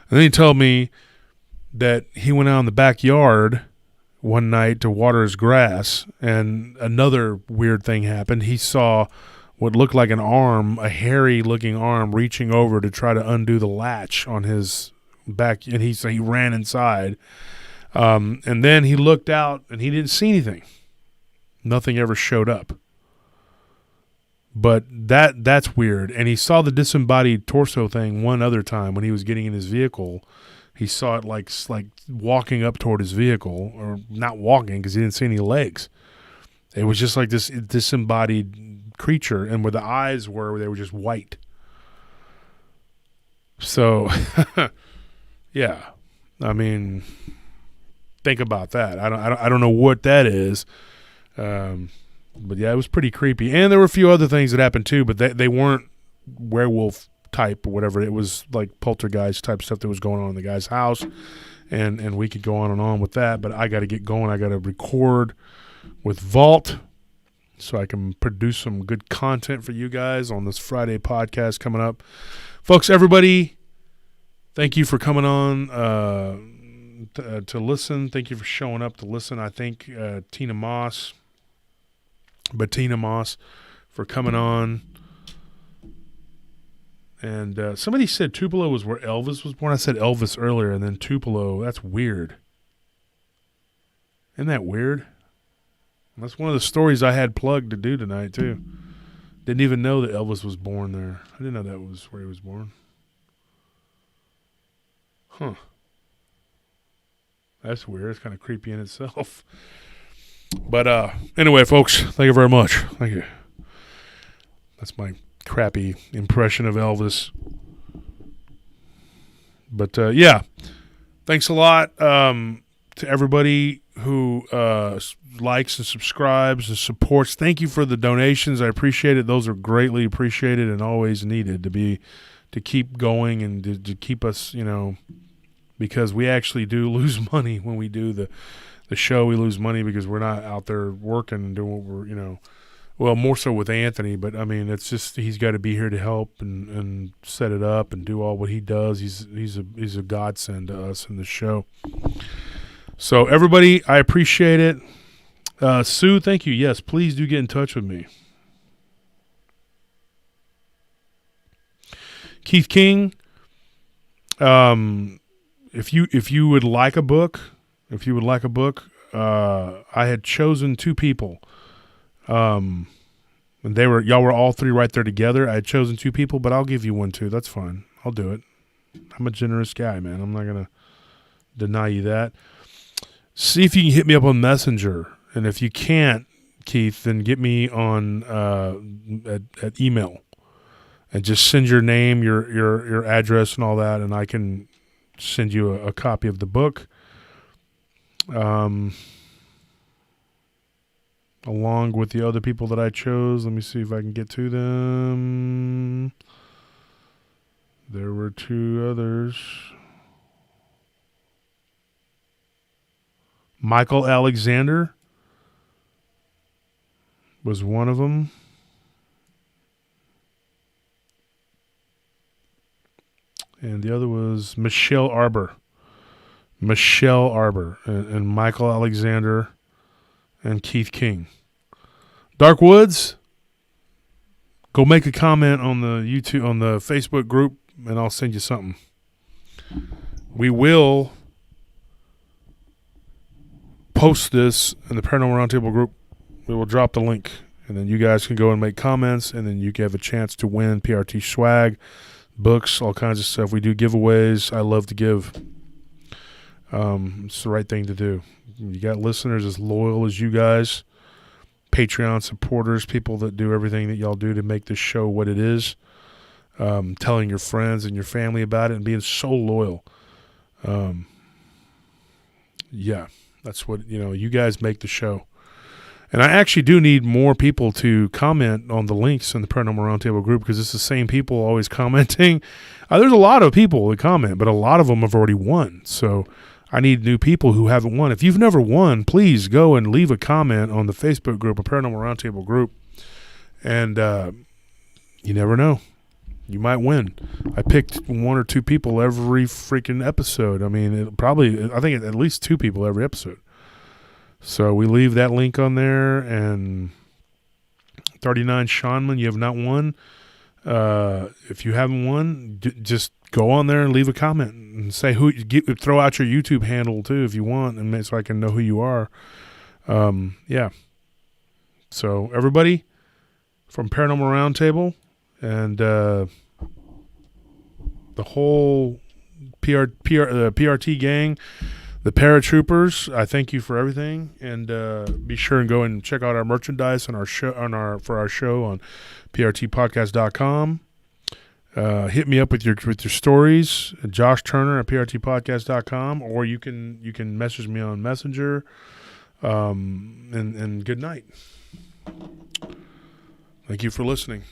And then he told me that he went out in the backyard one night to water his grass, and another weird thing happened. He saw what looked like an arm, a hairy-looking arm, reaching over to try to undo the latch on his back, and he ran inside. And then he looked out, and he didn't see anything. Nothing ever showed up. But that's weird. And he saw the disembodied torso thing one other time when he was getting in his vehicle. He saw it like walking up toward his vehicle, or not walking because he didn't see any legs. It was just like this disembodied creature, and where the eyes were, they were just white. So, yeah, I mean, think about that. I don't know what that is. But yeah, it was pretty creepy. And there were a few other things that happened too, but they weren't werewolf type or whatever. It was like poltergeist type stuff that was going on in the guy's house. And we could go on and on with that, but I got to get going. I got to record with Vault so I can produce some good content for you guys on this Friday podcast coming up. Folks, everybody, thank you for coming on to listen. Thank you for showing up to listen. I thank Bettina Moss for coming on. And somebody said Tupelo was where Elvis was born. I said Elvis earlier, and then Tupelo. That's weird. Isn't that weird? That's one of the stories I had plugged to do tonight, too. Didn't even know that Elvis was born there. I didn't know that was where he was born. Huh. That's weird. It's kind of creepy in itself. But anyway, folks, thank you very much. Thank you. That's my crappy impression of Elvis. But yeah, thanks a lot to everybody who likes and subscribes and supports. Thank you for the donations. I appreciate it. Those are greatly appreciated and always needed to keep going and to keep us, because we actually do lose money when we do the show. We lose money because we're not out there working and doing what we're, well, more so with Anthony, but I mean, it's just, he's got to be here to help and set it up and do all what he does. He's a godsend to us in the show. So everybody, I appreciate it. Sue, thank you. Yes, please do get in touch with me. Keith King, if you would like a book, I had chosen two people. And y'all were all three right there together. I had chosen two people, but I'll give you one too. That's fine. I'll do it. I'm a generous guy, man. I'm not going to deny you that. See if you can hit me up on Messenger. And if you can't, Keith, then get me on at email. And just send your name, your address, and all that, and I can send you a copy of the book. Along with the other people that I chose. Let me see if I can get to them. There were two others. Michael Alexander was one of them. And the other was Michelle Arbor. And Michael Alexander and Keith King. Dark Woods, go make a comment on the Facebook group, and I'll send you something. We will post this in the Paranormal Round Table group. We will drop the link, and then you guys can go and make comments, and then you can have a chance to win PRT swag, books, all kinds of stuff. We do giveaways. I love to give. It's the right thing to do. You got listeners as loyal as you guys, Patreon supporters, people that do everything that y'all do to make this show what it is, telling your friends and your family about it and being so loyal. Yeah, that's what, you guys make the show. And I actually do need more people to comment on the links in the Paranormal Roundtable group, because it's the same people always commenting. There's a lot of people that comment, but a lot of them have already won. So I need new people who haven't won. If you've never won, please go and leave a comment on the Facebook group, a Paranormal Roundtable group. And you never know. You might win. I picked 1 or 2 people every freaking episode. I mean, I think at least 2 people every episode. So we leave that link on there. And 39 Seanman, you have not won. If you haven't won, just go on there and leave a comment and say throw out your YouTube handle too if you want, and so I can know who you are. Yeah. So everybody from Paranormal Round Table and the whole PRT gang, the paratroopers, I thank you for everything, and be sure and go and check out our merchandise and our show for our show on prtpodcast.com. Hit me up with your stories, Josh Turner at prtpodcast.com, or you can message me on Messenger. And good night. Thank you for listening.